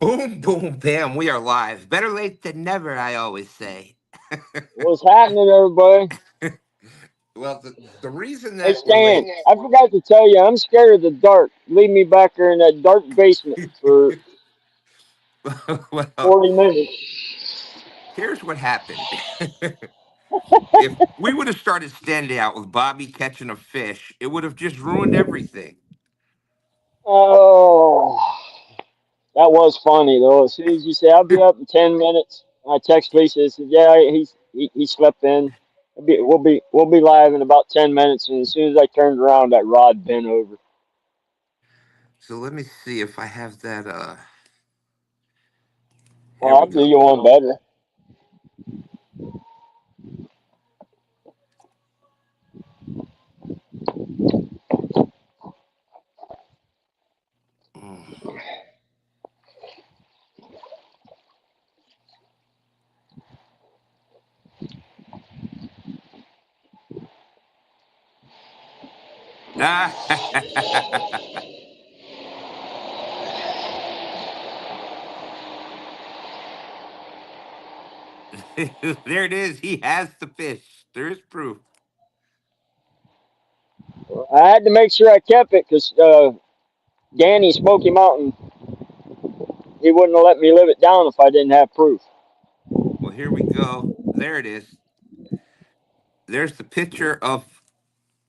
Boom, boom, bam. We are live. Better late than never, I always say. What's happening, everybody? Well, the reason Hey, that we're Stan, late, I forgot to tell you, I'm scared of the dark. Leave me back there in that dark basement for well, 40 minutes. here's what happened. If we would have started STANday out with Bobby catching a fish, it would have just ruined everything. Oh, that was funny, though. As soon as you say, I'll be up in 10 minutes, I text Lisa and said, yeah, he slept in. We'll be live in about 10 minutes. And as soon as I turned around, that rod bent over. So let me see if I have that. Well, Here we I'll do go. you one better. Mm. Ah, there it is. He has the fish. There's proof. I had to make sure I kept it because Danny Smoky Mountain, he wouldn't have let me live it down if I didn't have proof. Well, here we go. There it is. There's the picture of,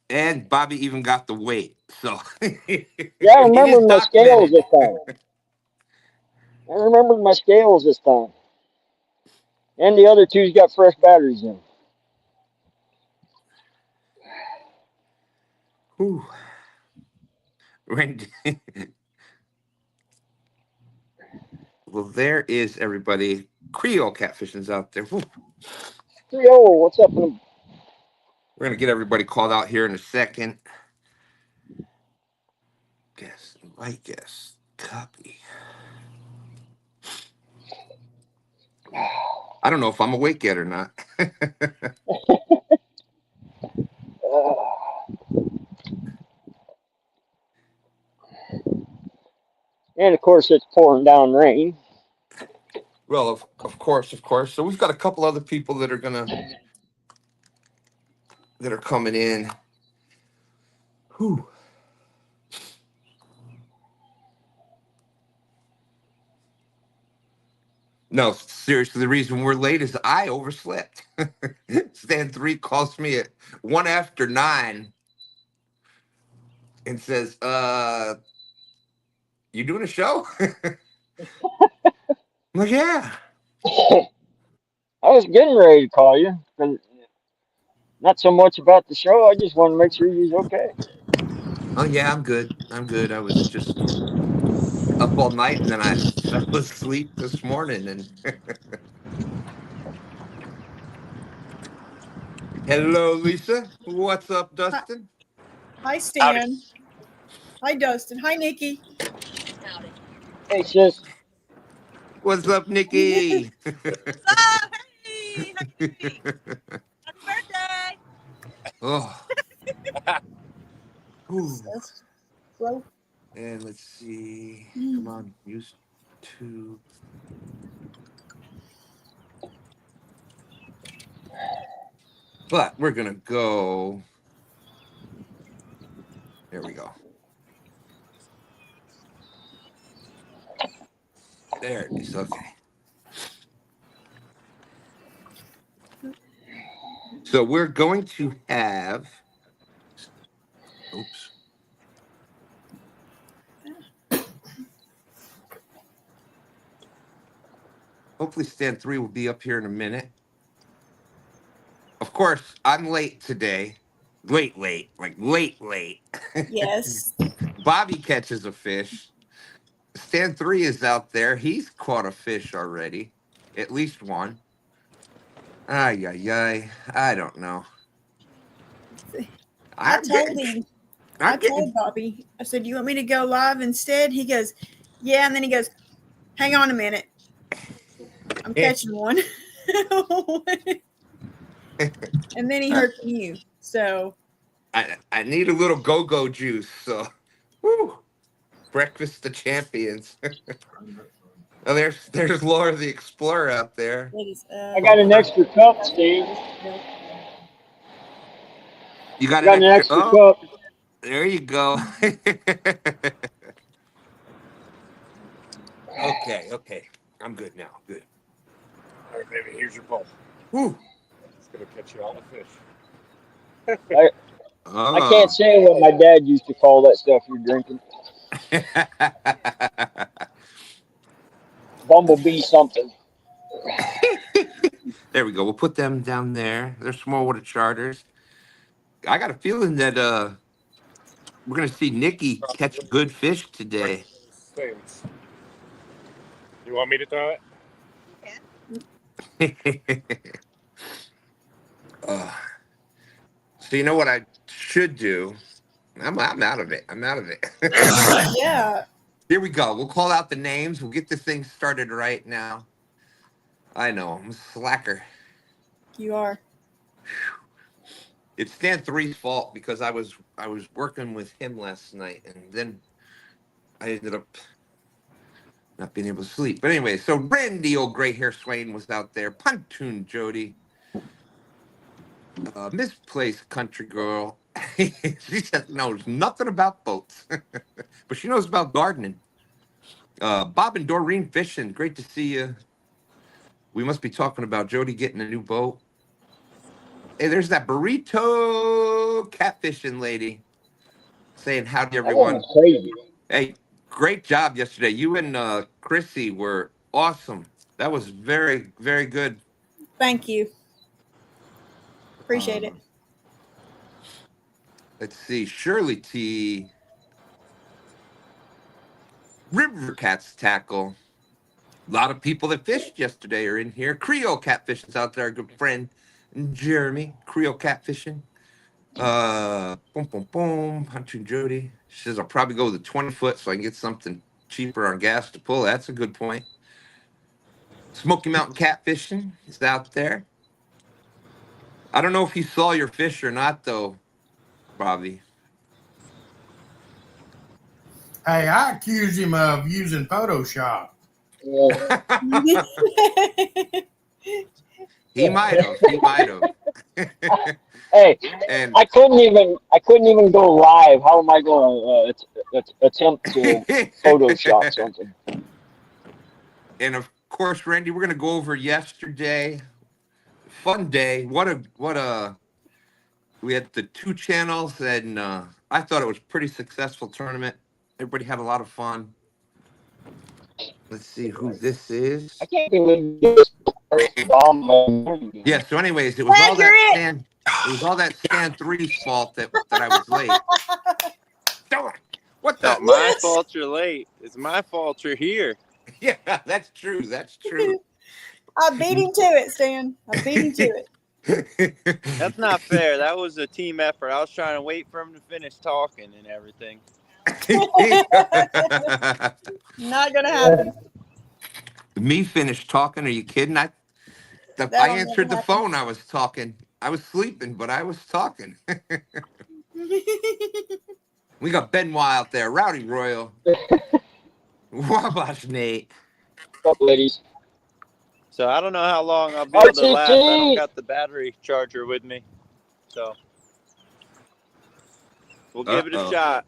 and Bobby even got the weight. So it Yeah, I is remembered my scales documented. this time. I remembered my scales this time. And the other two's got fresh batteries in. Whew. When- well, there is everybody. Creole catfishing's out there. Whew. 3-0, what's up? We're gonna get everybody called out here in a second. Guess, invite guess, copy. I don't know if I'm awake yet or not. And of course, it's pouring down rain. Well, of course, of course. So we've got a couple other people that are coming in. Whew. No, seriously, the reason we're late is I overslept. Stan 3 calls me at 1 after 9 and says, you doing a show? I'm like, yeah. I was getting ready to call you. And not so much about the show. I just wanted to make sure you was okay. Oh yeah, I'm good. I'm good. I was just up all night and then I fell asleep this morning and hello Lisa. What's up, Hi, Dustin? hi, Howdy. Stan. Hi, Dustin. Hi, Nikki. Hey, sis. What's up, Nikki? Up? Hey, how you doing? Happy birthday! Oh, whew. That's slow. And let's see. Come Mm. on, use two. But we're gonna go. There we go. There it is. Okay. So we're going to have. Oops. Hopefully, stand 3 will be up here in a minute. Of course, I'm late today. Late, late, like late, late. Yes. Bobby catches a fish. Stand 3 is out there. He's caught a fish already, at least one. Ay, ay, ay. I don't know. I I'm told getting, him, I I'm told getting. Bobby, I said, you want me to go live instead? He goes, yeah. And then he goes, hang on a minute. I'm catching one. And then he heard from you. So, I need a little go-go juice. So, whew. Breakfast the champions. Oh, there's Laura the Explorer out there. It is, I got an extra cup, Steve. You I got an got an extra. extra Oh, cup. there you go. Okay. I'm good now. Good. All right, baby, here's your pole. Whew. It's gonna catch you all the fish. I can't Oh. say what my dad used to call that stuff you're drinking. Bumblebee something. There we go. We'll put them down there. There's small water charters. I got a feeling that we're gonna see Nikki catch good fish today. Things. You want me to throw it? Uh, so you know what I should do? I'm out of it. I'm out of it. Yeah, Here we go. We'll call out the names. We'll get this thing started right now. I know I'm a slacker. you are. It's Stan Three's fault because I was working with him last night, and then I ended up not being able to sleep. But anyway, so Randy, old gray hair Swain, was out there. Pontoon Jody, misplaced country girl. She said knows nothing about boats, but she knows about gardening. Bob and Doreen fishing. Great to see you. We must be talking about Jody getting a new boat. Hey, there's that burrito catfishing lady saying howdy, That one everyone. was crazy. Hey, great job yesterday. You and Chrissy were awesome. That was very, very good. Thank you. Appreciate it. Um, let's see. Shirley T. River Cats tackle. A lot of people that fished yesterday are in here. Creole catfishing's out there, our good friend Jeremy. Creole catfishing. Boom, boom, boom. Hunter Jody. She says I'll probably go with the 20-foot so I can get something cheaper on gas to pull. That's a good point. Smoky Mountain catfishing is out there. I don't know if he saw your fish or not, though, Bobby. Hey, I accused him of using Photoshop. He might have. He might have. Hey, And I couldn't even go live. How am I going to attempt to Photoshop something? and of course, Randy, we're gonna go over yesterday. Fun day. What a we had the two channels, and I thought it was pretty successful tournament. Everybody had a lot of fun. Let's see who this is. I can't believe this bomb. Yeah. So, anyways, Accurate. It was all that Stan Three's fault that I was late. Darn. What Not the? my fault you're late. It's my fault you're here. Yeah, that's true. That's true. I beat him to it, Stan. I beat him to it. That's not fair. That was a team effort. I was trying to wait for him to finish talking and everything. Not gonna happen. Me finished talking. Are you kidding? I That'll answered the never phone. I was talking. I was sleeping, but I was talking. We got Benoit out there, Rowdy Royal, Wabash Nate. Up, ladies. So I don't know how long I'll be able to last. I don't RTT. got the battery charger with me. So we'll give it a Uh-oh. shot.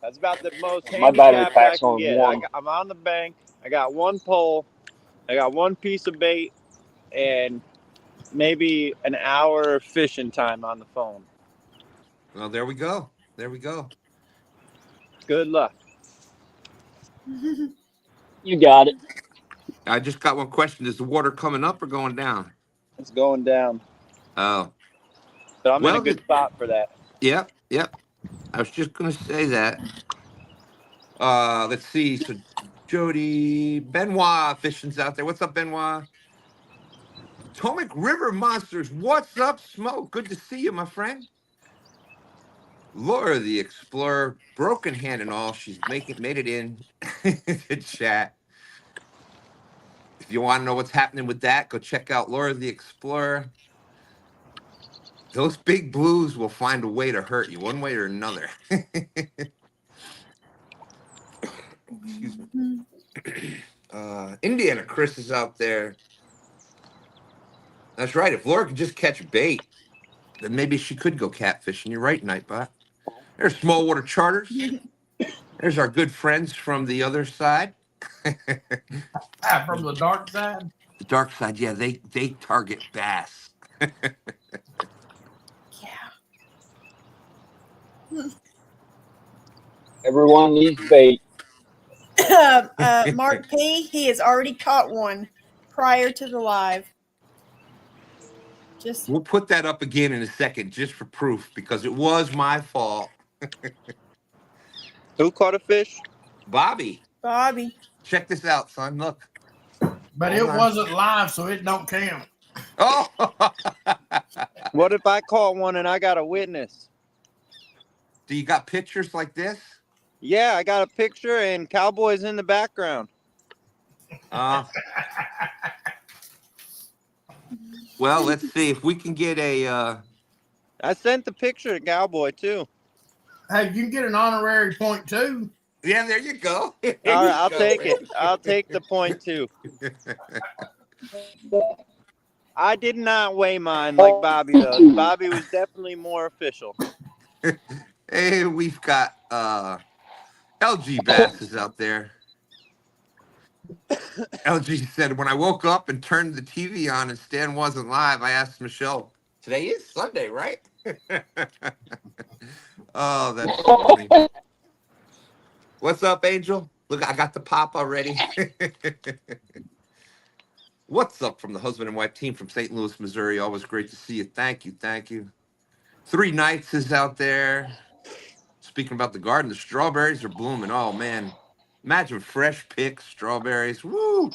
That's about the most My battery handicapped I pack's can on get. one. I'm on the bank. I got one pole. I got one piece of bait and maybe an hour of fishing time on the phone. Well, there we go. There we go. Good luck. You got it. I just got one question. Is the water coming up or going down? It's going down. Oh, So I'm in well, a good spot for that. Yep. I was just gonna say that. Let's see. So Jody Benoit fishing's out there. What's up, Benoit? Potomac River Monsters. What's up, Smoke? Good to see you, my friend. Laura the Explorer, broken hand and all. She's made it in the chat. If you want to know what's happening with that, go check out Laura the Explorer. Those big blues will find a way to hurt you one way or another. Excuse me. Indiana Chris is out there. That's right. If Laura could just catch bait, then maybe she could go catfishing. You're right, Nightbot. There's small water charters. There's our good friends from the other side. From the dark side. The dark side, yeah, they target bass. Everyone needs bait. Mark P, he has already caught one prior to the live. Just We'll put that up again in a second just for proof because it was my fault. Who caught a fish? Bobby, Bobby. check this out, son. Look. But it wasn't live, so it don't count. Oh, What if I caught one and I got a witness? do you got pictures like this? Yeah, I got a picture and Cowboys in the background. Well, let's see if we can get a. I sent the picture to Cowboy too. Hey, you can get an honorary point too. Yeah, there you go. All right, I'll take it. I'll take the point too. I did not weigh mine like Bobby does. Bobby was definitely more official. Hey, we've got LG Bass is out there. LG said, when I woke up and turned the TV on and Stan wasn't live, I asked Michelle, today is Sunday, right? Oh, that's funny. What's up, Angel? Look, I got the pop already. What's up from the husband and wife team from St. Louis, Missouri? Always great to see you. Thank you. Thank you. Three Nights is out there. Speaking about the garden, the strawberries are blooming. Oh, man. Imagine fresh picked strawberries. Woo!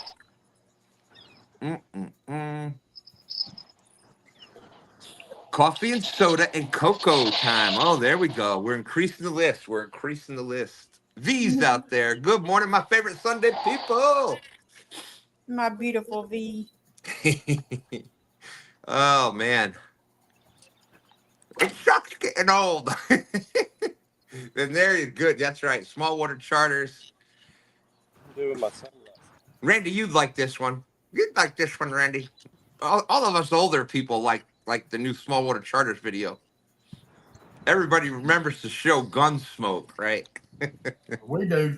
Coffee and soda and cocoa time. Oh, there we go. We're increasing the list. We're increasing the list. V's out there. Good morning, my favorite Sunday people. My beautiful V. Oh, man. It sucks getting old. And there you're good. That's right. Small water charters. Doing my sunglasses. Randy, you'd like this one. You'd like this one, Randy. All of us older people like the new small water charters video. Everybody remembers the show Gunsmoke, right? We do,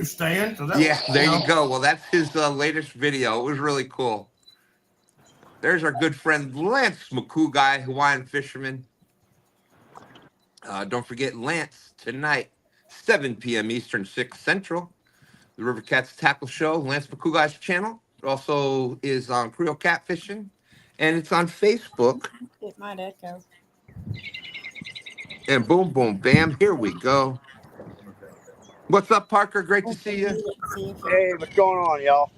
Stan. So Yeah, there you go. Well, that's his latest video. It was really cool. There's our good friend Lance Makugai, Hawaiian fisherman. Don't forget Lance tonight, 7 p.m. Eastern, 6 Central. The River Cats Tackle Show, Lance Makugai's channel. It also is on Creole Catfishing, and it's on Facebook. It might echo. And boom, boom, bam, here we go. What's up, Parker? Great to see you. Let's see if Hey, what's going on, y'all?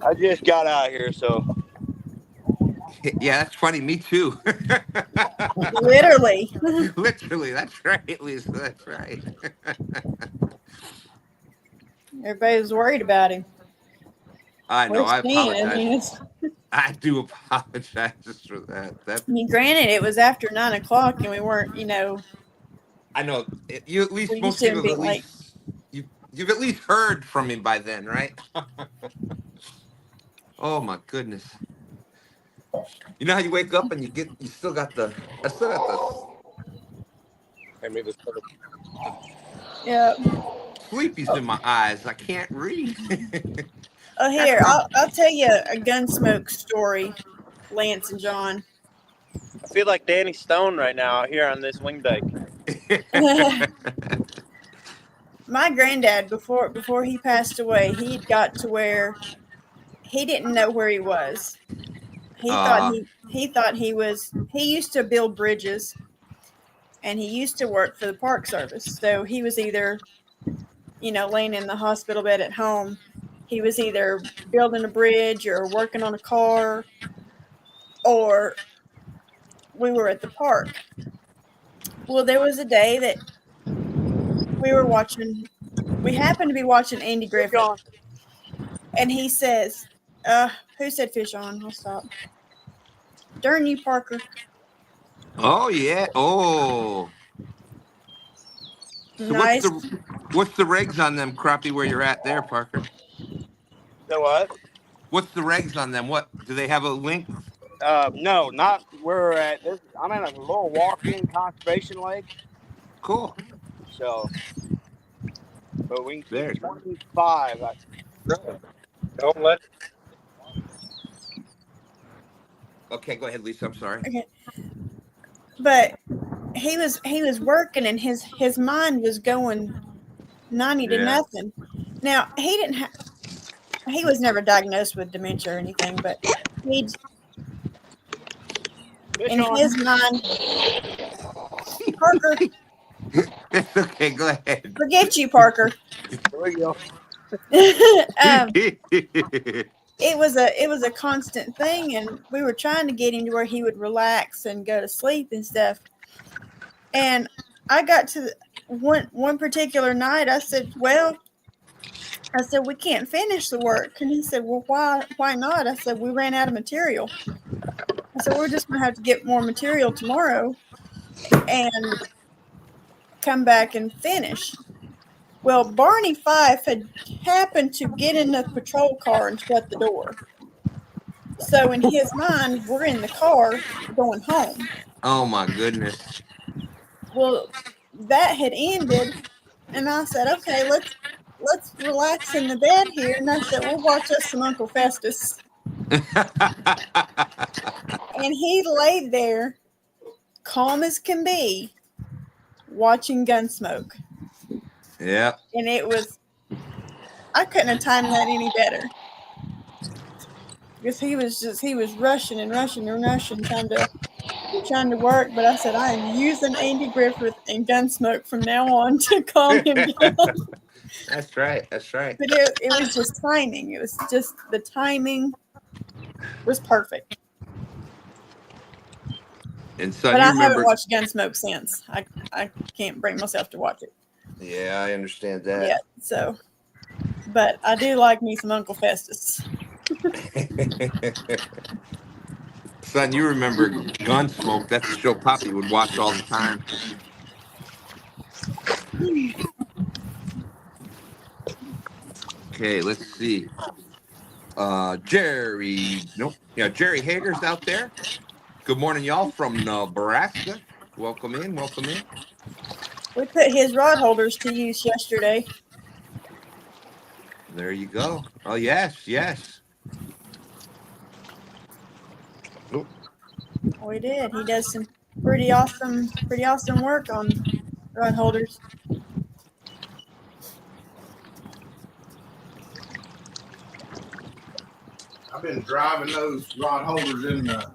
I just got out here, so Yeah, that's funny. Me too. literally. Literally, that's right, Lisa. That's right. Everybody was worried about him. I know. I Where's Stan? apologize. I do apologize for that. I mean, granted, it was after 9 o'clock and we weren't, I know. You at least We most shouldn't people be at least you've at least heard from me by then, right? Oh my goodness. You know how you wake up and I still got the Hand me this photo. yeah. sleepies in my eyes. I can't read. Oh, here, I'll tell you a Gunsmoke story, Lance and John. I feel like Danny Stone right now out here on this wing dike. My granddad, before he passed away, he'd got to where he didn't know where he was. He thought he used to build bridges, and he used to work for the Park Service. So he was either, laying in the hospital bed at home. He was either building a bridge or working on a car, or we were at the park. Well, there was a day that we happened to be watching Andy Griffith, and he says, who said fish on? I'll stop. Darn you, Parker. Oh yeah. Oh. So Nice. what's the regs on them crappie where you're at there, Parker? So what? What's the regs on them? What do they have a link? No, not where we're at. I'm at a little walk-in conservation lake. Cool. So, but we can There. keep 25. Don't let Okay, go ahead, Lisa. I'm sorry. Okay. But he was working and his mind was going 90 to Yeah. nothing. Now he was never diagnosed with dementia or anything, but he'd Fish in on. his mind, Parker, It's okay. Go ahead. forget you, Parker. There we go. It was a constant thing, and we were trying to get him to where he would relax and go to sleep and stuff. And I got to one particular night. I said, we can't finish the work. And he said, well, why not? I said, we ran out of material. I said, we're just going to have to get more material tomorrow and come back and finish. Well, Barney Fife had happened to get in the patrol car and shut the door. So in his mind, we're in the car going home. Oh my goodness. Well, that had ended, and I said, okay, let's relax in the bed here. And I said, we'll watch us some Uncle Festus. And he laid there, calm as can be, watching Gunsmoke. Yeah. And I couldn't have timed that any better. Because he was rushing and rushing and rushing, trying to work. But I said, I am using Andy Griffith and Gunsmoke from now on to calm him down. That's right. That's right. But it was just timing. It was just the timing was perfect. And son, But you I remember? haven't watched Gunsmoke since. I can't bring myself to watch it Yeah, I understand that. yet. So, but I do like me some Uncle Festus. Son, you remember Gunsmoke? That's the show Poppy would watch all the time. Okay, let's see. Jerry. Nope. Yeah, Jerry Hager's out there. Good morning, y'all, from Nebraska. Welcome in. Welcome in. We put his rod holders to use yesterday. There you go. Oh, yes, yes. Oh, We did. He does some pretty awesome work on rod holders. I've been driving those rod holders in the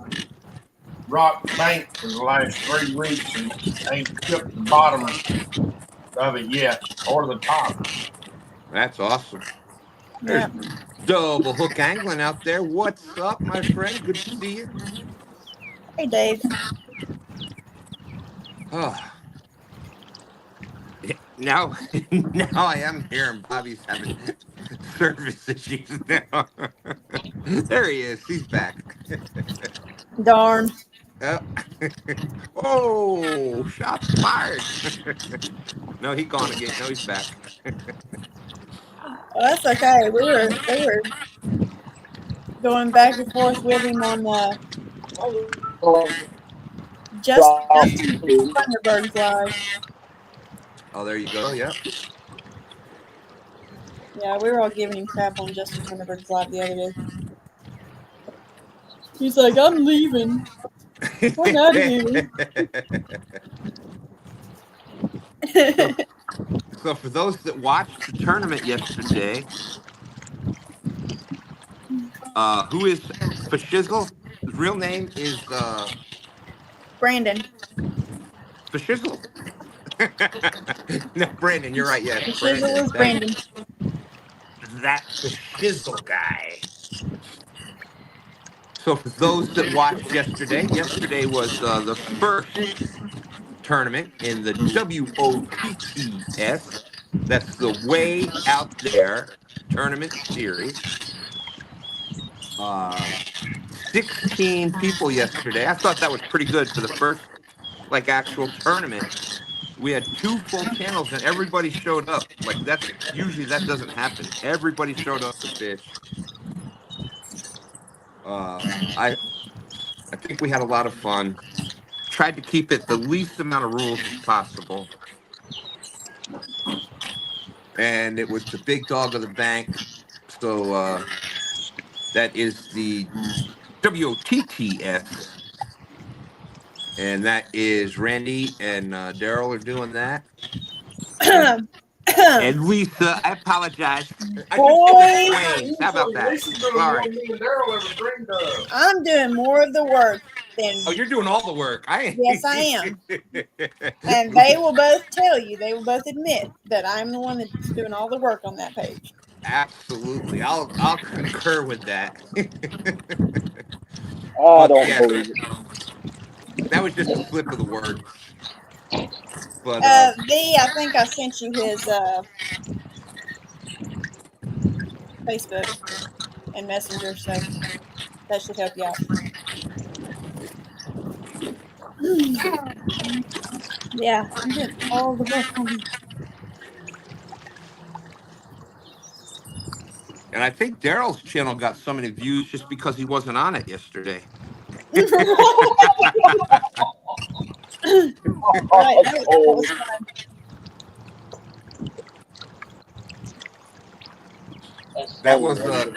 rock bank for the last 3 weeks and ain't chipped the bottom of it yet, or the top. that's awesome. There's Yeah. double hook angling out there. What's up, my friend? Good to see you. Hey, Dave. Oh. Now I am hearing Bobby's having service issues now. There he is. He's back. Darn. Oh, shots fired. No, he's gone again. No, he's back. Well, that's okay. They were going back and forth with him on Justin Thunderbird's live. Oh, there you go. Yep. Yeah, we were all giving him crap on Justin Thunderbird's live the other day. He's like, I'm leaving. I'm out of here. So for those that watched the tournament yesterday, who is Fashizzle? His real name is Brandon. Fashizzle. No, Brandon, you're right. Yes, The shizzle was Brandon. That's the Shizzle guy. So for those that watched yesterday was the first tournament in the WOTTS. That's the Way Out There Tournament Series. 16 people yesterday. I thought that was pretty good for the first actual tournament. we had 2 full channels and everybody showed up. Like that's usually that doesn't happen. Everybody showed up to fish. I think we had a lot of fun. Tried to keep it the least amount of rules as possible. And it was the big dog of the bank. So that is the WOTTS. And that is Randy and Daryl are doing that. And Lisa, I apologize. I should say the Boy, Swains. How about that? This is the Sorry. one me and Daryl ever dreamed of. I'm doing more of the work than Oh, you're doing all the work. yes, I am. And they will both tell you, they will both admit that I'm the one that's doing all the work on that page. Absolutely. I'll concur with that. I But don't yes, believe it. that was just a slip of the word. But V, I think I sent you his Facebook and Messenger, so that should help you out. Yeah, I'm doing all the work on it. and I think Daryl's channel got so many views just because he wasn't on it yesterday. Right, that was fun.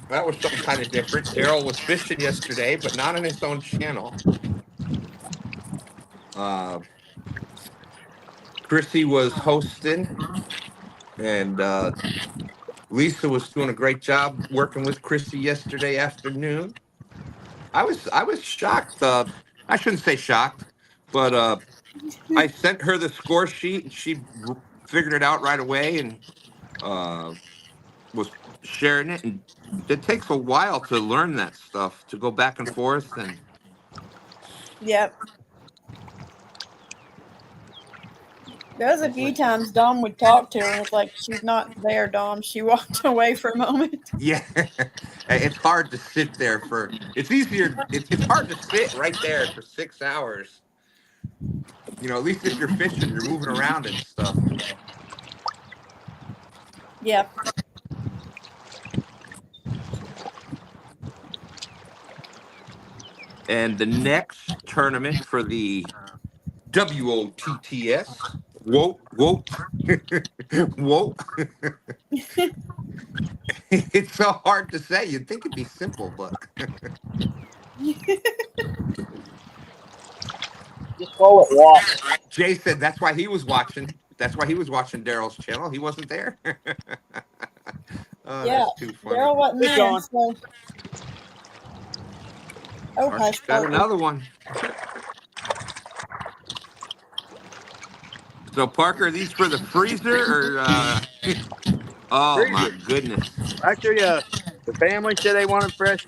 That was something kind of different. Daryl was fishing yesterday, but not on his own channel. Chrissy was hosting, and Lisa was doing a great job working with Chrissy yesterday afternoon. I was shocked. I shouldn't say shocked, but I sent her the score sheet, and she figured it out right away, and was sharing it. And it takes a while to learn that stuff, to go back and forth, and Yep. There was a few times Dom would talk to her and it's like, she's not there, Dom. She walked away for a moment. yeah, it's hard to sit there for. It's easier. It's hard to sit right there for 6 hours. You know, at least if you're fishing, you're moving around and stuff. Yep. And the next tournament for the WOTTS, whoa. It's so hard to say. You'd think it'd be simple, but Just call it watch. Jay said that's why he was watching. That's why he was watching Daryl's channel. He wasn't there. Oh, Yeah. that's too funny. Daryl wasn't It's there, on. so. Oh, hush, Got Parker. another one. So Parker, are these for the freezer or? Oh my Freezer. goodness! Actually, the family said they wanted fresh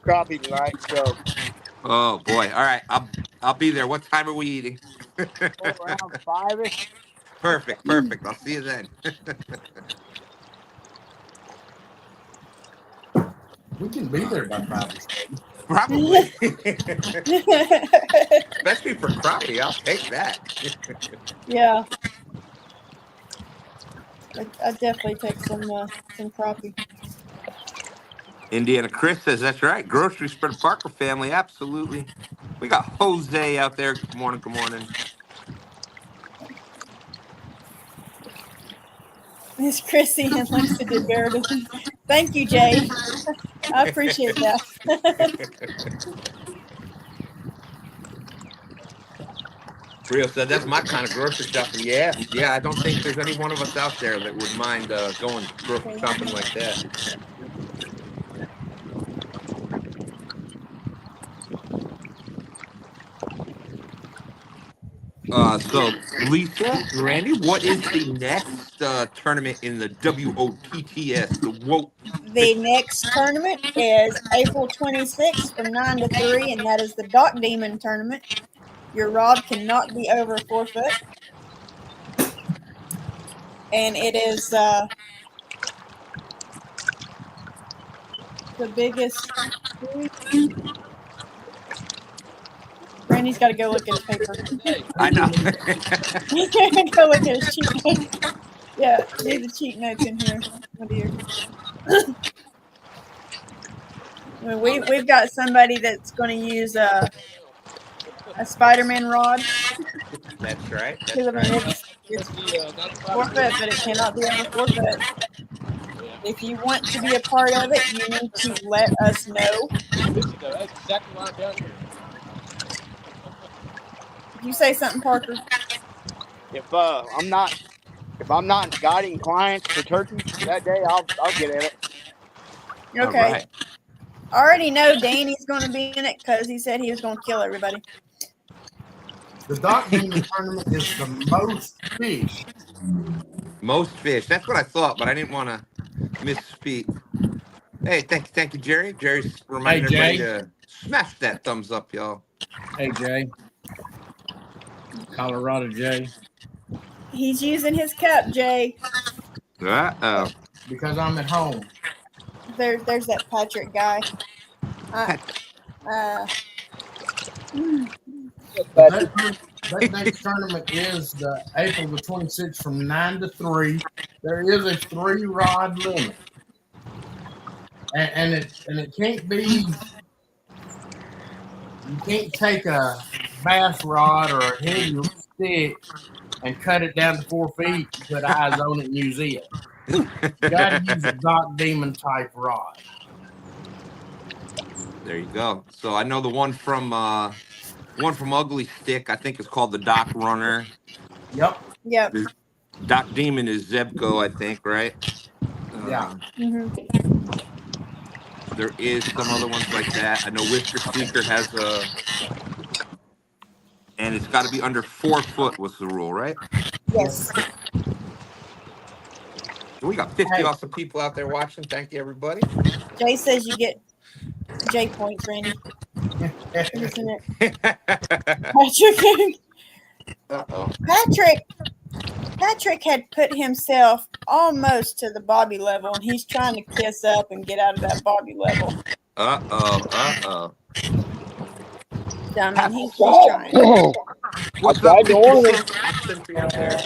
crappie tonight, so Oh boy! All right, I'll be there. What time are we eating? around 5-ish. Perfect. I'll see you then. We can be there by 5 or 7. Probably. Especially for crappie, I'll take that. Yeah. I definitely take some crappie. Indiana Chris says that's right. Groceries for the Parker family, absolutely. We got Jose out there. Good morning. Good morning. Miss Chrissy and Lisa did better. Thank you, Jay. I appreciate that. Rio said that's my kind of grocery shopping. Yeah. I don't think there's any one of us out there that would mind going grocery shopping like that. So Lisa, Randy, what is the next tournament in the WOTTS? The next tournament is April 26th from 9 to 3, and that is the Dock Demon tournament. Your rod cannot be over 4 foot. And it is the biggest. Randy's got to go look at his paper. I know. He's got to go look at his cheat notes. Yeah, leave the cheat notes in here. Oh dear. I mean, we've got somebody that's going to use a Spider-Man rod. That's right. I mean, it's 4 foot, but it cannot be over 4 foot. If you want to be a part of it, you need to let us know. That's exactly why I'm down here. You say something, Parker? If I'm not guiding clients to turkey that day, I'll get at it. Okay. All right. I already know Danny's going to be in it because he said he was going to kill everybody. The Doc Demon tournament is the most fish. Most fish. That's what I thought, but I didn't want to misspeak. Hey, thank you, Jerry. Jerry's reminding everybody to smash that thumbs up, y'all. Hey, Jay. Colorado Jay. He's using his cup, Jay. Uh-oh. Because I'm at home. There's that Patrick guy. That next tournament is the April the 26th from 9 to 3. There is a 3-rod limit. And it can't be, you can't take a bass rod or a heavy stick and cut it down to 4 feet and put eyes on it and use it. You gotta use a Doc Demon type rod. There you go. So I know the one from Ugly Stick, I think is called the Doc Runner. Yep. Doc Demon is Zebco, I think, right? Yeah. There is some other ones like that. I know Whisker Seeker has a, and it's got to be under 4 foot was the rule, right? Yes. So we got 50 awesome people out there watching. Thank you, everybody. Jay says you get J points, Randy. Isn't it? Patrick. Uh-oh. Patrick had put himself almost to the Bobby level, and he's trying to kiss up and get out of that Bobby level. Uh-oh. I mean, he's trying. What's I up, tried out there?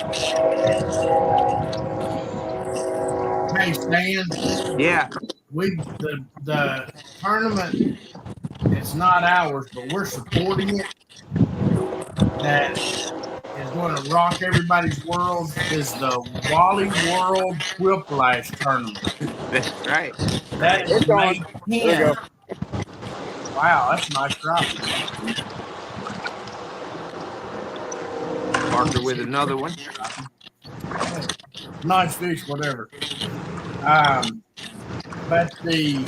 Hey, Stan. Yeah. The tournament, it's not ours, but we're supporting it. That is going to rock everybody's world is the Wally World Whiplash Tournament. That's right. That is May 10th. Wow, that's a nice drop. Parker with another one. Nice fish, whatever. But the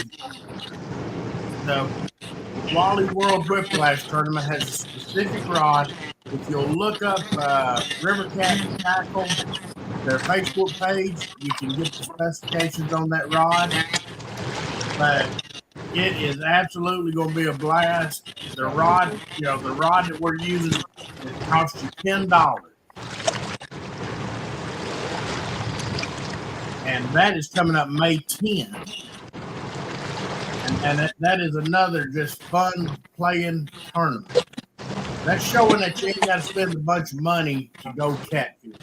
Wally World Whiplash Tournament has a specific rod. If you'll look up River Cat Tackle, their Facebook page, you can get the specifications on that rod. But it is absolutely going to be a blast. The rod that we're using, it costs you $10. And that is coming up May 10th. And that is another just fun playing tournament. That's showing that you ain't got to spend a bunch of money to go catfish.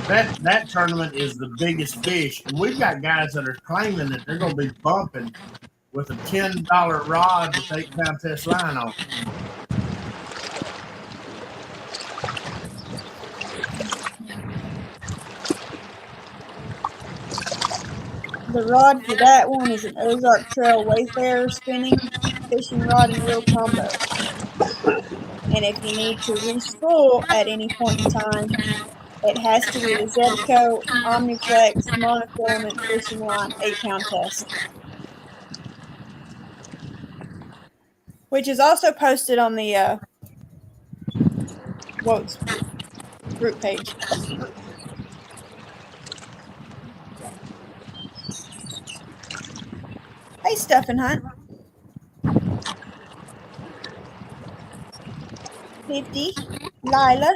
But that tournament is the biggest fish. And we've got guys that are claiming that they're going to be bumping with a $10 rod with 8-pound test line on it. The rod for that one is an Ozark Trail Wayfarer spinning fishing rod and reel combo. And if you need to respool at any point in time, it has to be the Zebco Omniflex monofilament fishing line 8-pound test, which is also posted on the Woats group page. Hey, Stephen Hunt. 50. Lila.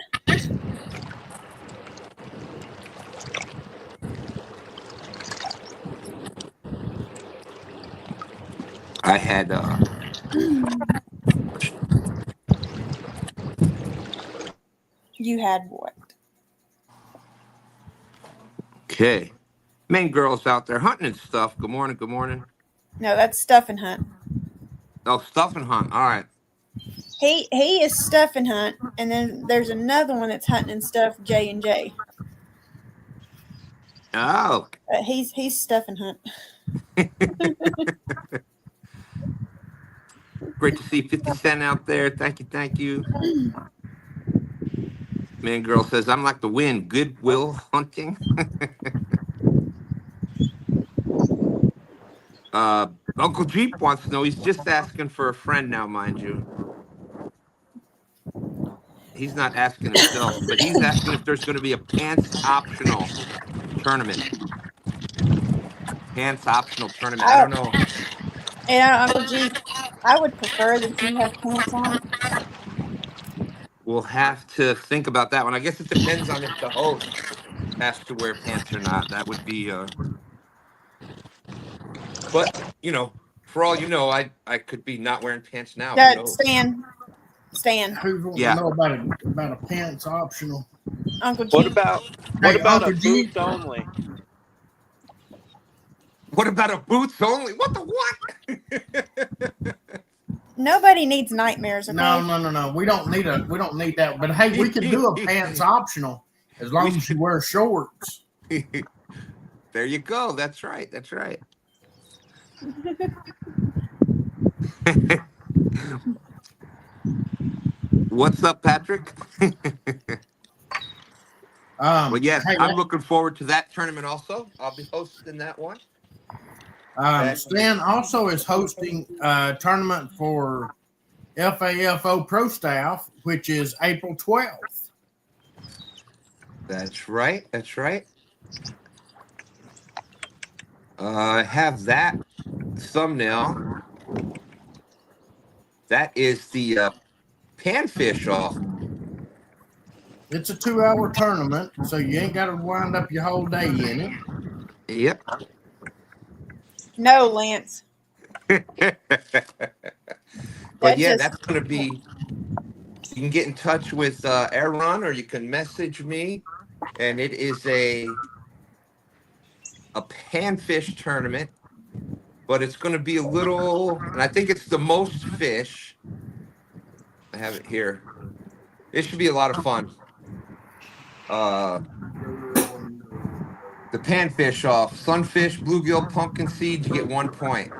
I had You had what? Okay. Main girls out there hunting and stuff. Good morning. Good morning. No, that's Stuff and Hunt. Oh, stuff and hunt. All right. He is Stuff and Hunt, and then there's another one that's Hunting and Stuff, J&J. Oh. He's Stuff and Hunt. Great to see 50 Cent out there. Thank you. Thank you. Man girl says, I'm like the wind. Goodwill hunting. Uncle Jeep wants to know. He's just asking for a friend now, mind you. He's not asking himself, but he's asking if there's going to be a pants optional tournament. Pants optional tournament. I don't know. Yeah, Uncle G, I would prefer that you have pants on. We'll have to think about that one. I guess it depends on if the host has to wear pants or not. That would be but for all you know, I could be not wearing pants now. Stan. Who wants Yeah. to know about a pants optional? Uncle G. What about Uncle a G? boots only? What about a boots only? What the what? Nobody needs nightmares, okay? No. We don't need that. But hey, we can do a pants optional as long as you wear shorts. There you go. That's right. That's right. What's up, Patrick? Well, yes, hey, I'm looking forward to that tournament also. I'll be hosting that one. Stan also is hosting a tournament for FAFO Pro Staff, which is April 12th. That's right. That's right. I have that thumbnail. That is the panfish off. It's a 2-hour tournament, so you ain't got to wind up your whole day in it. Yep. No, Lance. But yeah, that's going to be. You can get in touch with Aaron, or you can message me, and it is a panfish tournament, but it's going to be a little, and I think it's the most fish. I have it here. It should be a lot of fun. The panfish off sunfish, bluegill, pumpkin seed, you get 1 point.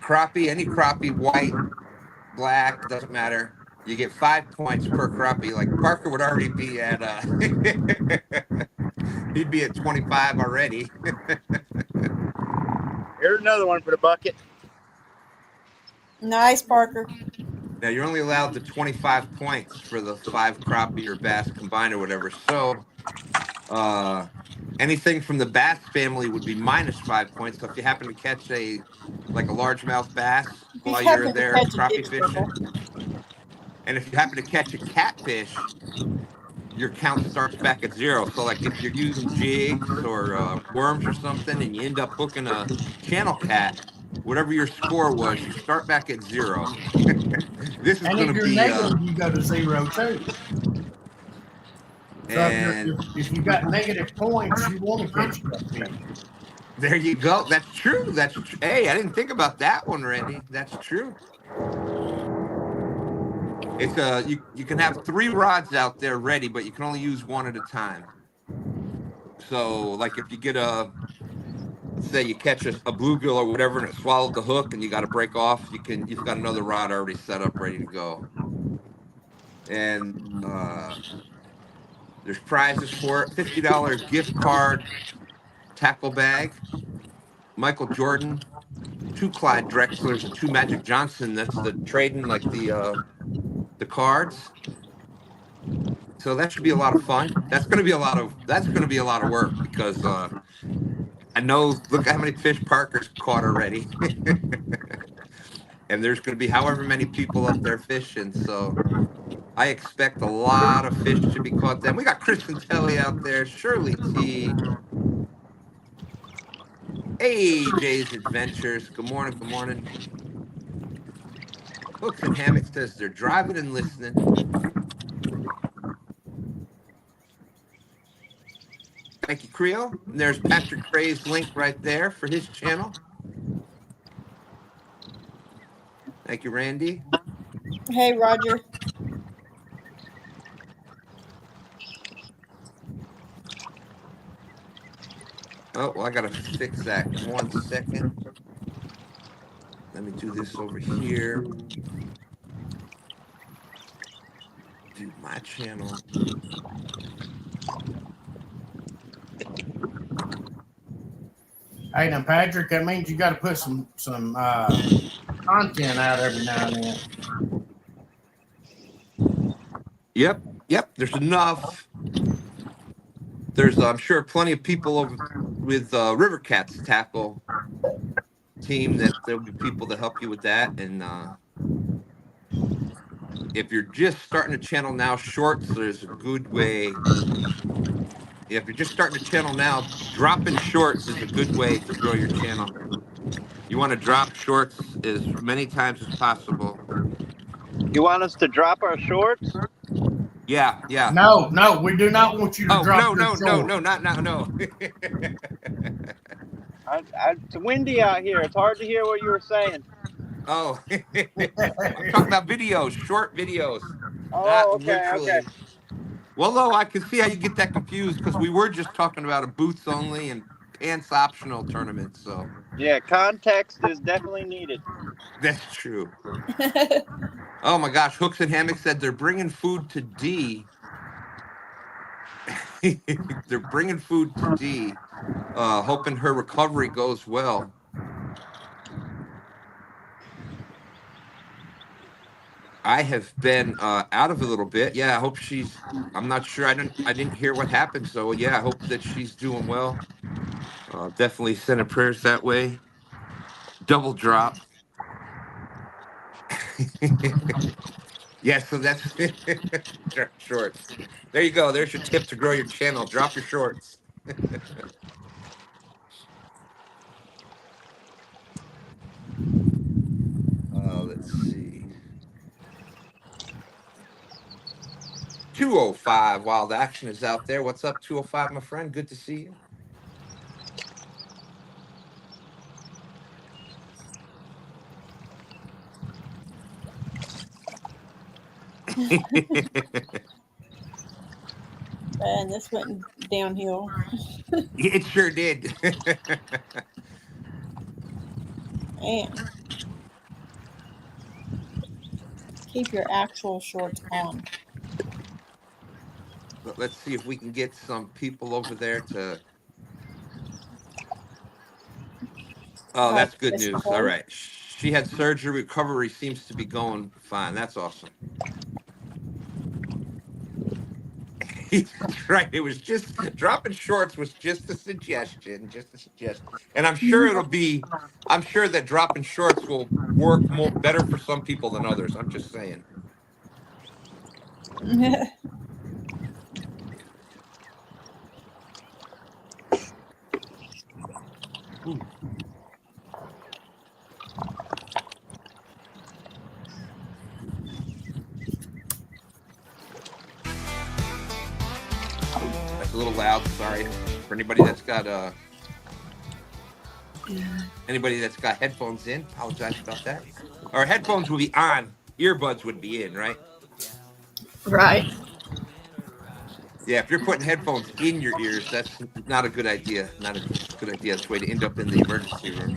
Crappie, any crappie, white, black, doesn't matter. You get 5 points per crappie. Like Parker would already be at he'd be at 25 already. Here's another one for the bucket. Nice, Parker. Now you're only allowed the 25 points for the 5 crappie or bass combined or whatever. So anything from the bass family would be minus 5 points. So if you happen to catch a largemouth bass while you're there crappie fishing, and if you happen to catch a catfish, your count starts back at 0. So like if you're using jigs or worms or something and you end up hooking a channel cat, whatever your score was, you start back at 0. This is going to be negative, you go to 0 too. So and if you got negative points, you want to catch it. There you go. That's true. Hey, I didn't think about that one, Randy. That's true. It's you can have 3 rods out there ready, but you can only use 1 at a time. So like if you get let's say you catch a bluegill or whatever and it swallowed the hook and you got to break off, you've got another rod already set up ready to go. And there's prizes for it. $50 gift card, tackle bag, Michael Jordan, 2 Clyde Drexlers and 2 Magic Johnson. That's the trading, like the cards. So that should be a lot of fun. That's going to be a lot of work because I know, look how many fish Parker's caught already. And there's going to be however many people up there fishing. So I expect a lot of fish to be caught then. We got Kristen Telly out there, Shirley T. Hey, Jay's Adventures. Good morning. Good morning. Hooks and Hammocks says they're driving and listening. Thank you, Creo. And there's Patrick Gray's link right there for his channel. Thank you, Randy. Hey, Roger. Oh, well, I got to fix that. 1 second. Let me do this over here. Do my channel. Hey, now, Patrick, that means you got to put some content out every now and then. Yep. There's enough. There's, I'm sure, plenty of people over with River Cats tackle team that there'll be people to help you with that. And if you're just starting to channel now, shorts is a good way. If you're just starting to channel now, dropping shorts is a good way to grow your channel. You want to drop shorts as many times as possible. You want us to drop our shorts? Yeah. No, we do not want you to drop your shorts. No. It's windy out here. It's hard to hear what you were saying. Oh, I'm talking about videos, short videos. Oh, Not okay, literally. okay. Well, no, I can see how you get that confused because we were just talking about a boots only and pants optional tournament. So Yeah, context is definitely needed. that's true. Oh my gosh, Hooks and Hammocks said they're bringing food to D. They're bringing food to D, hoping her recovery goes well. I have been out of a little bit. Yeah, I hope she's. I'm not sure. I didn't hear what happened. So yeah, I hope that she's doing well. Definitely sending prayers that way. Double drop. Yeah, so that's shorts. There you go. There's your tip to grow your channel. Drop your shorts. Let's see. 205 Wild Action is out there. What's up, 205, my friend? Good to see you. And this went downhill. It sure did. And keep your actual shorts on. But let's see if we can get some people over there to. Oh, that's good news. All right. She had surgery. Recovery seems to be going fine. That's awesome. Right. It was just dropping shorts was just a suggestion. And I'm sure that dropping shorts will work better for some people than others. I'm just saying. Ooh. That's a little loud. Sorry for anybody that's got headphones in. Apologize about that. Our headphones will be on. Earbuds would be in, right? Right. Yeah, if you're putting headphones in your ears, that's not a good idea. Not a good idea. It's a way to end up in the emergency room.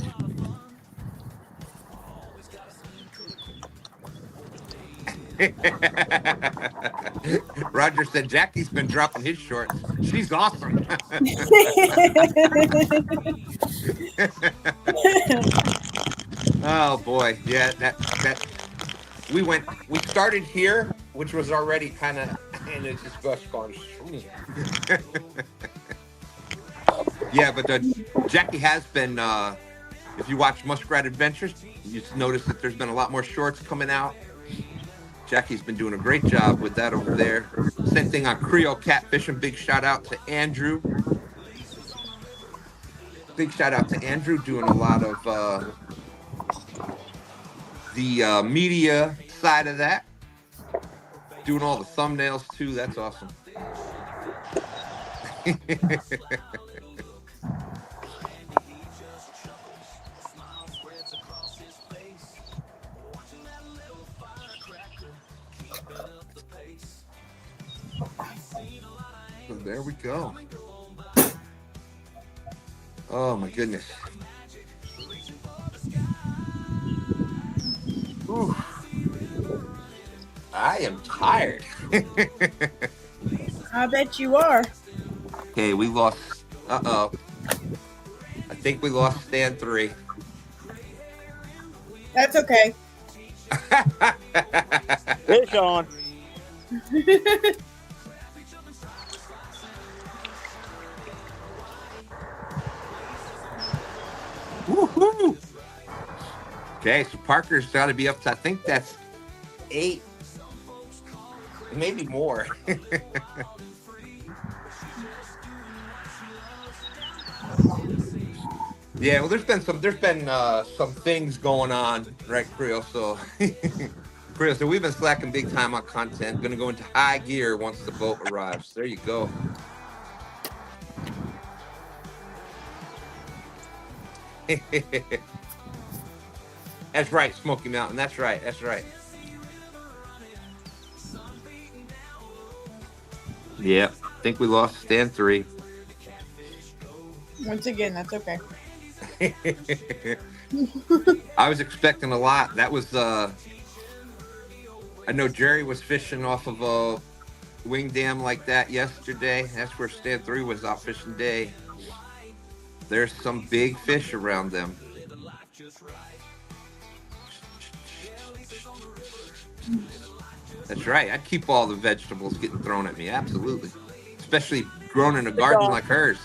Roger said Jackie's been dropping his shorts. She's awesome. Oh boy, yeah, that we started here, which was already kind of, and it's just gone. Yeah, but Jackie has been. If you watch Muskrat Adventures, you notice that there's been a lot more shorts coming out. Jackie's been doing a great job with that over there. Same thing on Creole Catfishing. Big shout out to Andrew. Big shout out to Andrew doing a lot of the media side of that. Doing all the thumbnails too. That's awesome. So there we go. Oh my goodness. Ooh. I am tired. I bet you are. Okay, we lost. Uh-oh. I think we lost stand 3. That's okay. Fish on. Woohoo! Okay, so Parker's got to be up to, I think that's 8, maybe more. Yeah, well, there's been some things going on, right, Creel? So, Creel, so we've been slacking big time on content. Going to go into high gear once the boat arrives. There you go. That's right, Smoky Mountain. That's right. That's right. Yeah, I think we lost stand 3. Once again, that's okay. I was expecting a lot. That was I know Jerry was fishing off of a wing dam like that yesterday. That's where stand 3 was out fishing day. There's some big fish around them. That's right. I'd keep all the vegetables getting thrown at me. Absolutely. Especially grown in a garden like hers.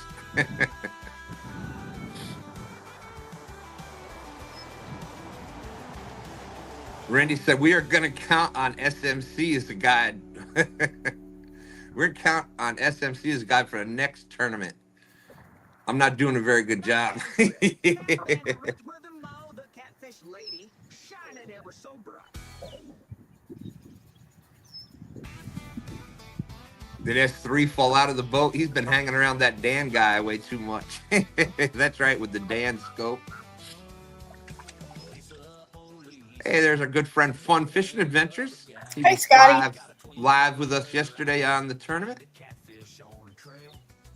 Randy said, we are going to count on SMC as a guide. We're going to count on SMC as a guide for the next tournament. I'm not doing a very good job. Did S3 fall out of the boat? He's been hanging around that Dan guy way too much. That's right, with the Dan scope. Hey, there's our good friend Fun Fishing Adventures. He Hey, was Scotty. live with us yesterday on the tournament.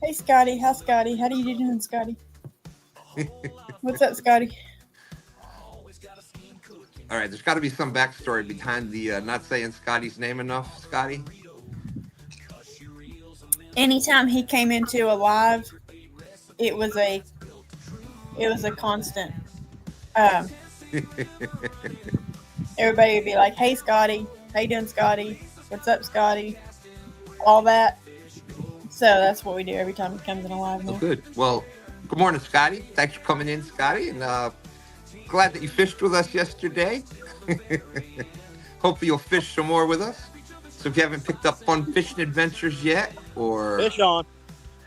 Hey, Scotty. How's Scotty? How do you doing, Scotty? What's up, Scotty? All right, there's got to be some backstory behind the not saying Scotty's name enough, Scotty. Anytime he came into a live, it was a constant. Everybody would be like, "Hey, Scotty. How you doing, Scotty? What's up, Scotty?" All that. So that's what we do every time he comes in a live. Oh, good. Well, good morning, Scotty. Thanks for coming in, Scotty, and glad that you fished with us yesterday. Hopefully you'll fish some more with us. So if you haven't picked up Fun Fishing Adventures yet, or Fish on.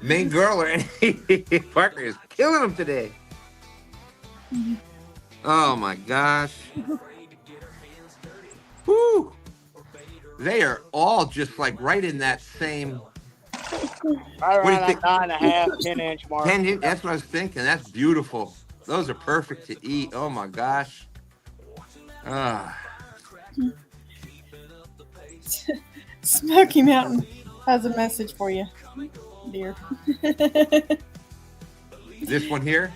Main Girl or anything, Parker is killing them today. Oh my gosh. Woo! They are all just like right in that same. Right What do you around think? that 9.5, 10-inch mark. 10 that's what I was thinking. That's beautiful. Those are perfect to eat. Oh my gosh. Smoky Mountain has a message for you, dear. This one here,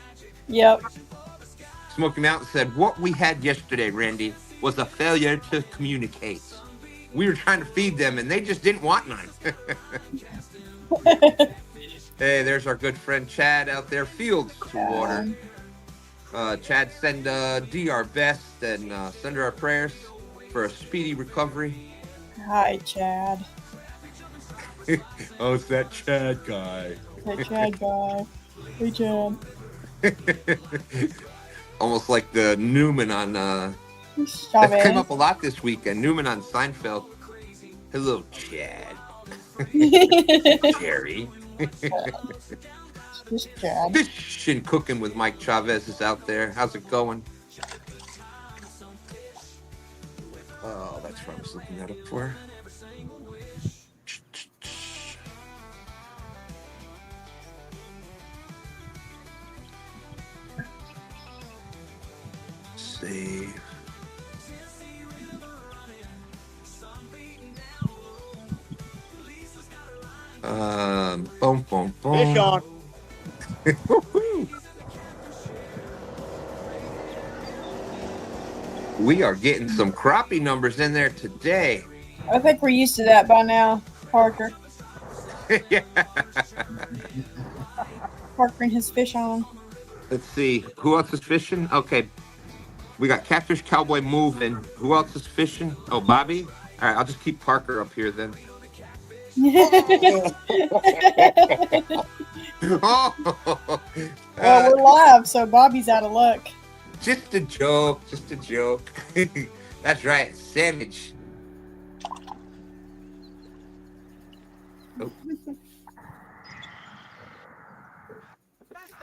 Yep. Smoky Mountain said, what we had yesterday, Randy, was a failure to communicate. We were trying to feed them and they just didn't want none. Hey, there's our good friend Chad out there, fields to water. Chad, send D our best and send her our prayers for a speedy recovery. Hi, Chad. Oh, it's that Chad guy. Hey, Chad guy. Hey, Chad. Almost like the Newman on that Chavez. came up a lot this weekend. Newman on Seinfeld. Hello, Chad. Jerry. Just Chad. Fish and Cooking with Mike Chavez is out there. How's it going? Oh, that's what I was looking that up for. save. Boom, boom, boom. Fish on. We are getting some crappie numbers in there today. I think we're used to that by now, Parker. Yeah. Parker and his fish on. Let's see. Who else is fishing? Okay. We got Catfish Cowboy moving. Who else is fishing? Oh, Bobby? All right, I'll just keep Parker up here then. Oh, Well, we're live, so Bobby's out of luck. just a joke. Just a joke. That's right. Savage. Oh,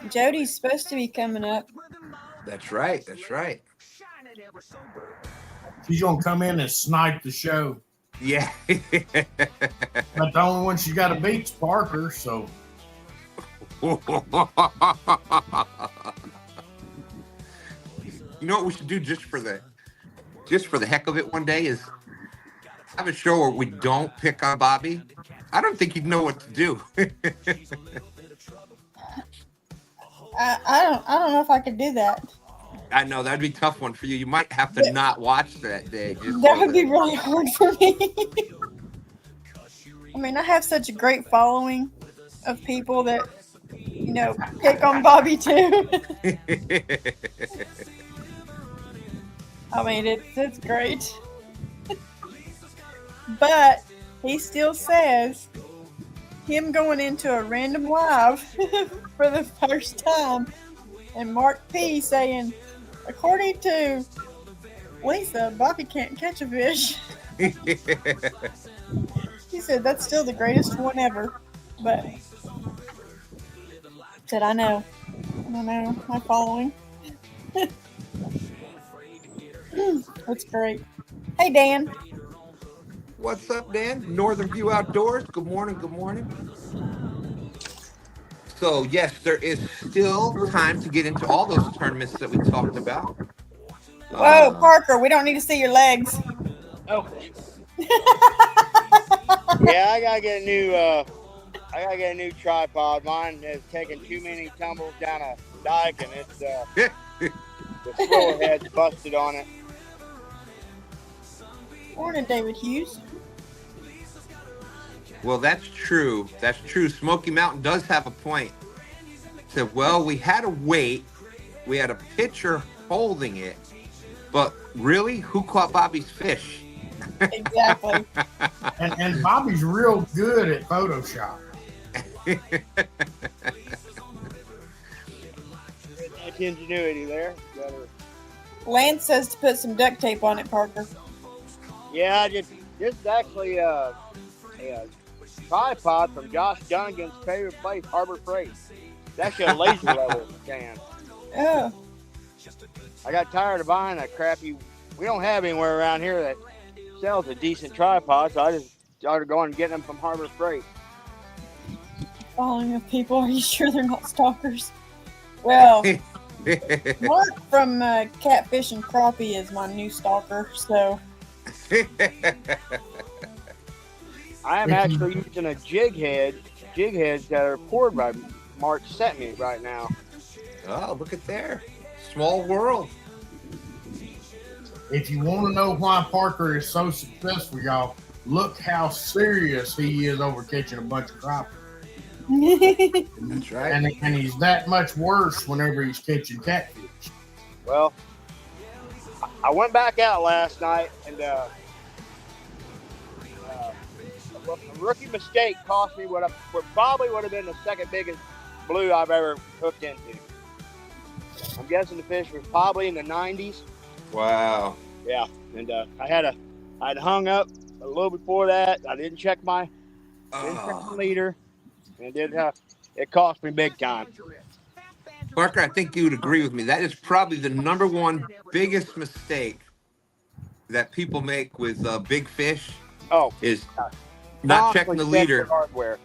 Jody's supposed to be coming up. that's right. That's right. She's gonna come in and snipe the show. Yeah. But the only one she got to beat's Parker. So You know what we should do just for the heck of it one day is have a show where we don't pick on Bobby. I don't think he'd know what to do. I don't know if I could do that. I know that'd be a tough one for you. You might have to not watch that day. Just That so would be really hard for me. I mean, I have such a great following of people that, you know, pick on Bobby too. I mean, it's great. But he still says him going into a random live for the first time and Mark P saying, according to Lisa, Bobby can't catch a fish. He said that's still the greatest one ever. But said I know my following. That's great. Hey Dan. What's up, Dan? Northern View Outdoors. Good morning. Good morning. So yes, there is still time to get into all those tournaments that we talked about. Whoa, Parker, we don't need to see your legs. Oh. Yeah, I gotta get a new tripod. Mine has taken too many tumbles down a dike, and it's the swirl head's busted on it. Morning, David Hughes. Well, that's true. That's true. Smoky Mountain does have a point. Said, well, we had a weight. We had a pitcher holding it. But really, who caught Bobby's fish? Exactly. and Bobby's real good at Photoshop. Much ingenuity there. Lance says to put some duct tape on it, Parker. Yeah, this is actually a tripod from Josh Dunnigan's favorite place, Harbor Freight. It's actually a laser level can. Oh. I got tired of buying a crappy. We don't have anywhere around here that sells a decent tripod, so I just started going and getting them from Harbor Freight. Following of people, are you sure they're not stalkers? Well, Mark from Catfish and Crappie is my new stalker, so. I am actually using a jig heads that are poured by Mark sent me right now. Oh, look at there. Small world. If you want to know why Parker is so successful, y'all, look how serious he is over catching a bunch of crappie. That's right. And he's that much worse whenever he's catching catfish. Well, I went back out last night, and a rookie mistake cost me what probably would have been the second biggest blue I've ever hooked into. I'm guessing the fish was probably in the 90s. Wow. Yeah, and I'd hung up a little before that. I didn't check my leader, and it cost me big time. Parker, I think you would agree with me. That is probably the number one biggest mistake that people make with big fish. Oh, is not checking the leader. Hardware.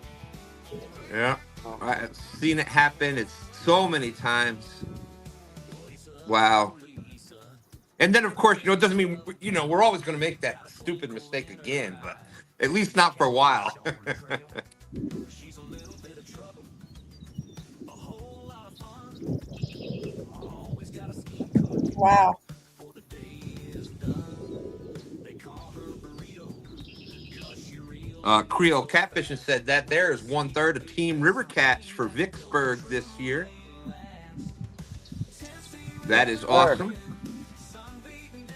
Yeah, I've seen it happen. It's so many times. Wow. And then, of course, it doesn't mean, we're always going to make that stupid mistake again, but at least not for a while. Wow. Creole Catfishing said that there is 1/3 of Team River Cats for Vicksburg this year. That is awesome.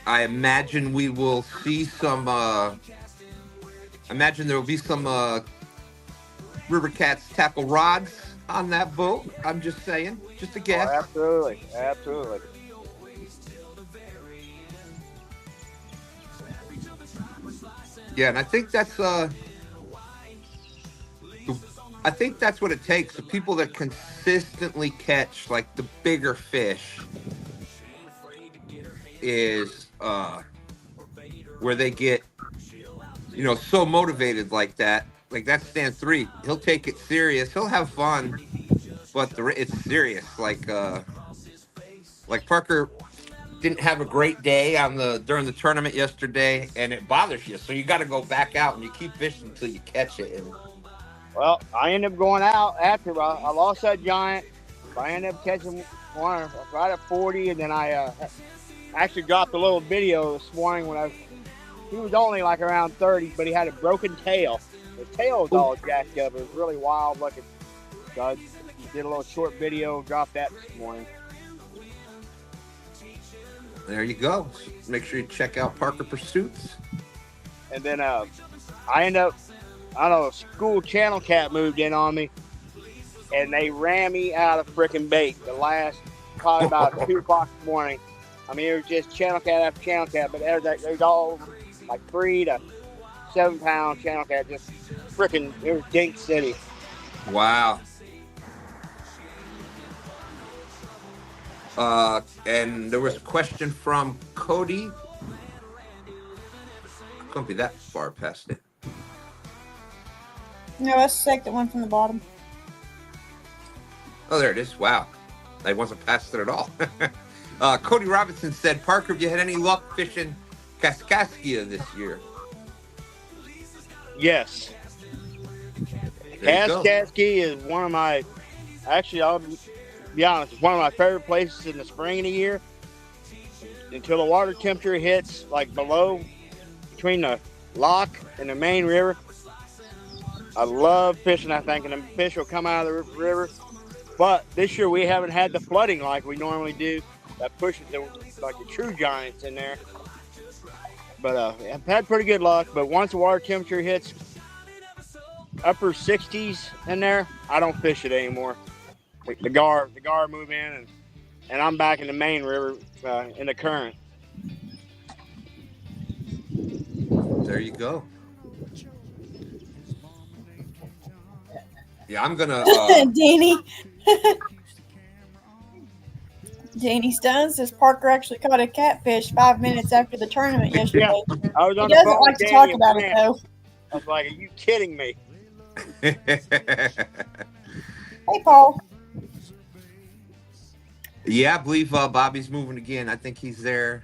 I imagine we will see some. Imagine there will be some River Cats tackle rods on that boat. I'm just saying, just a guess. Oh, absolutely, absolutely. Yeah, and I think that's what it takes. The people that consistently catch like the bigger fish is where they get so motivated like that. Like that's stand 3. He'll take it serious. He'll have fun, but it's serious. Like Parker didn't have a great day during the tournament yesterday, and it bothers you. So you got to go back out and you keep fishing until you catch it. And well, I ended up going out after I lost that giant. I ended up catching one right at 40, and then I actually dropped a little video this morning when he was only like around 30, but he had a broken tail. The tail was all jacked up. It was really wild looking. So I did a little short video, dropped that this morning. there you go. Make sure you check out Parker Pursuits. And then I end up, I don't know, a school channel cat moved in on me, and they ran me out of freaking bait. The last, probably about 2 o'clock in the morning. I mean, it was just channel cat after channel cat, but there's all like 3 to 7 pound channel cat, just freaking, it was Dink City. Wow. And there was a question from Cody. Couldn't be that far past it. No, that's the second one from the bottom. Oh, there it is. Wow. I wasn't past it at all. Cody Robinson said, Parker, have you had any luck fishing Kaskaskia this year? Yes. There you go. Kaskaskia is one of my, actually, I'll be honest, it's one of my favorite places in the spring of the year. Until the water temperature hits like below, between the lock and the main river. I love fishing, I think, and the fish will come out of the river. But this year we haven't had the flooding like we normally do that pushes the true giants in there. But I've had pretty good luck. But once the water temperature hits upper 60s in there, I don't fish it anymore. The gar move in, and I'm back in the main river in the current. There you go. Yeah, I'm gonna. Danny Stone says Parker actually caught a catfish 5 minutes after the tournament yesterday. Yeah, I was on He the doesn't phone like with to Danny talk and about it Brent. though. I was like, "Are you kidding me?" Hey, Paul. Yeah, I believe Bobby's moving again. I think he's there.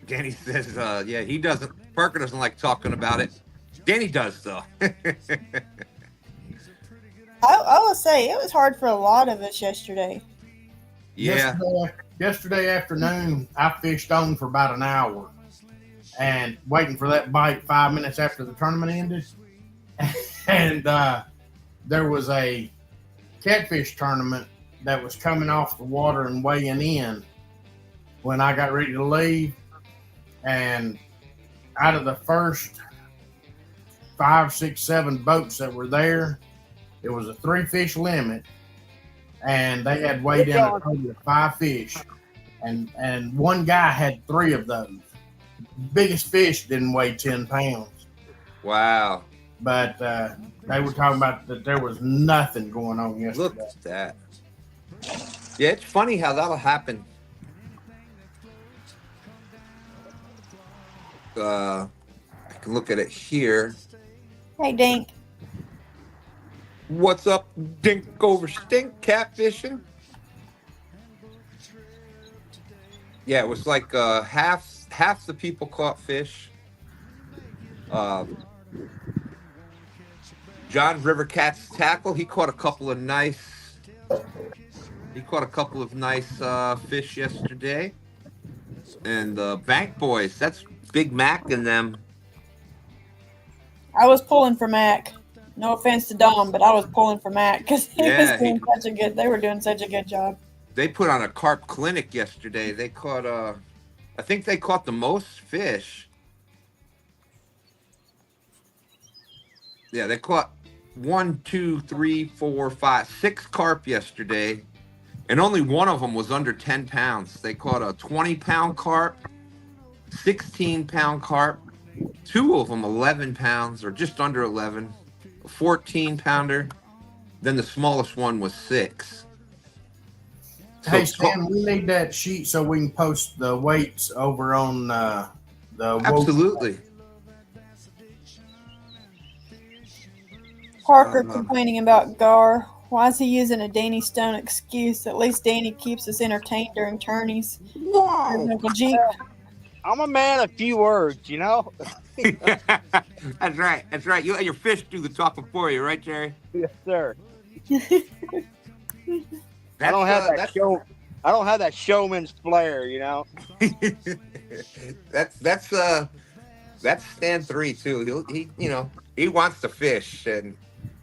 Danny says, yeah, he doesn't. Parker doesn't like talking about it. Danny does, though. I will say it was hard for a lot of us yesterday. Yeah. Yesterday afternoon, I fished on for about an hour and waiting for that bite 5 minutes after the tournament ended. And there was a catfish tournament that was coming off the water and weighing in when I got ready to leave. And out of the first 5, 6, 7 boats that were there, it was a 3-fish limit, and they had weighed in a total of 5 fish, and one guy had 3 of those. Biggest fish didn't weigh 10 pounds. Wow. But they were talking about that there was nothing going on yesterday. Look at that. Yeah, it's funny how that'll happen. I can look at it here. Hey, Dink. What's up, Dink over Stink catfishing? Yeah, it was like half the people caught fish. John River Cat's tackle. He caught a couple of nice fish yesterday. And the Bank Boys, that's Big Mac and them. I was pulling for Mac. No offense to Dom, but I was pulling for Mac because Yeah, they were doing such a good job. they put on a carp clinic yesterday. They caught I think they caught the most fish. Yeah, they caught 1, 2, 3, 4, 5, 6 carp yesterday, and only one of them was under 10 pounds. They caught a 20-pound carp, 16-pound carp, two of them 11 pounds or just under 11, a 14-pounder. Then the smallest one was 6. Hey, Stan, we need that sheet so we can post the weights over on the. Absolutely. Parker complaining about Gar. Why is he using a Danny Stone excuse? At least Danny keeps us entertained during tourneys. Whoa! Uncle Jeep. I'm a man of few words, you know? That's right. That's right. You let your fish do the talking for you, right, Jerry? Yes, sir. I don't have that showman's flair, you know. that's STANday too. He wants to fish, and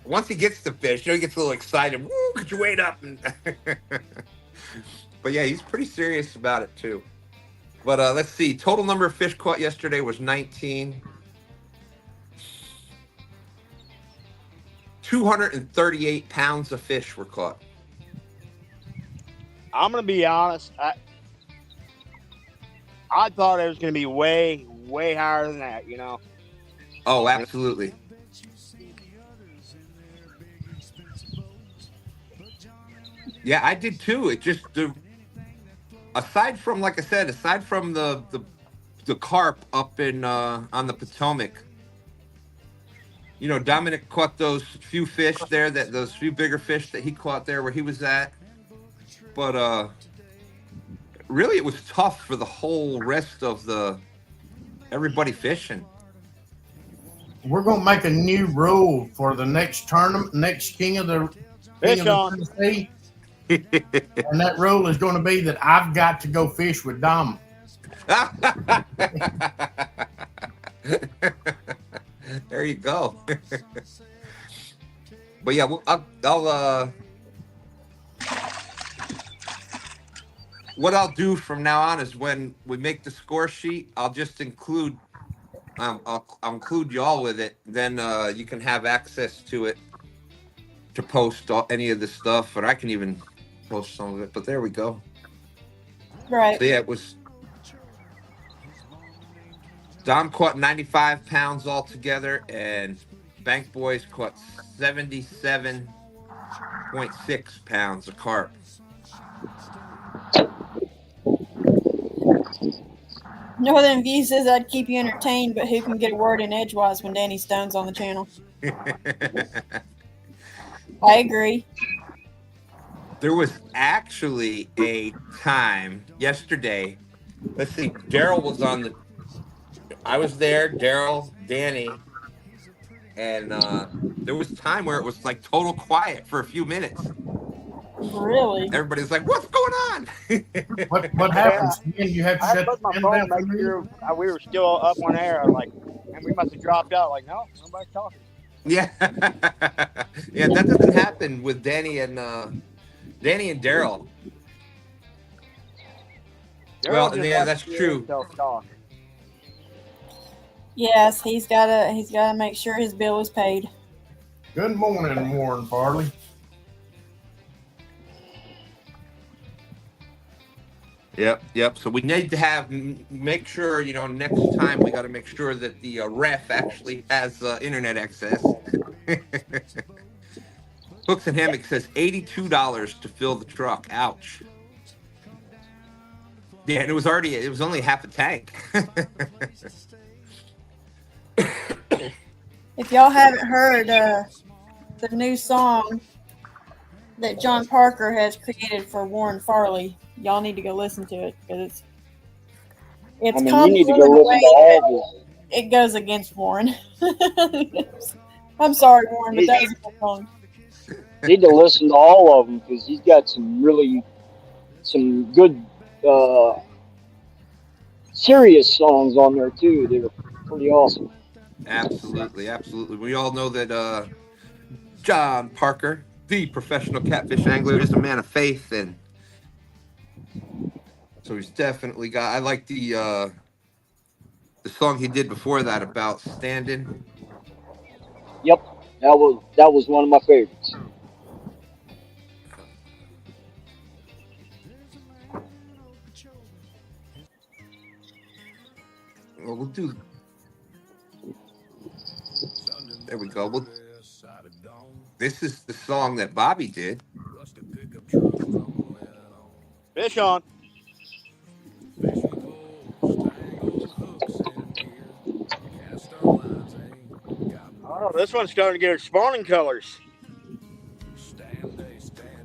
once he gets to fish, he gets a little excited. Woo, get your weight up. But yeah, he's pretty serious about it too. But let's see. Total number of fish caught yesterday was 19. 238 pounds of fish were caught. I'm gonna be honest. I thought it was gonna be way, way higher than that, you know. Oh, absolutely. Yeah, I did too. It just aside from, like I said, aside from the carp up in on the Potomac, Dominic caught those few fish there, those few bigger fish that he caught there where he was at. But really, it was tough for the whole rest of everybody fishing. We're gonna make a new rule for the next tournament, next King of the Tennessee. And that rule is going to be that I've got to go fish with Dom. There you go. But yeah, I'll what I'll do from now on is when we make the score sheet, I'll just include I'll include y'all with it. Then you can have access to it to post any of the stuff, or I can even post some of it. But there we go. Right. So yeah, it was. Dom caught 95 pounds altogether, and Bank Boys caught 77.6 pounds of carp. Northern View says I'd keep you entertained, but who can get a word in edgewise when Danny Stone's on the channel? I agree. There was actually a time yesterday. Let's see, Daryl was on I was there, Daryl, Danny, and there was time where it was like total quiet for a few minutes. Really? Everybody's like, "What's going on?" What happens? You have to I shut put my the phone, down make sure we were still up on air. I'm like, and we must have dropped out. Like, no, nobody's talking. Yeah, yeah, that doesn't happen with Danny and Daryl. Well, yeah, that's true. Yes, he's gotta make sure his bill is paid. Good morning, Warren Farley. Yep. So we need to make sure, next time we got to make sure that the ref actually has internet access. Hooks and Hammock says $82 to fill the truck. Ouch. Yeah, and it was only half a tank. If y'all haven't heard the new song that John Parker has created for Warren Farley, y'all need to go listen to it because It's I mean, you calm need to down go in a listen to way all that this. it goes against Warren. I'm sorry, Warren, but that was a good song. Need to listen to all of them because he's got some good serious songs on there too. They're pretty awesome. Absolutely, absolutely. We all know that John Parker, the professional catfish angler, is a man of faith, and so he's definitely got. I like the song he did before that about standing. Yep, that was one of my favorites. Well, we'll do. There we go. This is the song that Bobby did. Fish on. Oh, this one's starting to get its spawning colors.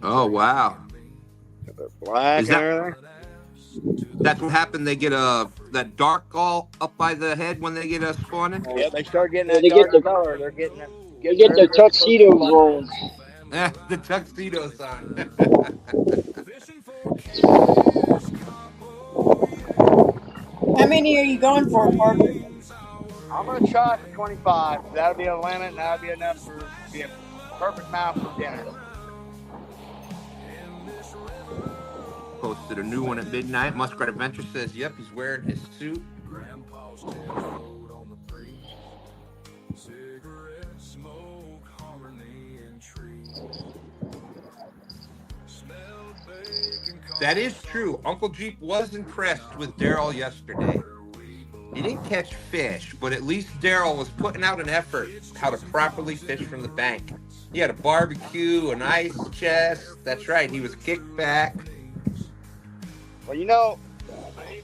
Oh wow! Black Is and that everything. that's what happened? They get that dark all up by the head when they get spawning. Yeah, they start getting Yeah, that they get dark the color. They're getting it. they get their tuxedos on. The tuxedos on. How many are you going for, Parker? I'm gonna try for 25. That'll be a limit, and that'll be enough for be a perfect amount for dinner. Posted a new one at midnight. Muskrat Adventure says, "Yep, he's wearing his suit." That is true. Uncle Jeep was impressed with Daryl yesterday. He didn't catch fish, but at least Daryl was putting out an effort how to properly fish from the bank. He had a barbecue, an ice chest. That's right. He was kicked back. Well, you know,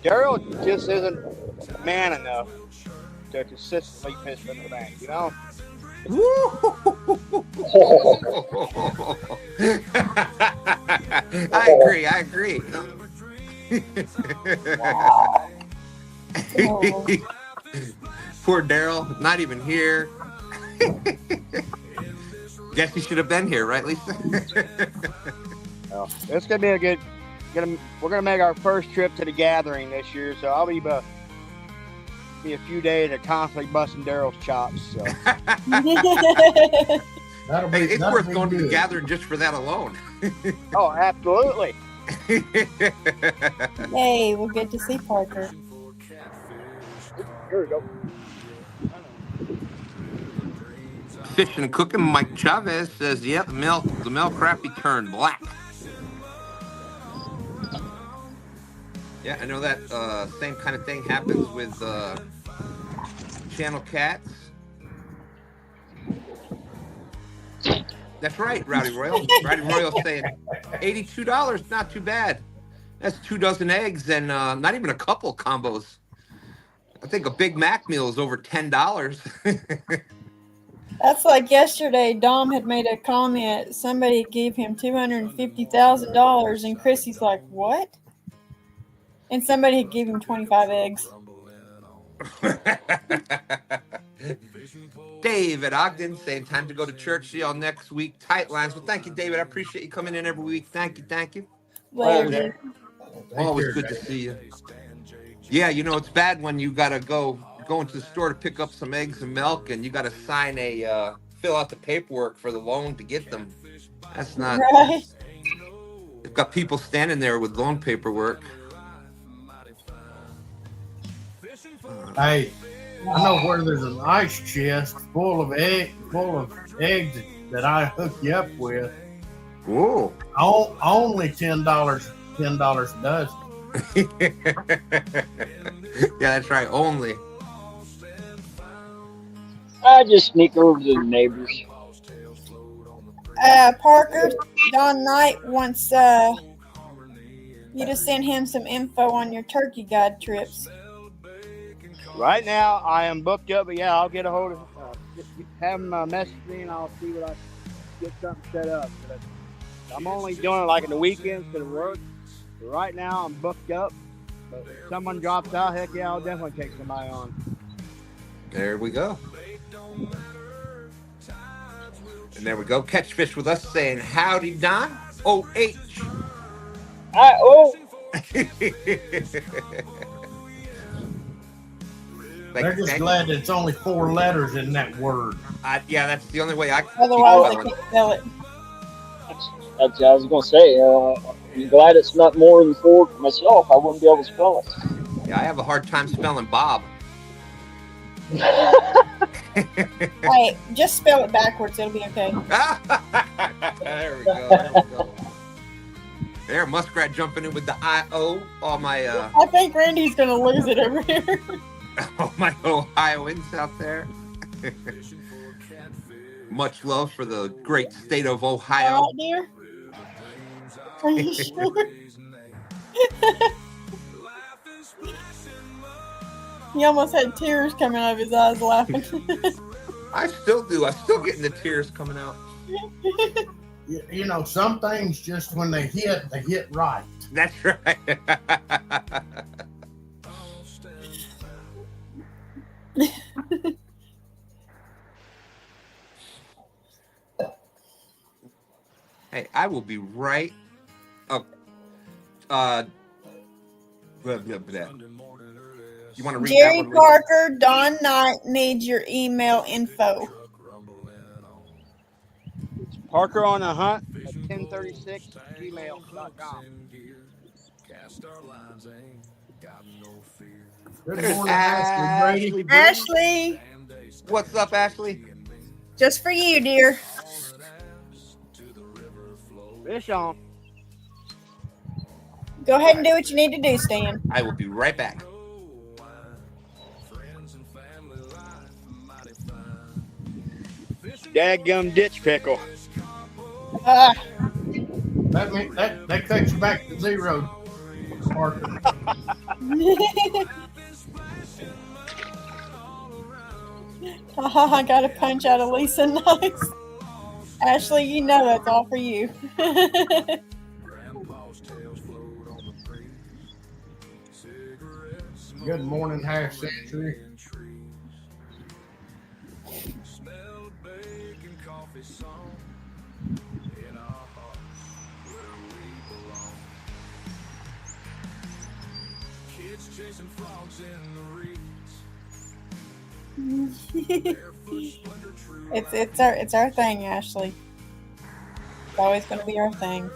Daryl just isn't man enough to consistently fish from the bank. You know. I agree. Oh. Poor Daryl, not even here. Guess he should have been here, right, Lisa? Well, it's gonna be a good. We're gonna make our first trip to the gathering this year, so I'll be a few days of constantly busting Daryl's chops. So. That'll Hey, be, it's that'll worth be going to the good. gathering just for that alone. Oh, absolutely. Yay, we'll get to see Parker. Here we go. Fishing and cooking. Mike Chavez says, "Yep, the male crappie turned black." Yeah, I know that same kind of thing happens with channel cats. That's right, Rowdy Royal. Rowdy Royal saying $82, not too bad. That's 2 dozen eggs and not even a couple combos. I think a Big Mac meal is over $10. That's like yesterday. Dom had made a comment. Somebody gave him $250,000, and Chrissy's like, "What?" And somebody had gave him 25 eggs. David Ogden saying time to go to church. See y'all next week. Tight lines. Well, thank you, David. I appreciate you coming in every week. Thank you. Later, Later. dude. Always good to see you. Yeah, you know, it's bad when you gotta go into the store to pick up some eggs and milk, and you gotta sign fill out the paperwork for the loan to get them. That's not. Right? They've got people standing there with loan paperwork. Hey, I know where there's an ice chest full of eggs that I hook you up with. Whoa. Only $10 a dozen. Yeah, that's right. Only. I just sneak over to the neighbors. Parker, Don Knight wants you to send him some info on your turkey guide trips. Right now, I am booked up, but yeah, I'll get a hold of have him message me, and I'll see what I can get something set up. But I'm only doing it like in the weekends to work. But right now, I'm booked up. But if someone drops out, heck yeah, I'll definitely take somebody on. There we go. And there we go. Catchfish with us saying howdy, Don. O-H. They're just glad that it's only 4 letters in that word. Yeah, that's the only way I can Otherwise, keep they going. can't spell it. That's what I was gonna say. I'm glad it's not more than 4 myself. I wouldn't be able to spell it. Yeah, I have a hard time spelling Bob. Hey, just spell it backwards. It'll be okay. There we go. There we go. There, Muskrat jumping in with the I-O. All my I think Randy's going to lose it over here. all my Ohioans out there. Much love for the great state of Ohio. All right, dear? Are you sure? He almost had tears coming out of his eyes laughing. I still do. I'm still getting the tears coming out. You know, some things just when they hit right. That's right. Hey, I will be right up. Blah, blah, blah. You want to read Jerry that one? Parker, Don Knight needs your email info. Parker on a hunt at 1036gmail.com. Good There's morning, Ashley Brady. Ashley, What's up, Ashley? just for you, dear. Fish on. Go ahead and do what you need to do, Stan. I will be right back. Dadgum ditch pickle. That takes you back to 0, Parker. I got a punch out of Lisa. Nice. Ashley, you know that's all for you. Good morning, half century. It's our thing, Ashley. It's always going to be our thing.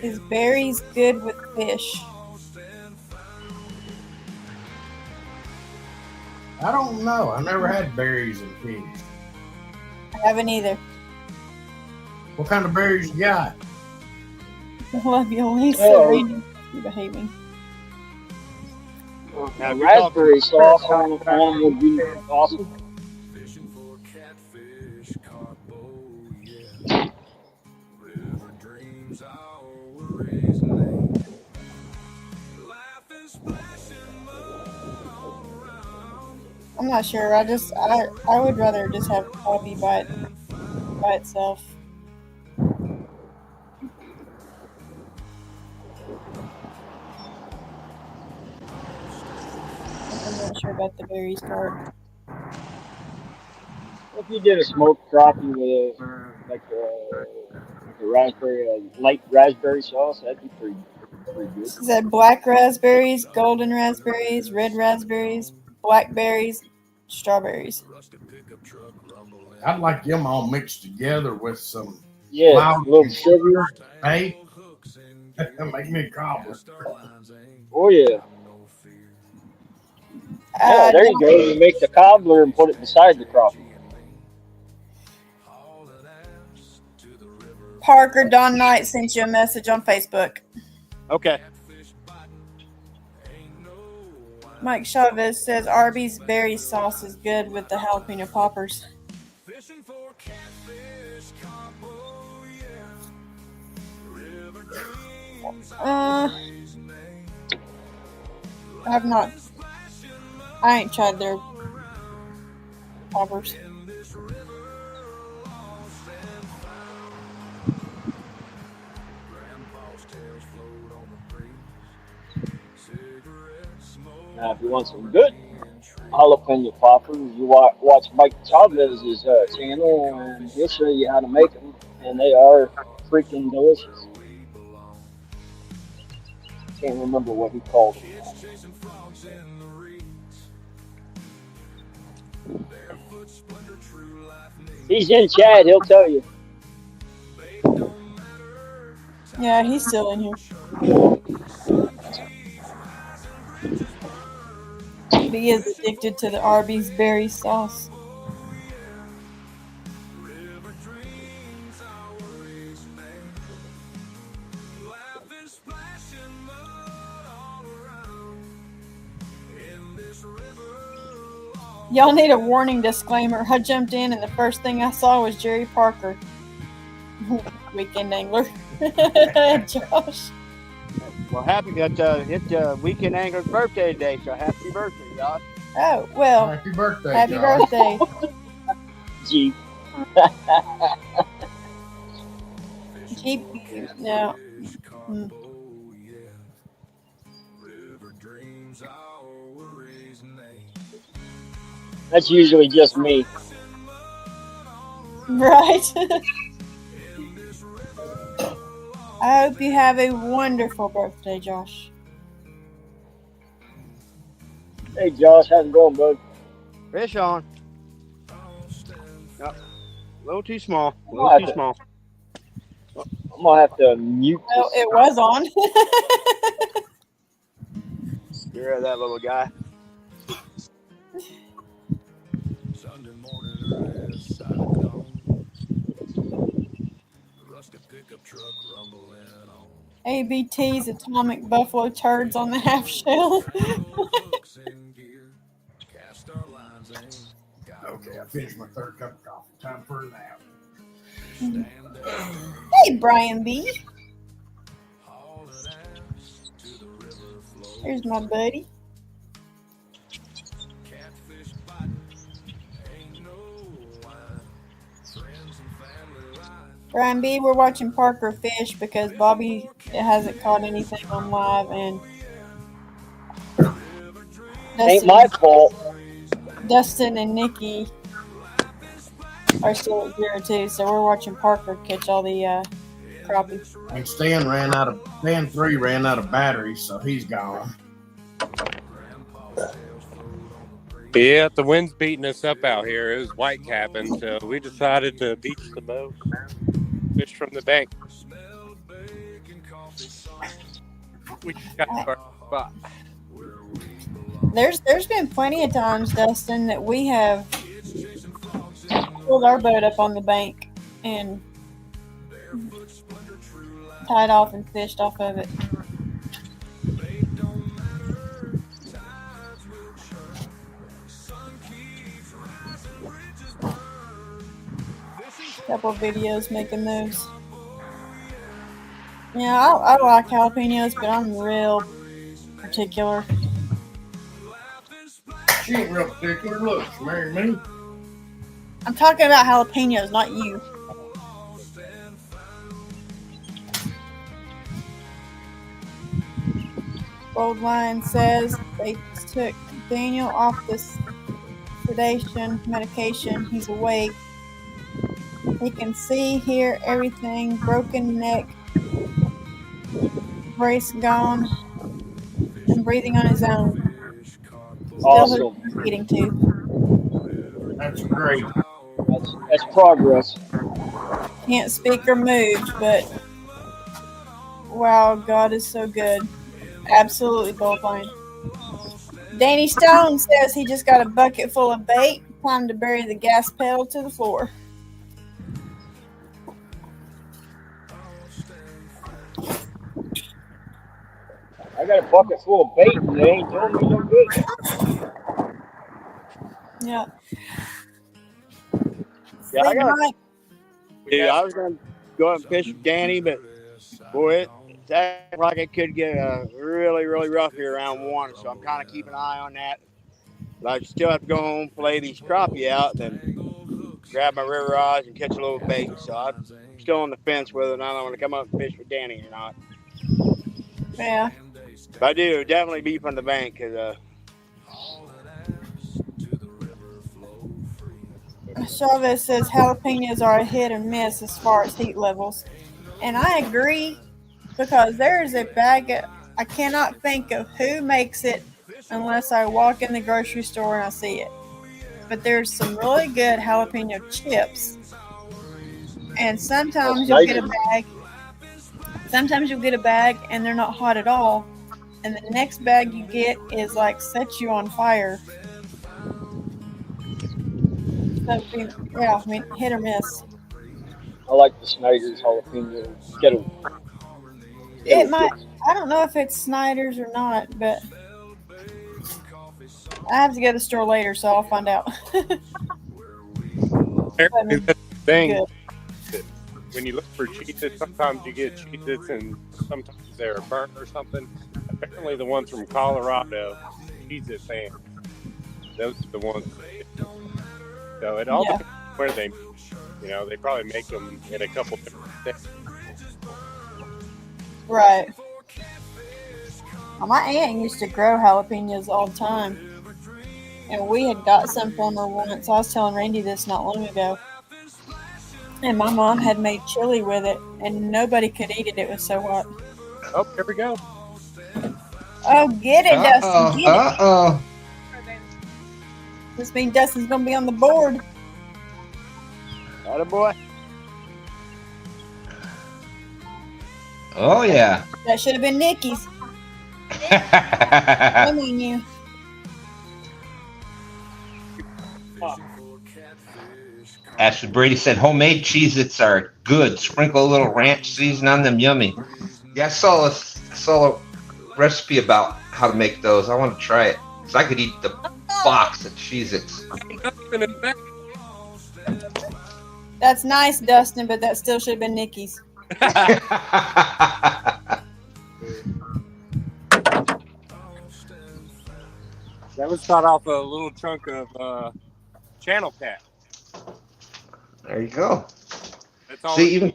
Is berries good with fish? I don't know. I never had berries and fish. I haven't either. What kind of berries you got? I love you, Lisa. Oh. Randy, you behaving. Raspberry sauce on would be awesome. I'm not sure. I would rather just have coffee by itself. I'm not sure about the berries part. If you did a smoked crappie with a raspberry, light raspberry sauce, that'd be pretty good. Is that black raspberries, golden raspberries, red raspberries, blackberries, strawberries? I'd like them all mixed together with some Yeah, a little sugar. Hey, make me a cobbler. Oh yeah. Yeah, there you go. You make the cobbler and put it beside the crappie. Parker, Don Knight sent you a message on Facebook. Okay. Mike Chavez says Arby's berry sauce is good with the jalapeno poppers. I've not. I ain't tried their poppers. Now, if you want some good jalapeno poppers, you watch Mike Chavez's channel, and he'll show you how to make them, and they are freaking delicious. Can't remember what he called them. He's in chat. He'll tell you. Yeah, he's still in here. But he is addicted to the Arby's berry sauce. Y'all need a warning disclaimer. I jumped in and the first thing I saw was Jerry Parker. Weekend angler. Josh. Well, happy that it's Weekend Angler's birthday today, so happy birthday, Josh. Oh, well. Happy birthday, Happy Josh. birthday. Jeep. Jeep. No. That's usually just me. Right. I hope you have a wonderful birthday, Josh. Hey, Josh, how's it going, bud? Fish on. Yep. A little too small. A little too small. I'm gonna have to mute this. Oh, it was on. You're that little guy. ABT's atomic buffalo turds on the half shell. Okay, I finished my third cup of coffee. Time for a nap. Hey, Brian B. Here's my buddy. Brian B, we're watching Parker fish because Bobby hasn't caught anything on live, and Ain't my fault. Dustin and Nikki are still at 0-2, so we're watching Parker catch all the crappie. And Stan 3 ran out of batteries, so he's gone. Yeah, the wind's beating us up out here. It was white capping, so we decided to beach the boat, fish from the bank. We just got to our spot. There's been plenty of times, Dustin, that we have pulled our boat up on the bank and tied off and fished off of it. Couple videos making those. Yeah, I like jalapenos, but I'm real particular. She ain't real particular. Look, she married me. I'm talking about jalapenos, not you. Gold Line says they took Daniel off this sedation medication. He's awake. He can see, hear everything. Broken neck, brace gone, and breathing on his own. Still Awesome. eating too. That's great. That's progress. Can't speak or move, but wow, God is so good. Absolutely Gold Line. Danny Stone says he just got a bucket full of bait. Time to bury the gas pedal to the floor. I got a bucket full of bait and they ain't doing me no good. Yeah. Yeah, Say goodnight. I was going to go out and fish with Danny, but boy, it's acting like it could get really, really rough here around 1. So I'm kind of keeping an eye on that. But I still have to go home, play these crappie out, and then grab my river rods and catch a little bait. So I'm still on the fence whether or not I want to come up and fish with Danny or not. Yeah. But I do definitely beef on the bank because Chavez says jalapenos are a hit or miss as far as heat levels. And I agree because there is a bag of, I cannot think of who makes it unless I walk in the grocery store and I see it. But there's some really good jalapeno chips. And sometimes you'll get a bag. Sometimes you'll get a bag and they're not hot at all. And the next bag you get is like sets you on fire. So, yeah, I mean, hit or miss. I like the Snyder's jalapeno Skittle. It might. I don't know if it's Snyder's or not, but I have to go to the store later, so I'll find out. Apparently that's the thing. Good. When you look for Cheez-Its, sometimes you get Cheez-Its and sometimes they're burnt or something. Apparently the ones from Colorado, Cheez-It fans, those are the ones. So it all depends where they, they probably make them in a couple different states. Right. Well, my aunt used to grow jalapenos all the time. And we had got some from her once. I was telling Randy this not long ago. And my mom had made chili with it, and nobody could eat it. It was so hot. Oh, here we go. Oh, get it, Dustin. Get it. Uh-oh. This means Dustin's going to be on the board. attaboy. Oh, yeah. That should have been Nikki's. I mean you. Ashley Brady said homemade Cheez-Its are good. Sprinkle a little ranch season on them. Yummy. Yeah, I saw a recipe about how to make those. I want to try it. So I could eat the box of Cheez-Its. That's nice, Dustin, but that still should have been Nikki's. That was shot off a little chunk of channel cat. There you go. That's all. See,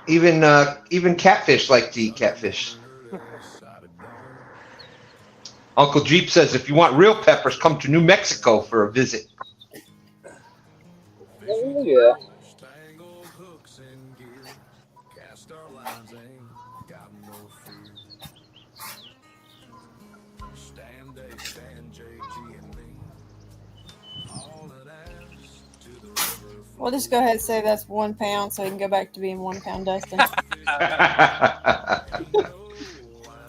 even catfish like to eat catfish. Uncle Jeep says, if you want real peppers, come to New Mexico for a visit. Oh, yeah. We'll just go ahead and say that's 1 pound so he can go back to being 1 pound Dustin.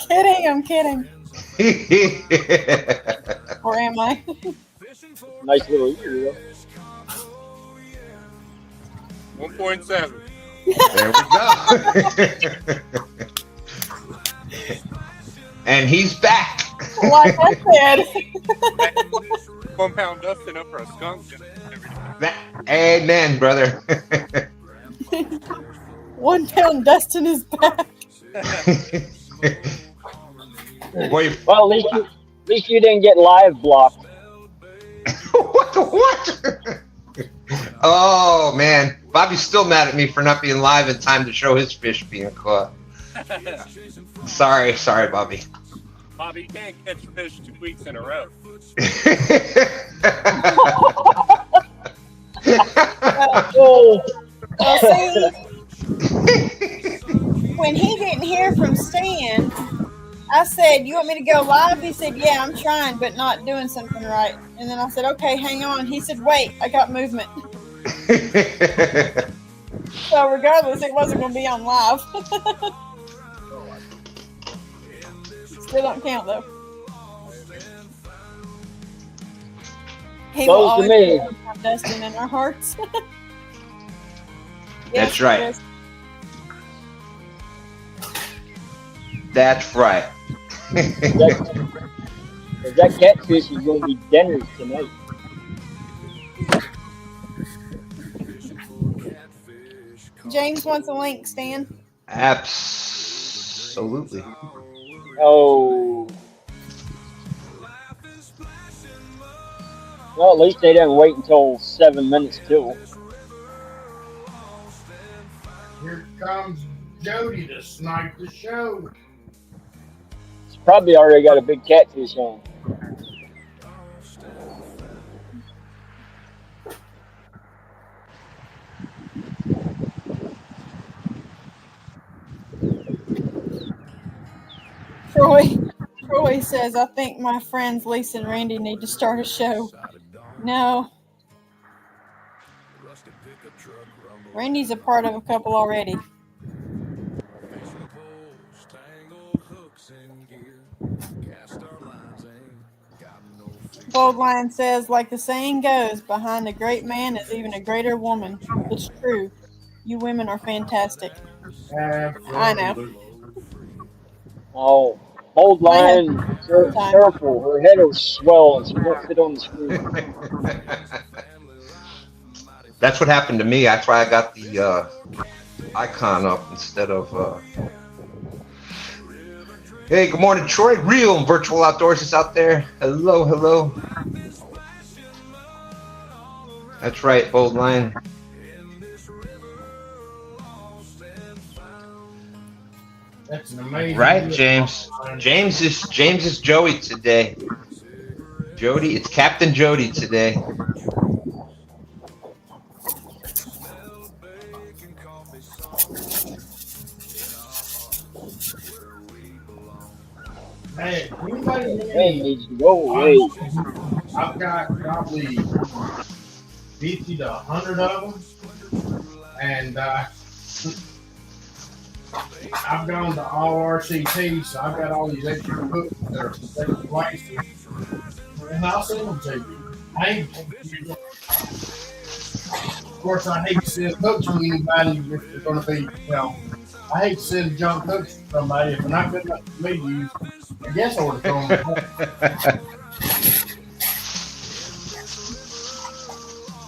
Kidding, I'm kidding. Or am I? Nice little ear, though. 1.7. There we go. And he's back. Like I said. 1 pound Dustin up for a skunk. Amen, brother. 1 pound Dustin is back. Boy, Well, at least you didn't get live blocked. what? Oh, man. Bobby's still mad at me for not being live in time to show his fish being caught. Sorry, Bobby. Bobby, you can't catch fish 2 weeks in a row. Oh, Well, see, when he didn't hear from Stan, I said, you want me to go live? He said, yeah, I'm trying, but not doing something right. And then I said, okay, hang on. He said, wait, I got movement. So regardless, it wasn't going to be on live. Still don't count, though. He will close to always me. have Dustin in our hearts. That's Yes, right. yes. That's right. That catfish is going to be dinner tonight. James wants a link, Stan. Absolutely. Oh. Well, at least they didn't wait until 7 minutes till. Here comes Jody to snipe the show. It's probably already got a big catfish on. Troy says, I think my friends Lisa and Randy need to start a show. No. Randy's a part of a couple already. Bold Lion says, like the saying goes, behind a great man is even a greater woman. It's true. You women are fantastic. I know. Oh, Bold Lion, careful. Her head will swell and she won't fit on the screen. That's what happened to me. That's why I got the icon up instead of. Hey, good morning, Troy. Real and virtual outdoors is out there. Hello, hello. That's right, Bold Lion. That's an amazing. Right, James. James is Joey today. Jody, it's Captain Jody today. Hey, anybody needs to go away. I've got probably 50 to 100 of them, and I've gone to all RCTs, so I've got all these extra books that are taking place, and I'll send them to you. Of course, I hate to send books to anybody if they're going to be, I hate to send junk books to somebody if they're not good enough for me to use. I guess I would have thrown them.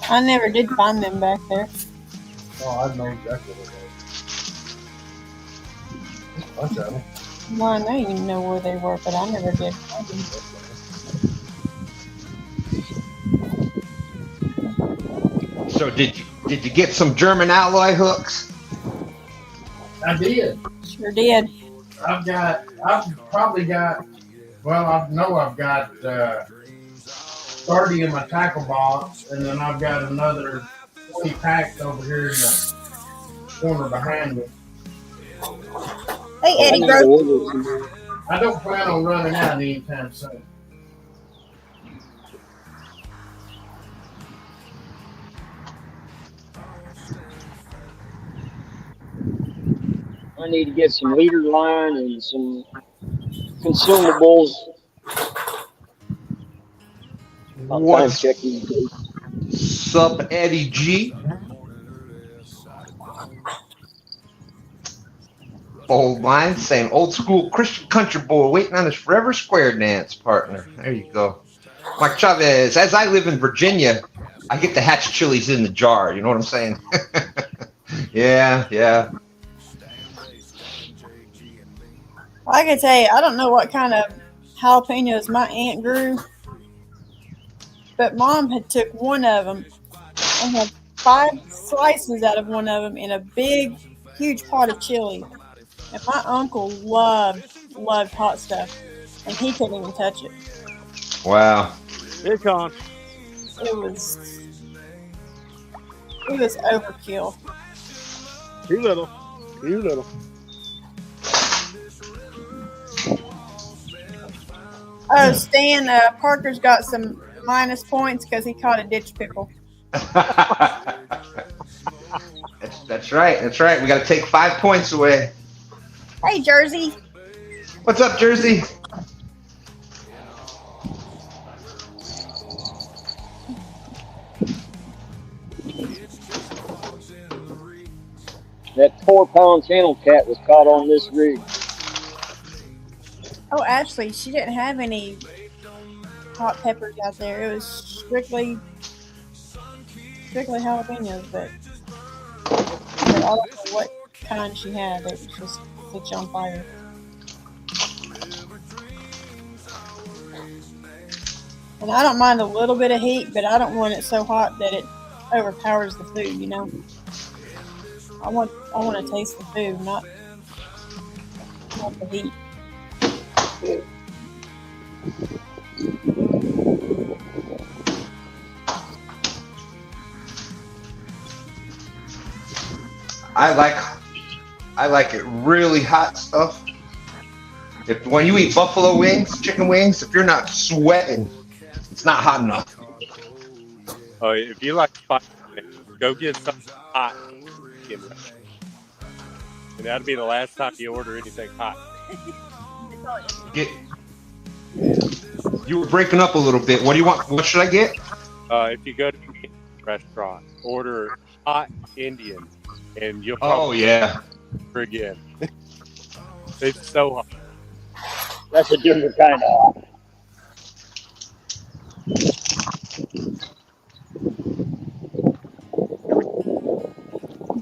I never did find them back there. Oh, I know exactly what it is. Bunch of them. Well, I know you know where they were, but I never did find them. So did you get some German alloy hooks? I did. Sure did. I've probably got, I know I've got 30 in my tackle box, and then I've got another 20 packs over here in the corner behind me. Hey, Eddie, bro. I don't plan on running out anytime soon. I need to get some leader line and some consumables. What's up, Eddie G? Old Line saying old school Christian country boy waiting on his forever square dance partner. There you go. Mike Chavez, as I live in Virginia, I get to hatch chilies in the jar. You know what I'm saying? Yeah. I can tell you, I don't know what kind of jalapenos my aunt grew, but Mom had took one of them and had 5 slices out of one of them in a big, huge pot of chili. And my uncle loved hot stuff, and he couldn't even touch it. Wow. Here it comes. It was overkill. Too little. Oh, Stan, Parker's got some minus points because he caught a ditch pickle. That's right. We got to take 5 points away. Hey, Jersey. What's up, Jersey? That 4-pound channel cat was caught on this rig. Oh, actually, she didn't have any hot peppers out there. It was strictly jalapenos, but don't know what kind she had. It was just such on fire. And I don't mind a little bit of heat, but I don't want it so hot that it overpowers the food, you know. I want to taste the food, not the heat. I like it really hot stuff. When you eat buffalo wings, chicken wings, if you're not sweating, it's not hot enough. Oh, if you like spicy, go get something hot. And that'll be the last time you order anything hot. You were breaking up a little bit. What do you want? What should I get? If you go to a restaurant, order hot Indian, and you'll yeah. again. It's so hot. That's a different kind of hot.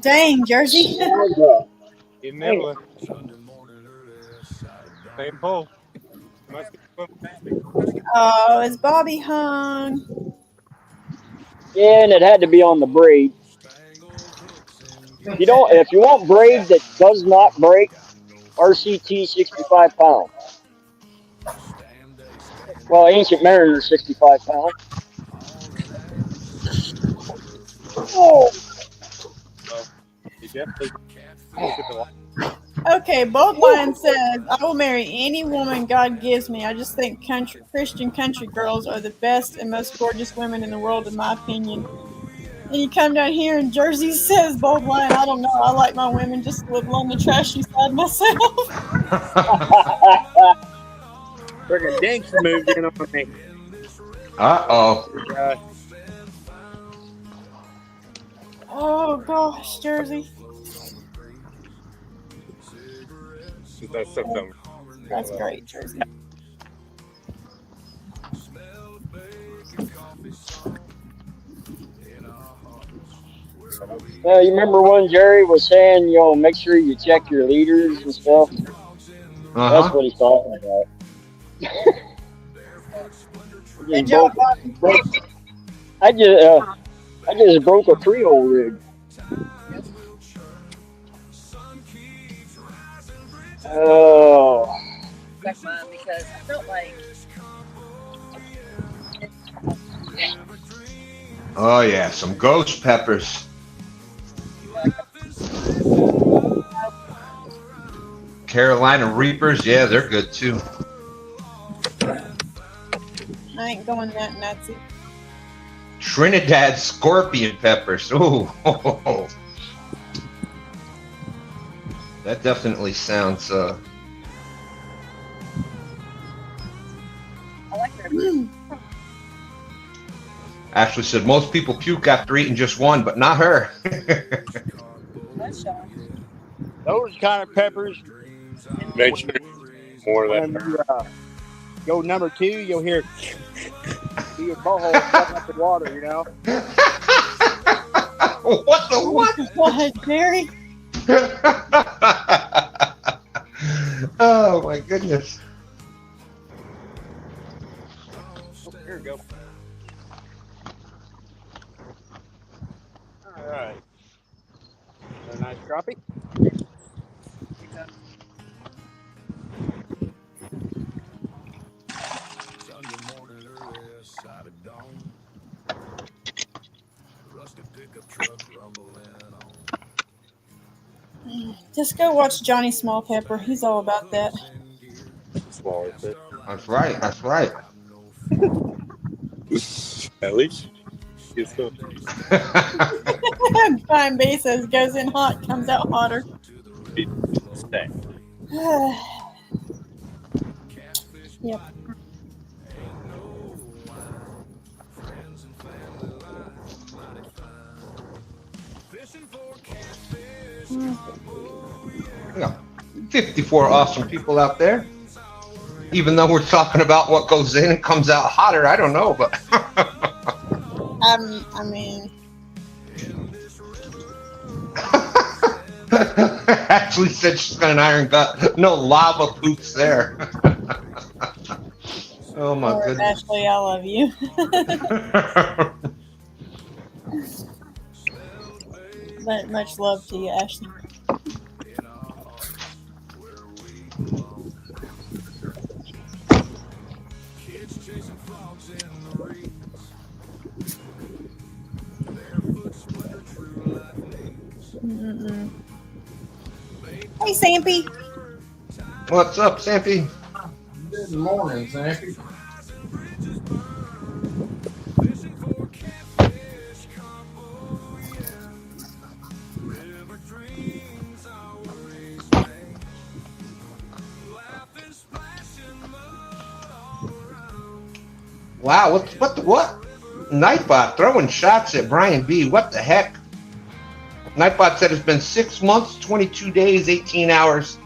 Dang, Jersey. In Nibbler. Same pole. Oh, is Bobby hung? Yeah, and it had to be on the braid. If you want braid that does not break, RCT 65 pounds. Well, Ancient Mariner 65 pounds. Oh. Okay, Bold Lion says, I will marry any woman God gives me. I just think Christian country girls are the best and most gorgeous women in the world, in my opinion. And you come down here and Jersey says, Bold Lion, I don't know. I like my women just to live on the trashy side myself. Freaking dinks moved in on me. Uh-oh. Oh, gosh, Jersey. That's great, Jersey. You remember when Jerry was saying, make sure you check your leaders and stuff? That's what he's talking about. Good job, Bobby. I just broke a Creole rig. Oh. Because I felt like Oh yeah, some ghost peppers. Carolina Reapers, yeah, they're good too. I ain't going that Nazi. Trinidad scorpion peppers. Ooh. That definitely sounds I like that. Ashley said most people puke after eating just one, but not her. Nice shot. Those kind of peppers. Make sure more of When that. you go number 2, you'll hear your butthole coming up the water, you know? What the what? What, Jerry? Oh my goodness. Oh, here we go. All right. A nice crappie. Just go watch Johnny Small Pepper. He's all about that. Smaller bit. That's right. That's right. At least it's good. Fine B says goes in hot, comes out hotter. Stay. Yep. Yeah. 54 awesome people out there. Even though we're talking about what goes in and comes out hotter, I don't know, but I mean, Ashley said she's got an iron gut. No lava poops there. Oh my All right, goodness. Ashley, I love you. Much love to you, Ashley. Mm-mm. Hey, Sampy. What's up, Sampy? Good morning, Sampy. Wow, what? Nightbot throwing shots at Brian B. What the heck? Nightbot said it's been 6 months, 22 days, 18 hours,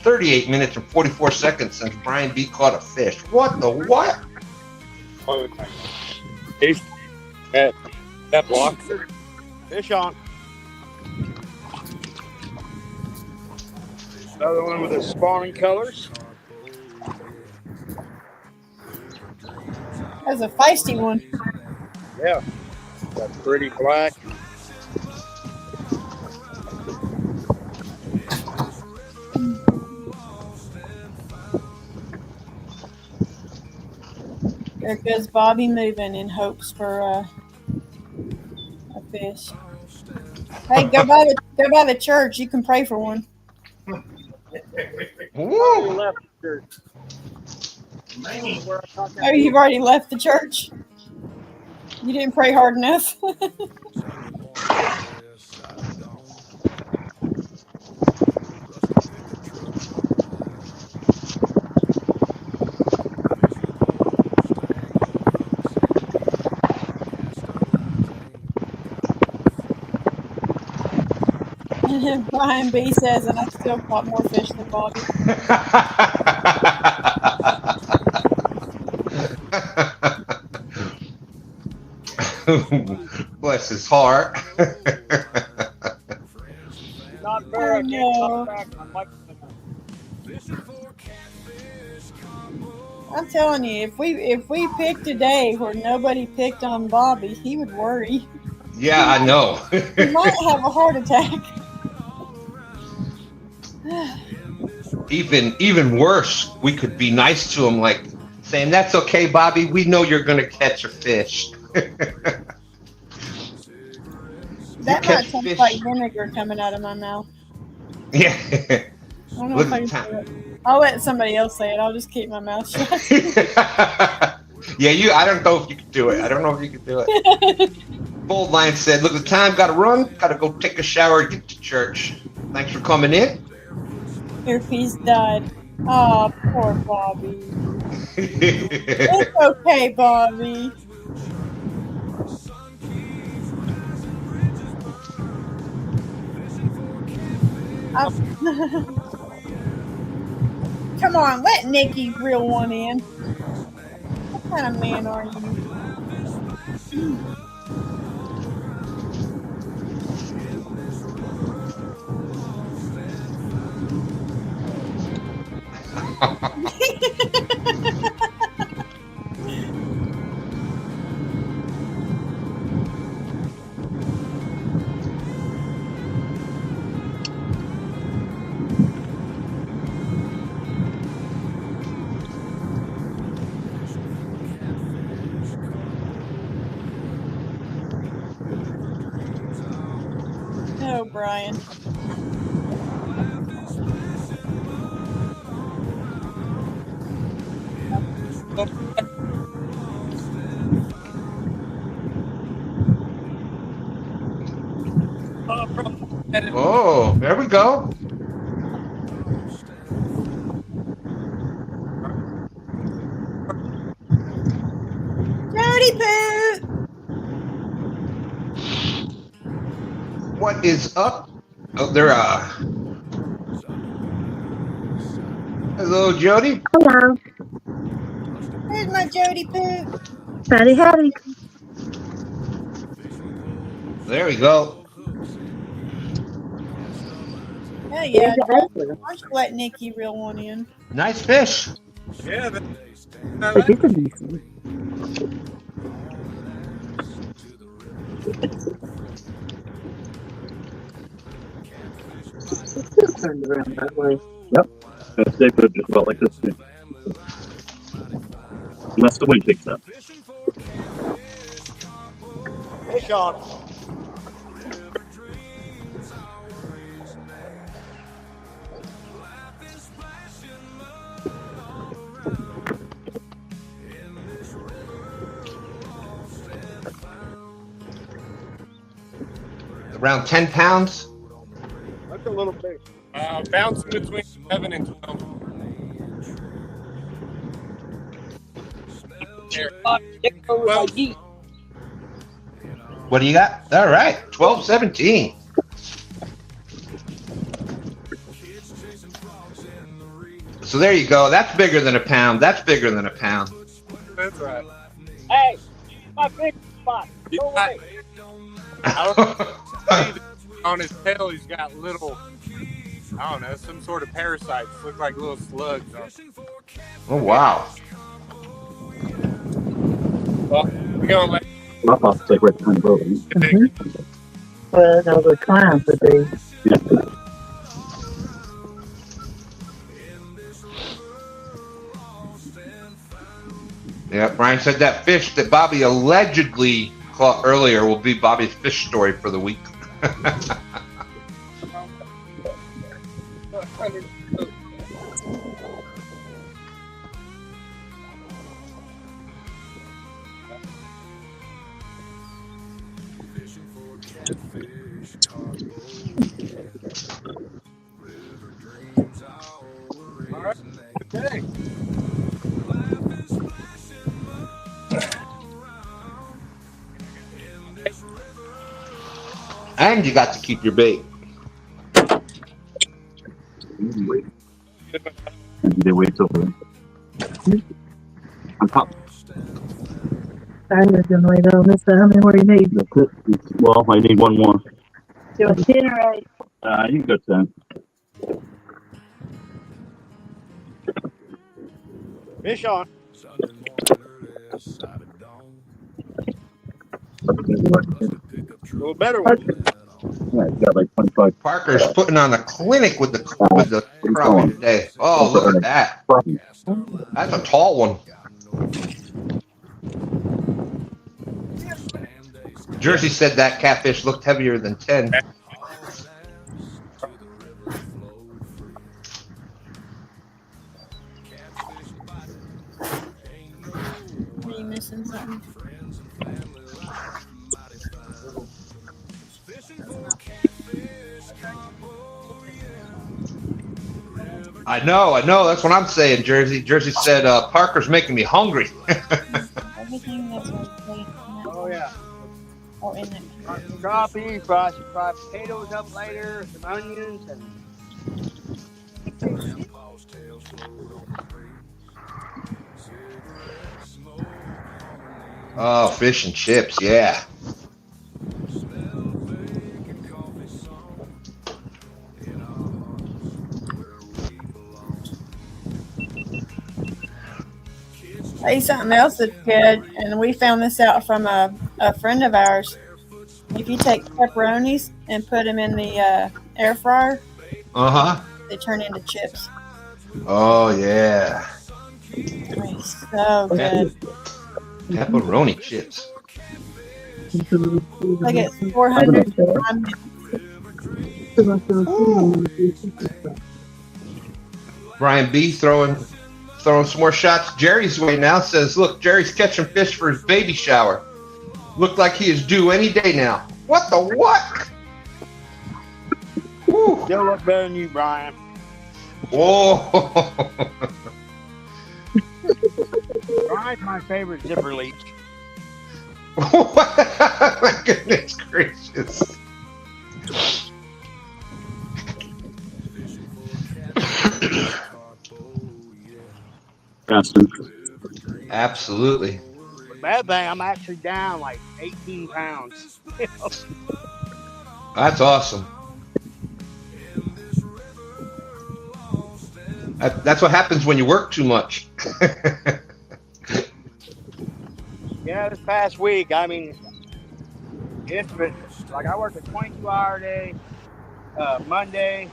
38 minutes, and 44 seconds since Brian B. caught a fish. What the what? He's that block. Fish on. Another one with the spawning colors. That's a feisty one. Yeah. That pretty black. There goes Bobby moving in hopes for a fish. Hey, go by the church. You can pray for one. We left the church. Man, Oh, you've already left the church? You didn't pray hard enough? Brian B says, and I still caught more fish than Bobby. Bless his heart. Not fair. I can't No. come back. I'm like, I'm telling you, if we picked a day where nobody picked on Bobby, he would worry. Yeah, I know. He might have a heart attack. Even worse, we could be nice to him, like saying, "That's okay, Bobby. We know you're gonna catch a fish." That catch might taste fish. like vinegar coming out of my mouth. Yeah. I don't know Look if I at can the say it. I'll let somebody else say it. I'll just keep my mouth shut. Yeah, I don't know if you can do it. I don't know if you can do it. Bold Lion said, "Look at the time. Got to run. Got to go take a shower and get to church. Thanks for coming in." Earpiece died. Oh, poor Bobby. It's okay, Bobby. Come on, let Nikki reel one in. What kind of man are you? Oh, Brian. Oh, there we go. Jody Poo! What is up? Oh, there. Hello, Jody. Hello. There's my Jody Poo. Howdy, howdy. There we go. Hey, yeah. Why don't you let Nikki reel one in? Nice fish. Yeah, It is a decent. Just turned around that way. Yep. They could just about like this. Unless the wind picks up. Fish on. Around 10 pounds. That's a little fish. bouncing between 7 and 12. Well, What do you got? All right, 12-17. So there you go. That's bigger than a pound. That's bigger than a pound. that's right. Hey, my fish spot. Go away. On his tail, he's got little, I don't know, some sort of parasites. Look like little slugs. Oh, wow. Well, we're going to let My pop's like right behind the boat. Well, no, the clowns would be. Yeah, Brian said that fish that Bobby allegedly caught earlier will be Bobby's fish story for the week. All right. Okay. And you got to keep your bait. They wait till on top. I'm just gonna lay down this time and where you need. That's it. Well, I need one more. Do a 10 or 8. You can go 10. Fish on. A little better one. Yeah, you got like 25. Parker's putting on a clinic with the crappie today. Oh, look at that. That's a tall one. Jersey said that catfish looked heavier than 10. Are you missing something? I know. That's what I'm saying, Jersey. Jersey said Parker's making me hungry. Everything that's Oh, yeah. or in it. Crappie, fry potatoes up later, some onions, and Oh, fish and chips, yeah. Hey, something else that's good, and we found this out from a friend of ours. If you take pepperonis and put them in the air fryer, they turn into chips. Oh, yeah. So good. Pepperoni chips. I get 400. Brian B throwing some more shots Jerry's way now. Says, look, Jerry's catching fish for his baby shower. Looked like he is due any day now. What the what? Woo. Still look better than you, Brian. Whoa. Brian's my favorite zipper leech. My goodness gracious. Absolutely. Bad thing, I'm actually down like 18 pounds. That's awesome. That's what happens when you work too much. Yeah, this past week, I mean, it's been like I worked a 22-hour day Monday,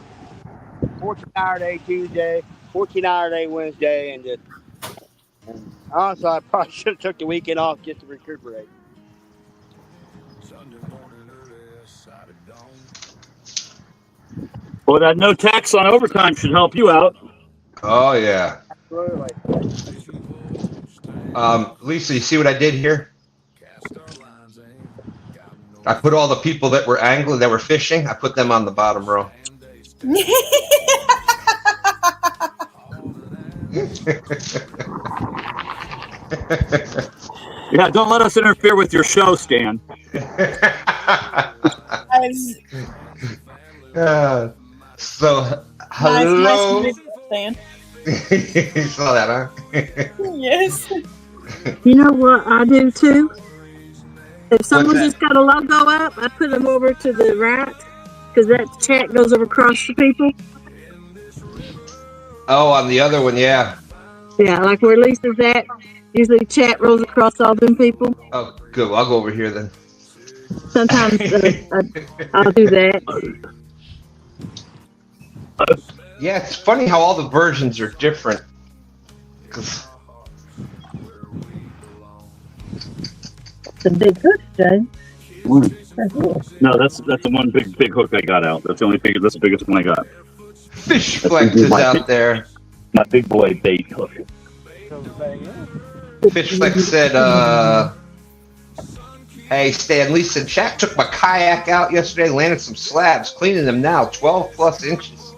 14-hour day Tuesday, 14-hour day Wednesday, and honestly, I probably should have took the weekend off just to recuperate. Well, that no tax on overtime should help you out. Oh yeah. Absolutely. Lisa, you see what I did here? I put all the people that were angling, that were fishing, I put them on the bottom row. Yeah, don't let us interfere with your show, Stan. So, hello. Nice Stan. You saw that, huh? Yes. You know what I do too? If someone just got a logo up, I put them over to the right because that chat goes over across the people. Oh, on the other one, yeah. Yeah, like where Lisa's at. Usually chat rolls across all them people. Oh, good. Well, I'll go over here then. Sometimes I'll do that. Yeah, it's funny how all the versions are different. 'Cause It's a big hook, Jay. No, that's the one big hook I got out. That's the only thing. That's the biggest one I got. Fish Flex is out there. My big boy bait hook. Fish Flex said, hey, Stan, Lisa and Chat took my kayak out yesterday, landed some slabs, cleaning them now, 12 plus inches.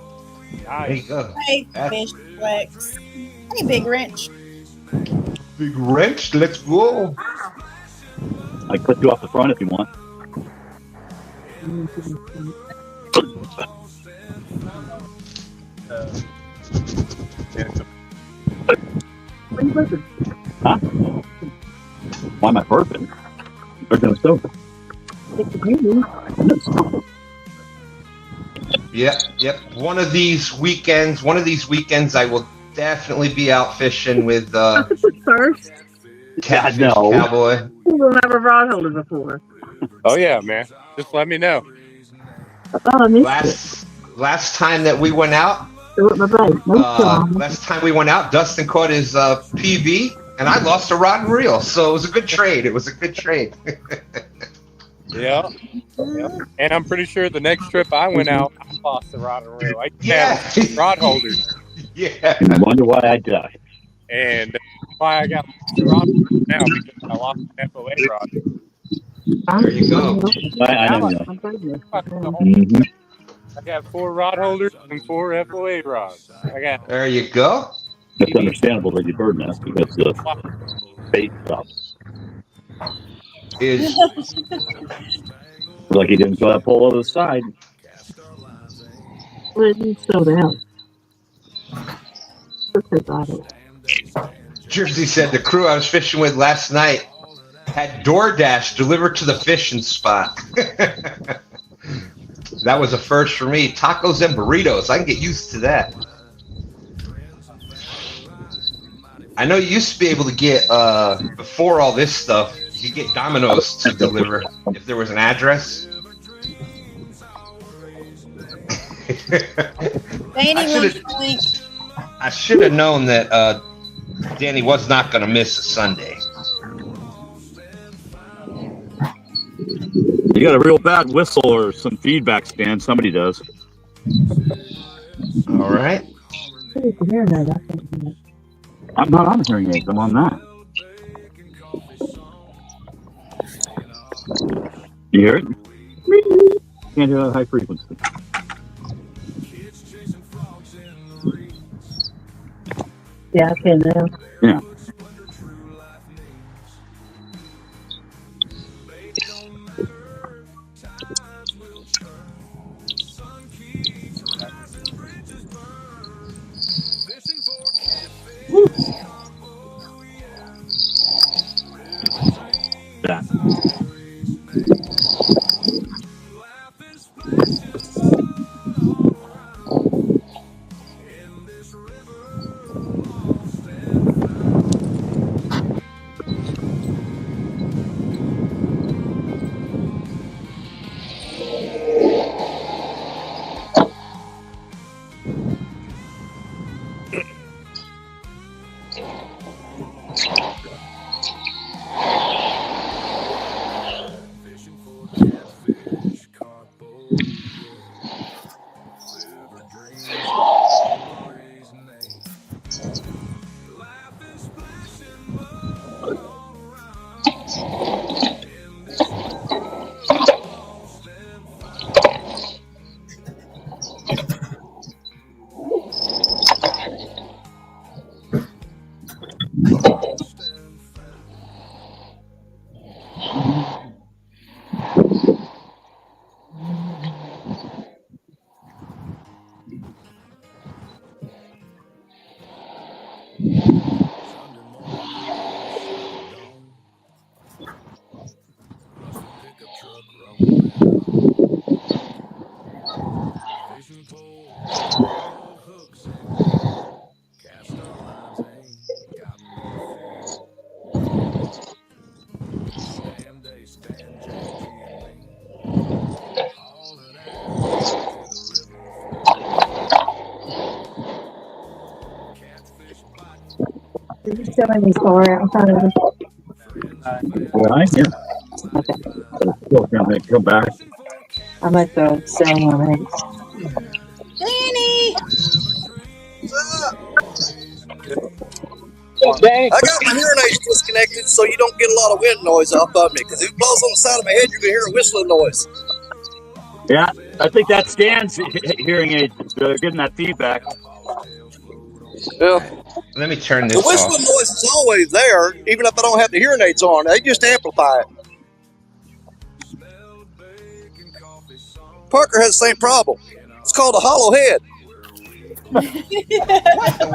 There you go. Hey, Fish Flex. Hey, Big Wrench. Big wrench, let's go. I can put you off the front if you want. Huh? Why am I burping? They're gonna sober. Yep. One of these weekends, I will definitely be out fishing with First, Catfish no. Cowboy. people never rod holder before. Oh yeah, man. Just let me know. I thought I missed it. Last time that we went out, last time we went out, Dustin caught his PB, and I lost a rod and reel. So it was a good trade. Yeah. And I'm pretty sure the next trip I went out, I lost the rod and reel. I had rod holders. Yeah. I wonder why I died. And that's why I got the rod now, because I lost the FOA rod. There you go. I know. Mm-hmm. I got 4 rod holders and 4 FOA rods. There you go. That's understandable that you bird nest because the bait stops. Is like he didn't throw that pole over the side. Well, you sold out. Jersey said the crew I was fishing with last night had DoorDash delivered to the fishing spot. That was a first for me. Tacos and burritos. I can get used to that. I know you used to be able to get, before all this stuff, you could get Domino's to deliver if there was an address. I should have known that Danny was not going to miss a Sunday. You got a real bad whistle or some feedback, Stan. Somebody does. All right. I'm not on hearing aids. I'm on that. You hear it? Can't hear that high frequency. Yeah, I can now. Yeah. That. Are you still in these four out in front of us? Right? Yeah. Still gonna come back. I'm at the same one. Danny! Danny, I got my hearing aids disconnected so you don't get a lot of wind noise off of me. Because if it blows on the side of my head, you're going to hear a whistling noise. Yeah, I think that Stan's hearing aid getting that feedback. Yeah. Let me turn The this whistling off. noise is always there, even if I don't have the hearing aids on. They just amplify it. Parker has the same problem. It's called a hollow head.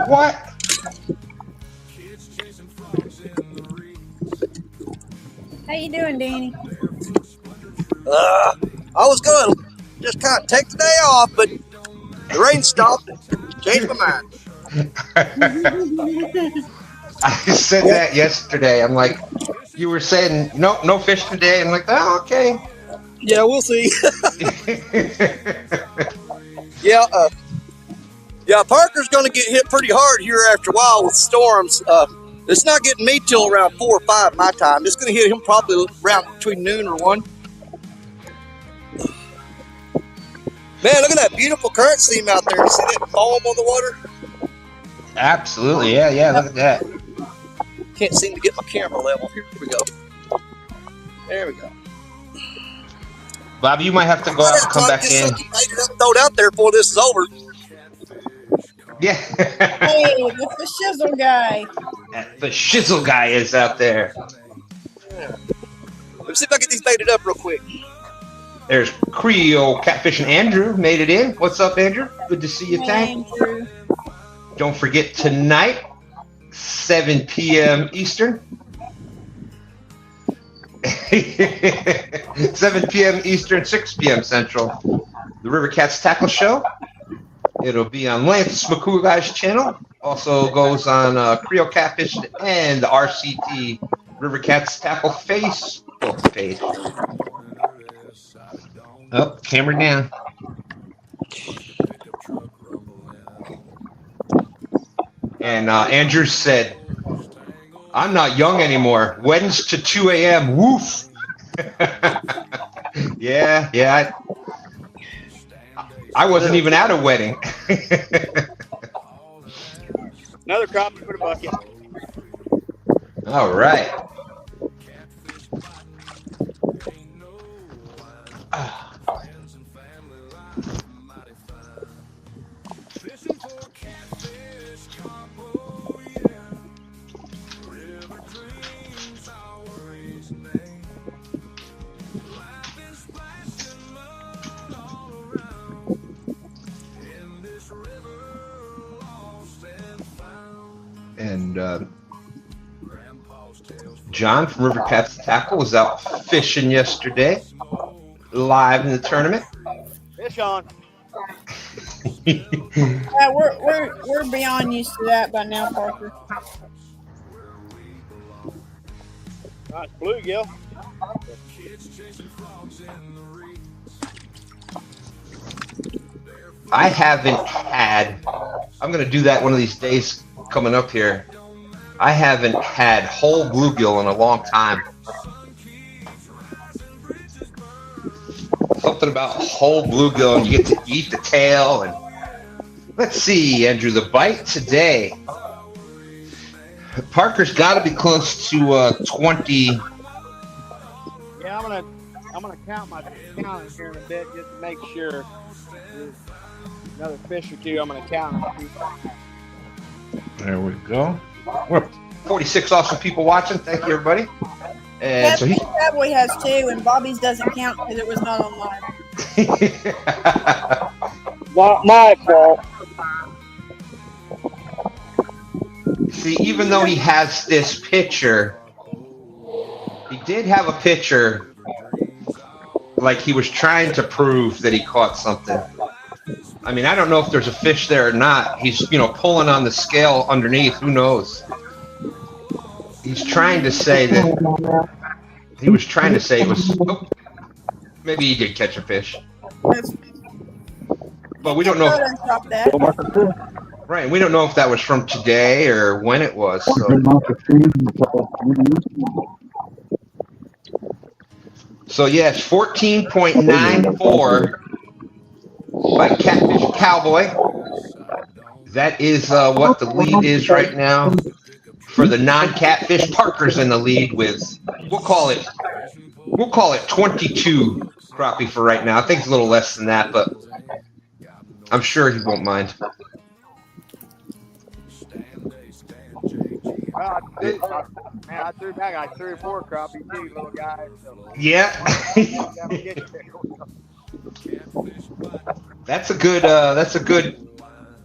What? How you doing, Danny? I was going to just kind of take the day off, but the rain stopped and changed my mind. I said that yesterday. I'm like, you were saying no fish today. I'm like, oh, okay. Yeah, we'll see. Yeah, Parker's going to get hit pretty hard here after a while with storms. It's not getting me till around 4 or 5 my time. It's going to hit him probably around between noon or 1. Man, look at that beautiful current seam out there. You see that foam on the water? Absolutely. Yeah. Look at that. Can't seem to get my camera level. Here we go. There we go. Bobby, you might have to go out and come back in. Throw it out there before this is over. Yeah. Hey, that's the shizzle guy. The shizzle guy is out there. Yeah. Let's see if I get these baited up real quick. There's Creole Catfishing Andrew made it in. What's up, Andrew? Good to see you, Hey, Tank. Andrew. Don't forget tonight, 7 p.m. Eastern. 7 p.m. Eastern, 6 p.m. Central. The River Cats Tackle Show. It'll be on Lance McCoolguy's channel. Also goes on Creole Catfish and the RCT River Cats Tackle Facebook page. Oh, camera down. And Andrew said, I'm not young anymore. Weddings to 2 a.m. Woof. Yeah. I wasn't even at a wedding. Another crappie for the bucket. All right. And John from River Cats Tackle was out fishing yesterday, live in the tournament. Fish on. Yeah, we're beyond used to that by now, Parker. Nice bluegill. I haven't had, I'm going to do that one of these days coming up here. I haven't had whole bluegill in a long time. Something about whole bluegill, and you get to eat the tail. And let's see, Andrew, the bite today. Parker's got to be close to 20. Yeah, I'm gonna count my count here in a bit just to make sure. There's another fish or two. I'm gonna count them. There we go. We're 46 awesome people watching. Thank you, everybody. And so Cowboy has 2, and Bobby's doesn't count because it was not online. Not my fault. See, even though he has this picture, he did have a picture like he was trying to prove that he caught something. I mean, I don't know if there's a fish there or not. He's, pulling on the scale underneath. Who knows? He's trying to say that he was trying to say it was. Oh, maybe he did catch a fish, but we don't know. Right, we don't know if that was from today or when it was. So yes, 14.94 by Catfish Cowboy. That is what the lead is right now. For the non-catfish, Parker's in the lead with we'll call it 22 crappie for right now. I think it's a little less than that, but I'm sure he won't mind. I threw back like 3 or 4 crappie too, little guy. So. Yeah. That's a good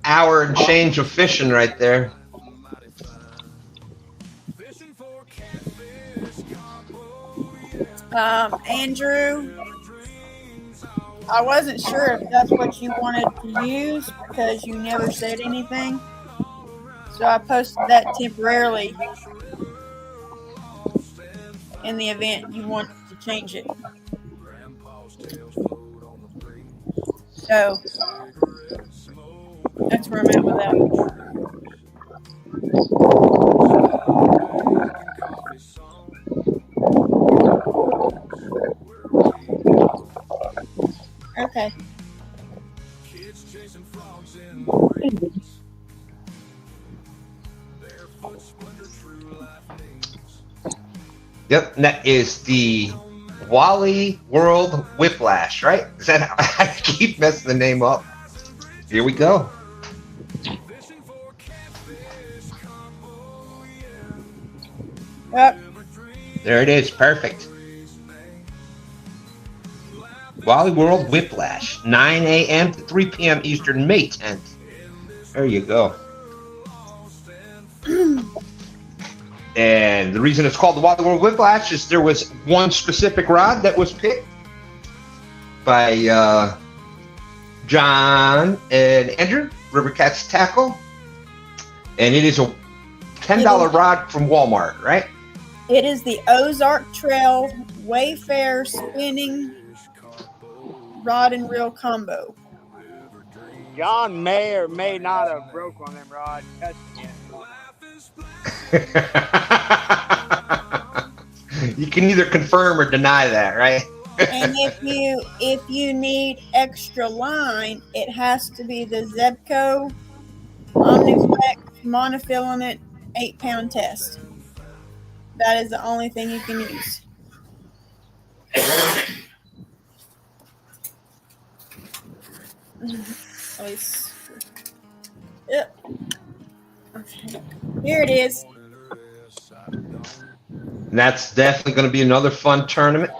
hour and change of fishing right there. Andrew, I wasn't sure if that's what you wanted to use because you never said anything. So I posted that temporarily in the event you want to change it. So that's where I'm at with that. Okay. Yep, and that is the Wally World Whiplash, right? Is that how I keep messing the name up? Here we go. Yep. There it is, perfect. Wally World Whiplash, 9 a.m. to 3 p.m. Eastern, May 10th. There you go. And the reason it's called the Wally World Whiplash is there was one specific rod that was picked by John and Andrew, River Cats Tackle. And it is a $10 rod from Walmart, right? It is the Ozark Trail Wayfair Spinning Rod and Reel Combo. John may or may not have broke on them rod. You can either confirm or deny that, right? And if you need extra line, it has to be the Zebco Omniflex monofilament 8-pound test. That is the only thing you can use. Yep. Okay. Here it is. And that's definitely going to be another fun tournament.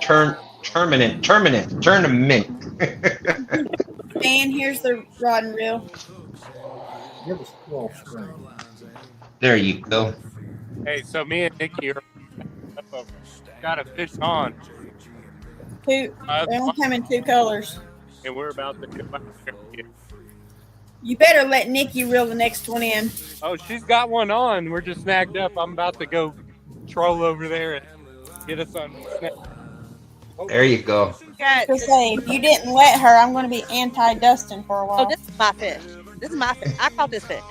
And here's the rod and reel. Give us full screen. There you go. Hey, so me and Nikki got a fish on. They only come in 2 colors. And we're about to go out there. You better let Nikki reel the next one in. Oh, she's got one on. We're just snagged up. I'm about to go troll over there and get us on snap. There you go. To say, if you didn't let her, I'm going to be anti-Dustin for a while. Oh, this is my fish. This is my fish. I caught this fish.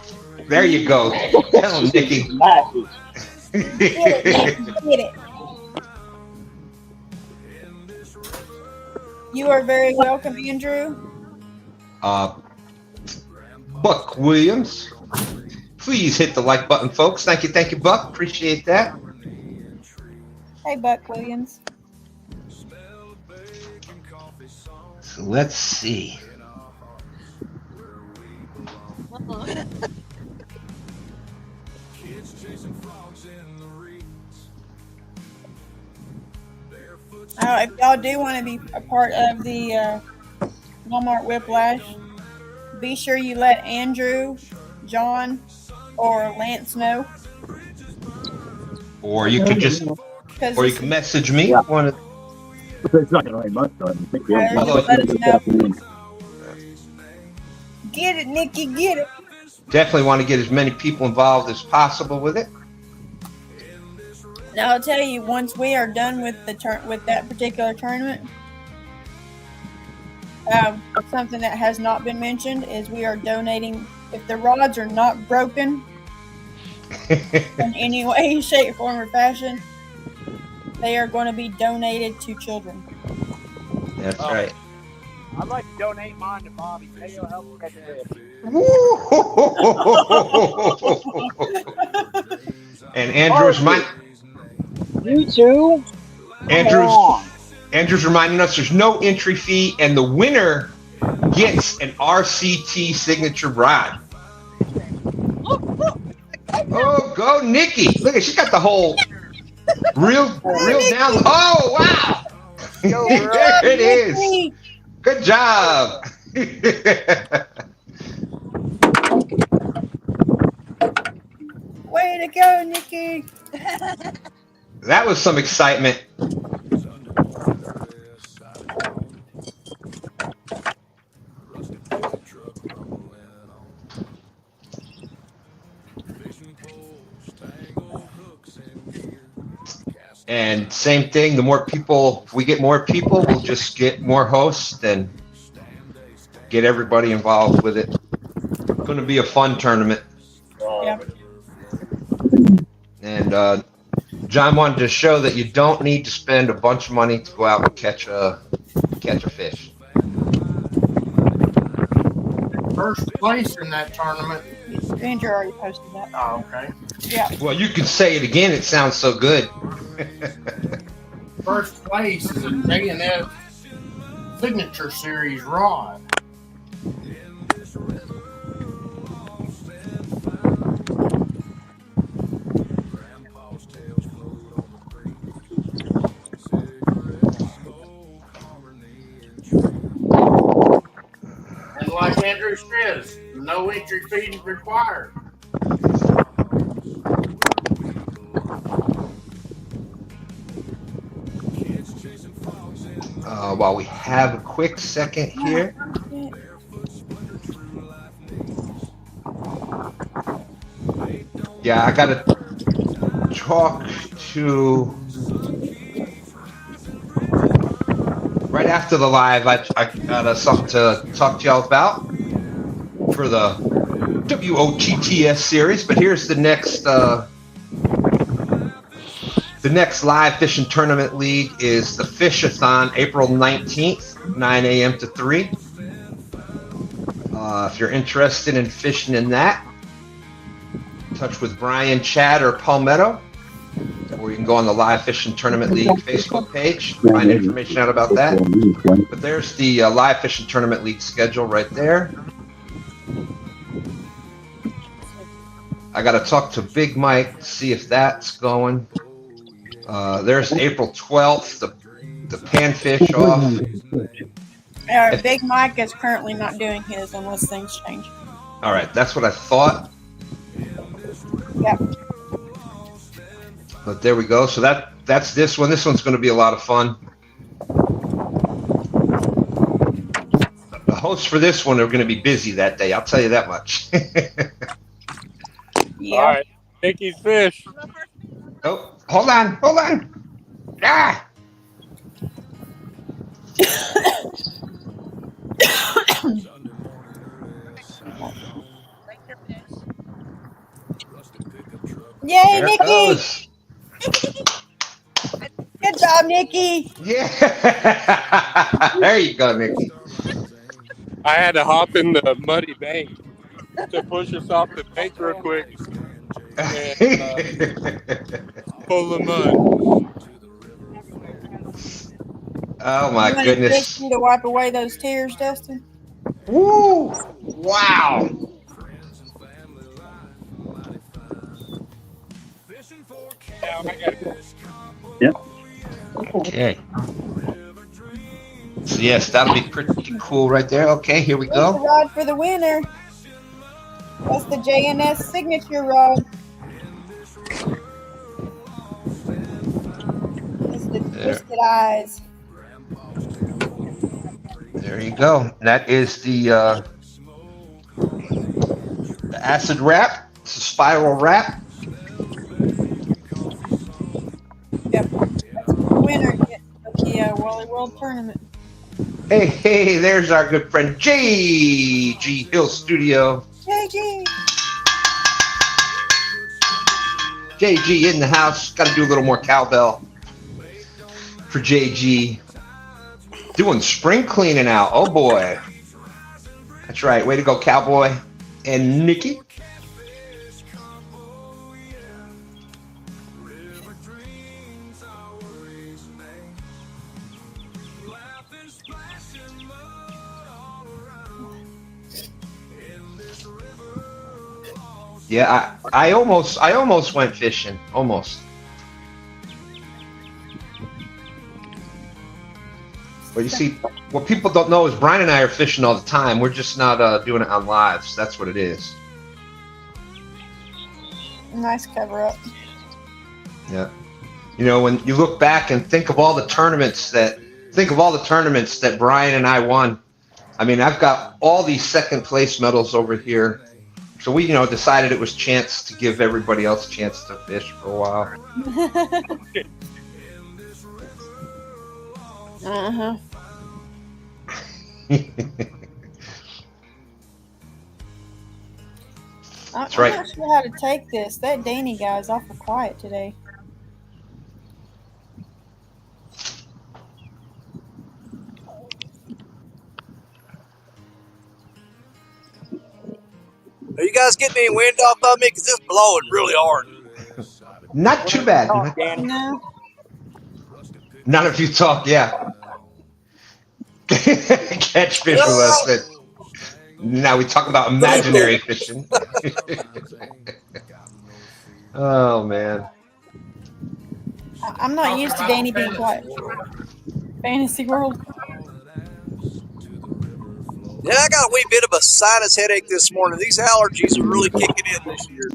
There you go. Tell him, Nikki. Get it. You are very welcome, Andrew. Buck Williams. Please hit the like button, folks. Thank you, Buck. Appreciate that. Hey, Buck Williams. So let's see. If y'all do want to be a part of the Walmart Whiplash, be sure you let Andrew, John, or Lance know. Or you could just, or you can message me. Yeah. One It's not going to rain much, though. I think we have Just let us know. Get it, Nikki, get it. Definitely want to get as many people involved as possible with it. Now I'll tell you, once we are done with with that particular tournament, something that has not been mentioned is we are donating. If the rods are not broken in any way, shape, form, or fashion, they are going to be donated to children. That's right. I'd like to donate mine to Bobby. Maybe he'll help catch fish. And Andrew's You too. Andrew's reminding us there's no entry fee, and the winner gets an RCT signature rod. Oh, go Nikki! Look at, she's got the whole real down. Oh wow! There it is. Good job. Way to go, Nikki. That was some excitement. And same thing, the more people, if we get more people, we'll just get more hosts and get everybody involved with it. It's going to be a fun tournament. Yeah. And John wanted to show that you don't need to spend a bunch of money to go out and catch a fish. First place in that tournament. Andrew already posted that. Oh, okay. Yeah. Well, you can say it again. It sounds so good. First place is a J&F Signature Series rod. And like Andrew says, no entry fee is required. While we have a quick second here. Yeah, I got to talk to, right after the live, I got something to talk to y'all about for the WOTTS series, but here's the next live fishing tournament league is the Fish-a-thon, April 19th, 9 a.m. to 3. If you're interested in fishing in that, touch with Brian, Chad, or Palmetto, or you can go on the Live Fishing Tournament League Facebook page, find information out about that. But there's the Live Fishing Tournament League schedule right there. I got to talk to Big Mike to see if that's going. There's April 12th, the panfish off. Big Mike is currently not doing his unless things change. All right, that's what I thought. Yep. But there we go. So that's this one. This one's going to be a lot of fun. The hosts for this one are going to be busy that day. I'll tell you that much. Yeah. All right, Nikki's fish. Oh, hold on. Ah! Yay, There Nikki! goes. Good job, Nikki. Yeah. There you go, Nicky. I had to hop in the muddy bank to push us off the bank real quick and pull the mud. Oh my You want a goodness. tissue to wipe away those tears, Dustin? Woo! Wow. Now I gotta Yep. Okay. So yes, that'll be pretty cool right there. Okay, here we There's the go. rod for the winner. That's the JNS signature rod. It's the Twisted Eyes. There you go. That is the acid wrap. It's a spiral wrap. Yep. That's the winner of the Wally World Tournament. Hey, there's our good friend JG Hill Studio. JG. JG in the house. Got to do a little more cowbell for JG. Doing spring cleaning out. Oh boy. That's right. Way to go, Cowboy and Nikki. Yeah, I almost went fishing. Almost. But you see, what people don't know is Brian and I are fishing all the time. We're just not doing it on lives. That's what it is. Nice cover up. Yeah. You know, when you look back and think of all the tournaments that Brian and I won. I mean, I've got all these second place medals over here. So we, decided it was chance to give everybody else a chance to fish for a while. Uh-huh. That's I'm right. not sure how to take this. That Danny guy's awful quiet today. Are you guys getting any wind off of me? Because it's blowing really hard. Not too bad. No. None of you talk, yeah. Catch fish with us. But now we talk about imaginary fishing. Oh, man. I'm not used to Danny being quiet. Fantasy world. Yeah, I got a wee bit of a sinus headache this morning. These allergies are really kicking in this year.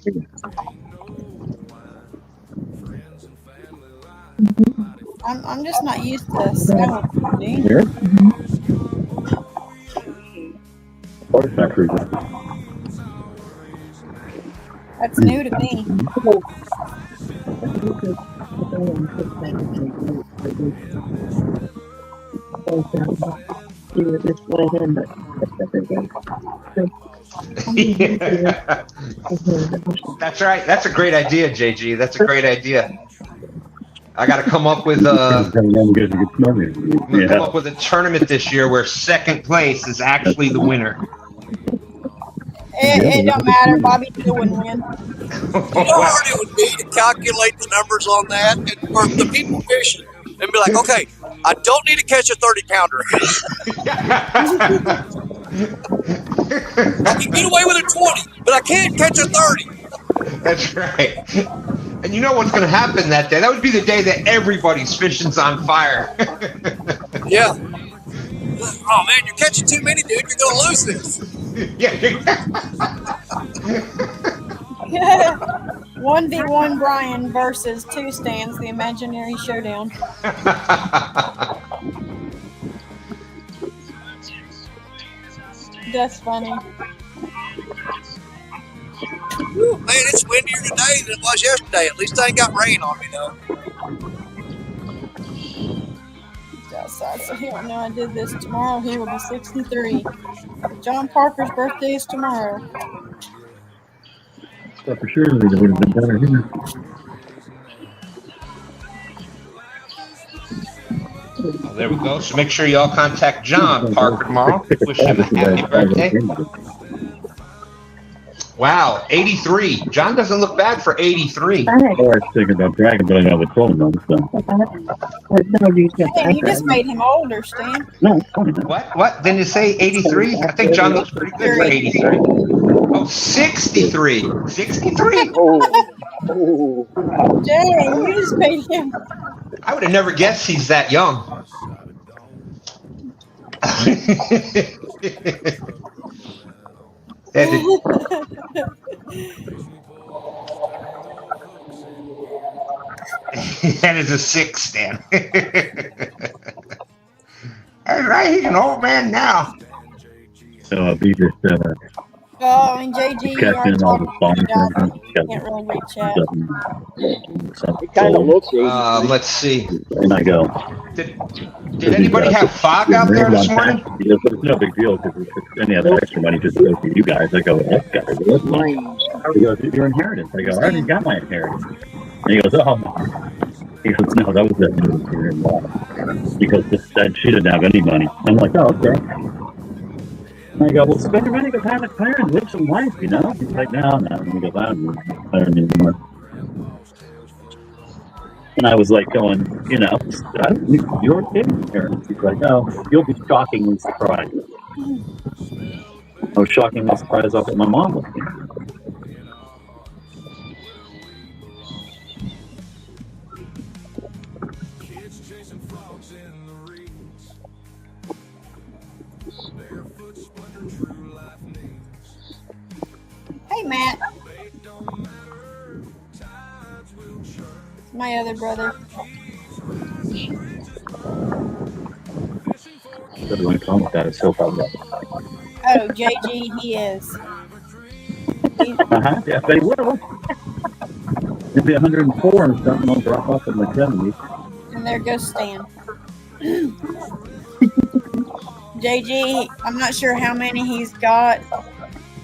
I'm just not used to sound. Here? That's new to me. That's right. That's a great idea, JG. That's a great idea. I got to come up with a tournament this year where second place is actually the winner. It don't matter. Bobby still wouldn't win. You know how hard it would be to calculate the numbers on that and for the people fishing and be like, okay, I don't need to catch a 30-pounder. I can get away with a 20, but I can't catch a 30. That's right. And you know what's going to happen that day? That would be the day that everybody's fishing's on fire. Yeah. Oh, man, you're catching too many, dude. You're going to lose this. Yeah. 1v1 Brian versus 2 stands, the imaginary showdown. That's funny. Whew, man, it's windier today than it was yesterday. At least I ain't got rain on me, though. He's outside, so he don't know I did this. Tomorrow he will be 63. John Parker's birthday is tomorrow. For sure, it would have been better here. Oh, there we go. So make sure y'all contact John Parker tomorrow. Wish him a happy birthday. Wow, 83. John doesn't look bad for 83. I was thinking about dragging, but I never told him. So. Stan, you just made him older, Stan. No, it's funny. What? Didn't you say 83? I think John looks pretty good for 83. Oh, 63. 63? Oh. Dang, you just made him. I would have never guessed he's that young. That is a 6, Stan. That's right, he's an old man now. So he just Oh, and JG, you are kept in all the talking songs. to you can't really read chat. It kind of looks easy. Let's see. And I go. Did anybody have fog out there this morning? He goes, it's no big deal because if any other extra money just goes to you guys. I go, well, that's got to be mine. He goes, your inheritance. I go, I already got my inheritance. And he goes, oh. He goes, no, that was that mother-in-law. Because said she didn't have any money. I'm like, oh, okay. And I go, well, spend your money, go have a car and live some life, you know? He's like, no. And he goes, I don't need more. And I was like going, you know, you're kidding here. He's like, oh, you'll be shockingly surprised. I was shockingly surprised off at my mom was here. Hey, Matt. My other brother. What do I call with that? It's so far back. Oh, JG, he is. Yeah, they will. It'll be 104 and something will drop off in the 70s. And there goes Stan. JG, I'm not sure how many he's got,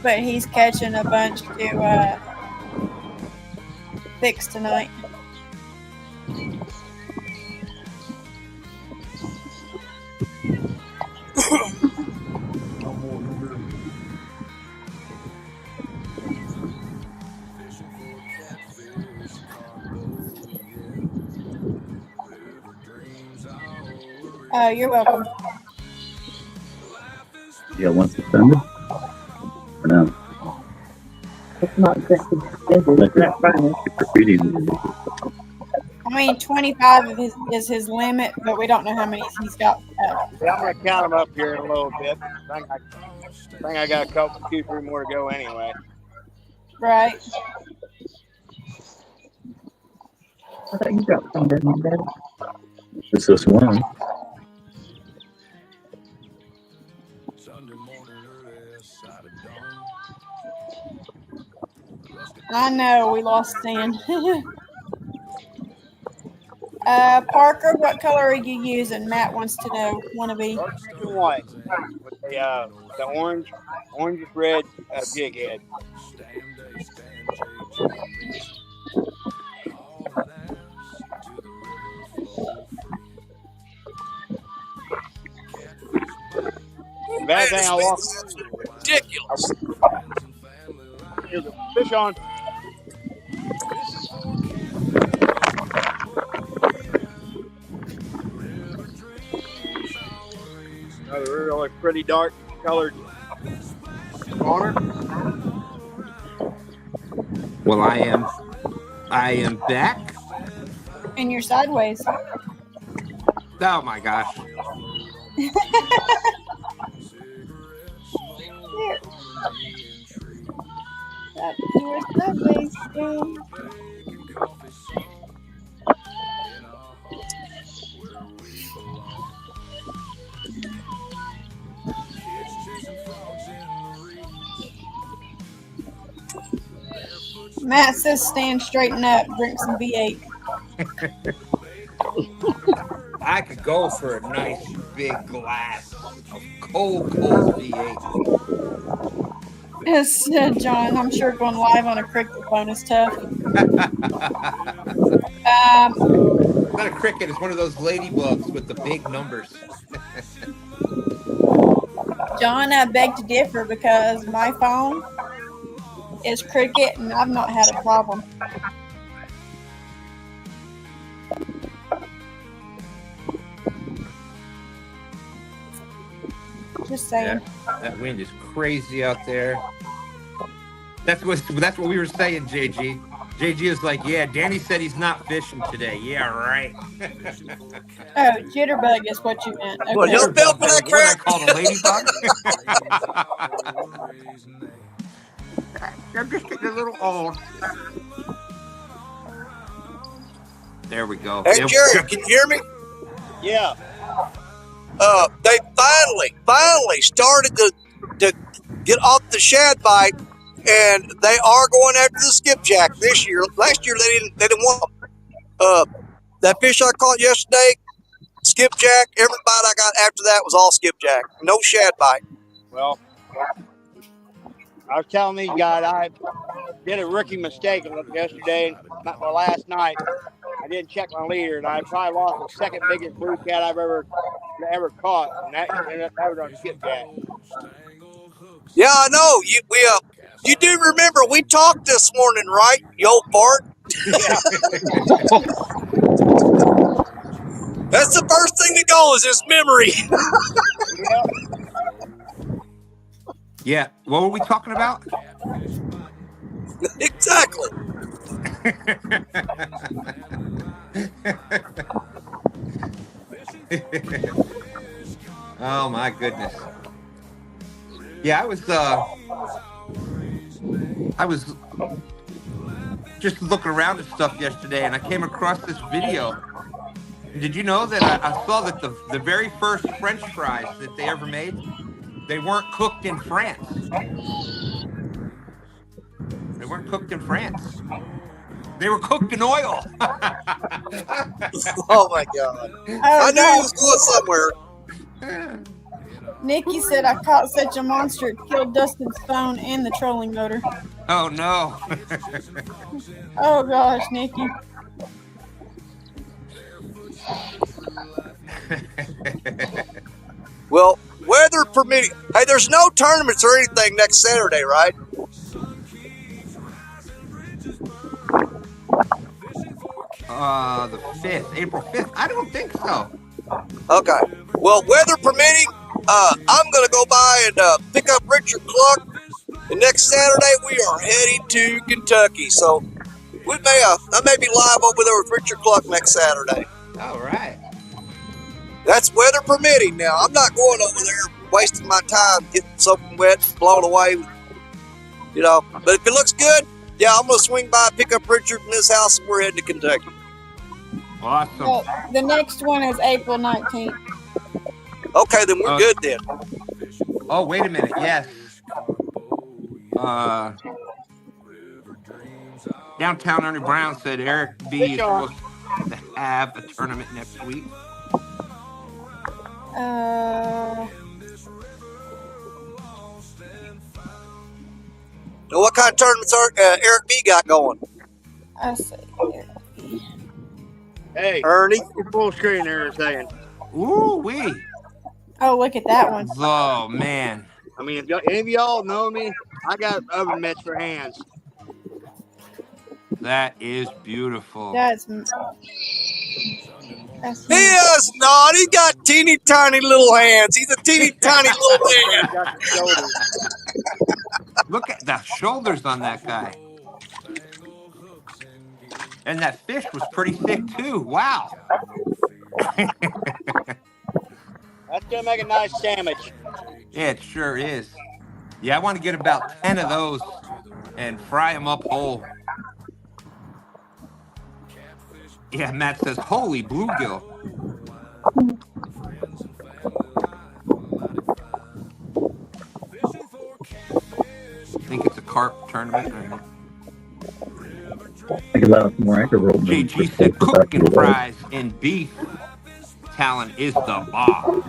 but he's catching a bunch to fix tonight. Oh, you're welcome. Yeah, once suspended? Or no? It's not suspended. It's not final. I mean, 25 of is his limit, but we don't know how many he's got. Yeah, I'm gonna count them up here in a little bit. I think I got a few, 3 more to go anyway. Right. I thought you dropped some of them, Daddy. It's this one. I know we lost Stan. Parker, what color are you using? Matt wants to know. Wanna be? White with the orange with red jig head. Bad thing I lost. Ridiculous. Here's a fish on. Another really pretty dark colored spawner. Well, I am back. And you're sideways. Oh my gosh. There. You're sideways. Matt says stand straighten up, drink some V8. I could go for a nice big glass of cold V8. Yes, John, I'm sure going live on a cricket phone is tough. not a cricket. It's one of those ladybugs with the big numbers. John, I beg to differ because my phone is cricket and I've not had a problem. Just saying. Yeah, that wind is crazy out there. That's what we were saying, JG. JG is like, yeah, Danny said he's not fishing today. Yeah, right. Oh, jitterbug is what you meant. Okay. Well, he'll spell for that What I crap. call a ladybug. I'm just getting a little old. There we go. Hey, Jerry, can you hear me? Yeah. They finally started to get off the shad bite, and they are going after the skipjack this year. Last year they didn't want that fish I caught yesterday. Skipjack. Every bite I got after that was all skipjack. No shad bite. Well, I was telling these guys I did a rookie mistake yesterday, last night. I didn't check my leader, and I probably lost the second biggest blue cat I've ever caught, and that was on skipjack. Yeah, I know. You do remember we talked this morning, right? You old fart. Yeah. That's the first thing that goes is memory. Yeah. What were we talking about? Exactly. Oh my goodness. Yeah, I was just looking around at stuff yesterday, and I came across this video. Did you know that I saw that the very first French fries that they ever made, they weren't cooked in France. They weren't cooked in France. They were cooked in oil. Oh my God. I knew he was going somewhere. Nikki said I caught such a monster it killed Dustin's phone and the trolling motor. Oh no. Oh gosh, Nikki. Well, weather permitting. Hey, there's no tournaments or anything next Saturday, right? The 5th, April 5th. I don't think so. Okay. Well, weather permitting, I'm going to go by and pick up Richard Cluck. And next Saturday, we are heading to Kentucky. So I may be live over there with Richard Cluck next Saturday. All right. That's weather permitting now. I'm not going over there wasting my time getting soaking wet, blown away. You know, but if it looks good, yeah, I'm going to swing by, pick up Richard in his house, and we're heading to Kentucky. Awesome. Well, the next one is April 19th. Okay, then we're good then. Oh, wait a minute. Yes. Downtown Ernie Brown said Eric B is supposed to have a tournament next week. Now, what kind of tournaments Eric B got going? I see. Hey, Ernie. You're full screen there in a second. Ooh wee. Oh, look at that one. Oh man. I mean, if any of y'all know me, I got oven mitts for hands. That is beautiful. That's He is not. He got teeny tiny little hands. He's a teeny tiny little man. Look at the shoulders on that guy. And that fish was pretty thick too. Wow. That's gonna make a nice sandwich. Yeah, it sure is. Yeah, I want to get about 10 of those and fry them up whole. Yeah, Matt says, holy bluegill. I think it's a carp tournament. Think about more anchor roll. JG said cooking fries and beef talent is the bomb.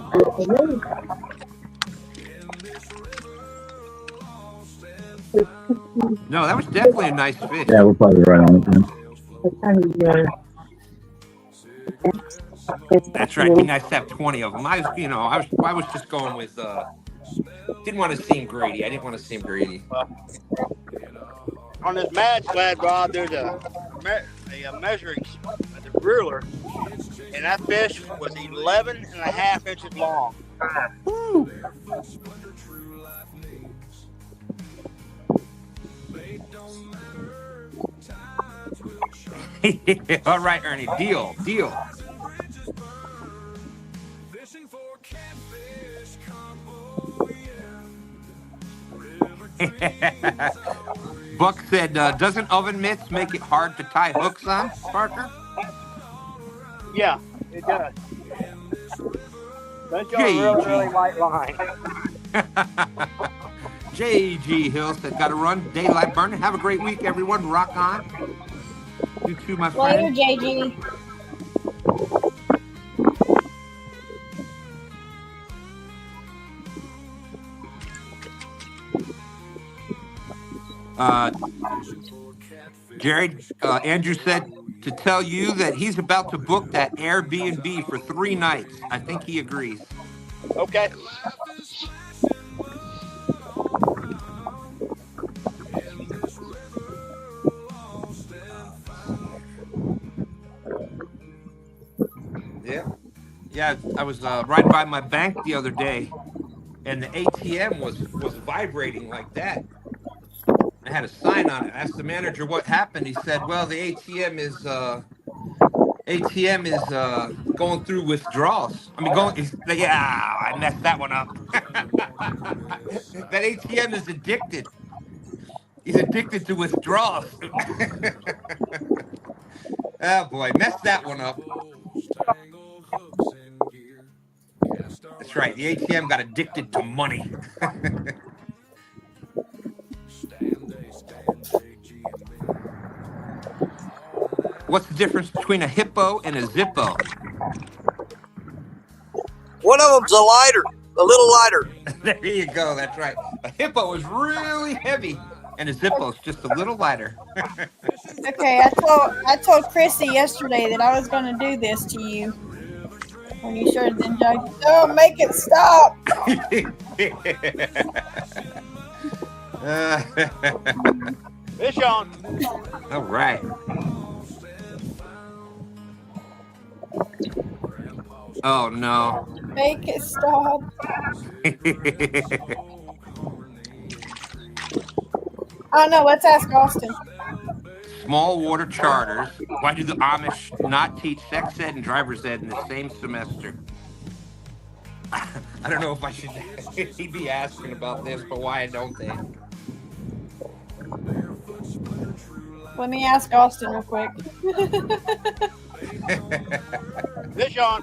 No, that was definitely a nice fish. Yeah, we're probably right on it then. That's right. Be nice to have 20 of them. I was just going with. Didn't want to seem greedy. I didn't want to seem greedy. On this mad sled, Rob, there's a measuring the ruler, and that fish was 11 and a half inches long. Woo. All right, Ernie. Deal. Buck said, doesn't oven mitts make it hard to tie hooks on, Parker? Yeah, it does. That's a really light line. J.G. Hill said, got to run. Daylight burning. Have a great week, everyone. Rock on. You too, my friend. Later, JG. Jared, Andrew said to tell you that he's about to book that Airbnb for 3 nights. I think he agrees. Okay. Yeah, I was riding by my bank the other day, and the ATM was vibrating like that. I had a sign on it. I asked the manager what happened. He said, "Well, the ATM is going through withdrawals. I mean, I messed that one up. That ATM is addicted. He's addicted to withdrawals." Oh boy, messed that one up. That's right. The ATM got addicted to money. What's the difference between a hippo and a zippo? One of them's a little lighter. There you go. That's right. A hippo is really heavy, and a zippo's just a little lighter. Okay, I told Chrissy yesterday that I was going to do this to you. When you started the joke, oh, make it stop. Fish on. All right. Oh, no. Make it stop. I know, let's ask Austin. Small water charters. Why do the Amish not teach sex ed and driver's ed in the same semester? I don't know if I should he'd be asking about this, but why don't they? Let me ask Austin real quick. Fish on.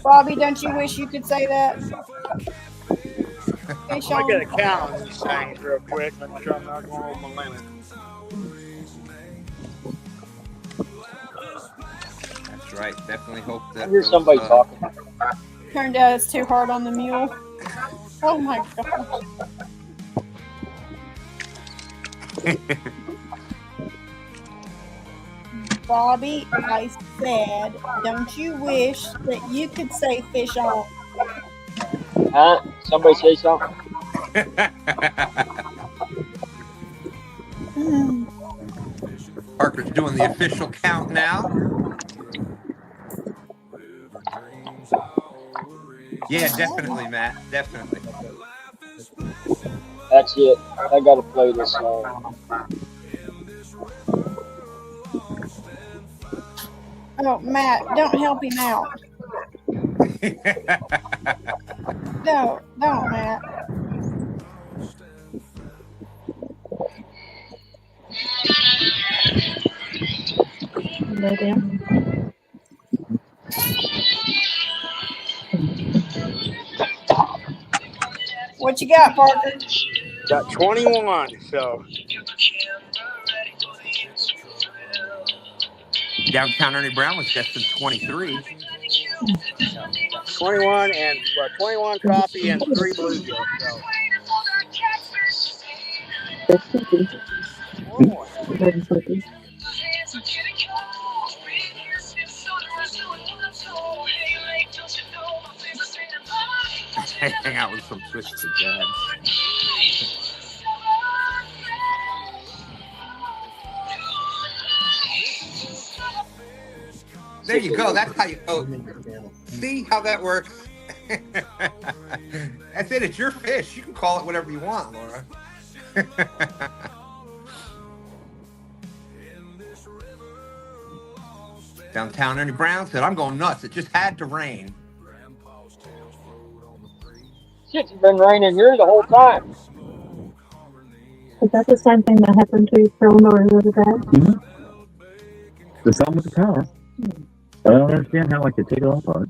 Bobby, don't you wish you could say that? Fish I on. get a count on these things real quick. Make sure I'm not going over my limit. That's right. Definitely hope that. I hear somebody talking. Turned out it's too hard on the mule. Oh my god. Bobby, I said, don't you wish that you could say fish on? Huh? Somebody say something? Parker's doing the official count now. Yeah, definitely, Matt. Definitely. That's it. I gotta play this song. Oh, Matt, don't help him out. No, don't, Matt. What you got, Parker? Got 21, so. Downtown Ernie Brown was destined 23. 21 and 21 coffee and 3 blue jokes. So. hang out with some twisted dads. There you go. That's how you. Oh, see how that works. That's it. It's your fish. You can call it whatever you want, Laura. Downtown Ernie Brown said, "I'm going nuts. It just had to rain." Shit's been raining here the whole time. Is that the same thing that happened to Eleanor the other day? Mm-hmm. The same with the power. I don't understand how I could take it all apart.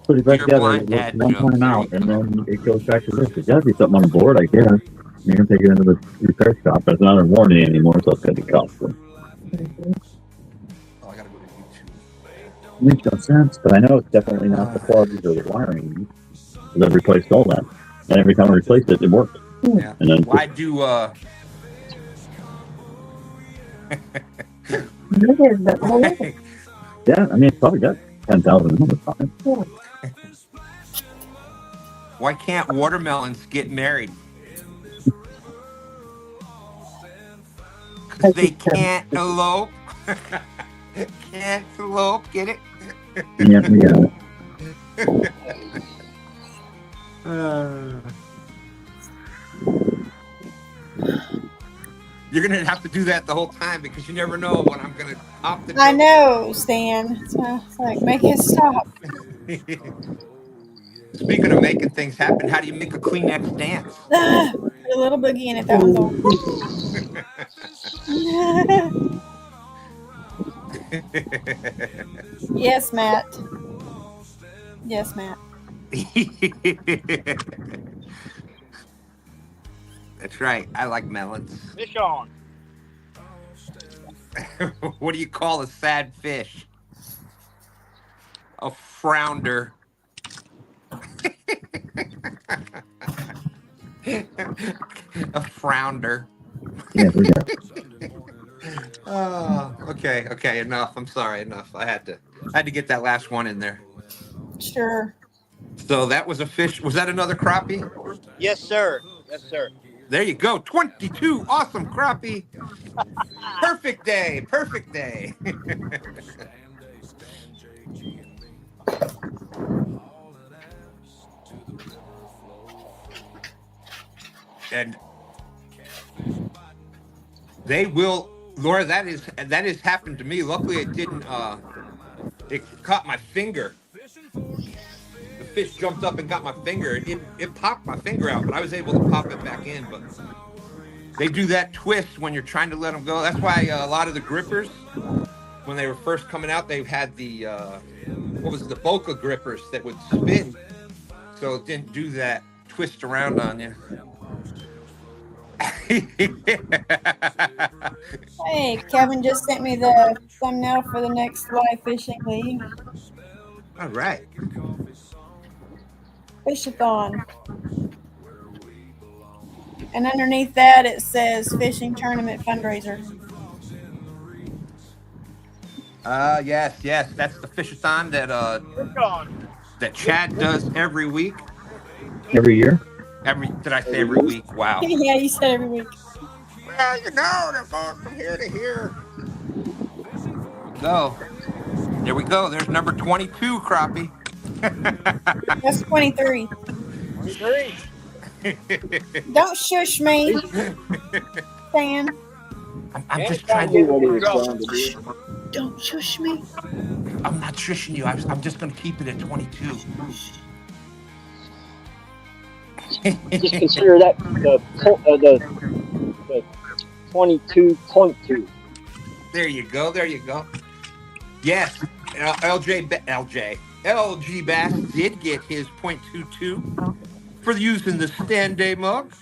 Put it back Your together, blind work dad one joke. time There out, you and go. then it goes back to this. There's got to be something on the board, I guess. You're going to take it into the repair shop. That's not a warranty anymore, so it's going to be costly. Oh, I gotta go to YouTube. Makes no sense, but I know it's definitely not the plugs or the wiring. They've replaced all that. And every time I replaced it, it worked. Yeah. And then Why do yeah, I mean, it's probably got 10,000 in it. Fine. why can't watermelons get married? Because they can't elope. Can't elope. Get it? Yeah, we got it. You're gonna have to do that the whole time because you never know when I'm gonna opt the I know, Stan. So it's like, make it stop. Speaking of making things happen, how do you make a Kleenex dance? Put a little boogie in it. That one's all. Yes, Matt. Yes, Matt. That's right. I like melons. Fish on. What do you call a sad fish? A frounder. A frounder. Yeah, we got it. Oh, okay, enough. I'm sorry, enough. I had to get that last one in there. Sure. So that was a fish. Was that another crappie? Yes, sir. Yes, sir. There you go. 22. Awesome crappie. Perfect day. Perfect day. And they will, Laura, that is happened to me. Luckily it didn't it caught my finger. The fish jumped up and got my finger. It popped my finger out, but I was able to pop it back in. But they do that twist when you're trying to let them go. That's why a lot of the grippers, when they were first coming out, they had the what was it, the Boca grippers that would spin, so it didn't do that twist around on you. Hey, Kevin just sent me the thumbnail for the next live fishing league. All right. Fishathon. And underneath that it says fishing tournament fundraiser. Yes. That's the fishathon that Fish on. that Chad does every week. Every year? Did I say every week? Wow. Yeah, you said every week. Well, you know, they're going from here to here. So, there we go. There's number 22 crappie. That's 23. 23. Don't shush me, Stan. I'm just trying to. What he was trying to do. Don't shush me. I'm not shushing you. I'm just going to keep it at 22. Just consider that the 22.2. There you go. Yes, LG Bass did get his .22 for using the STANday mug.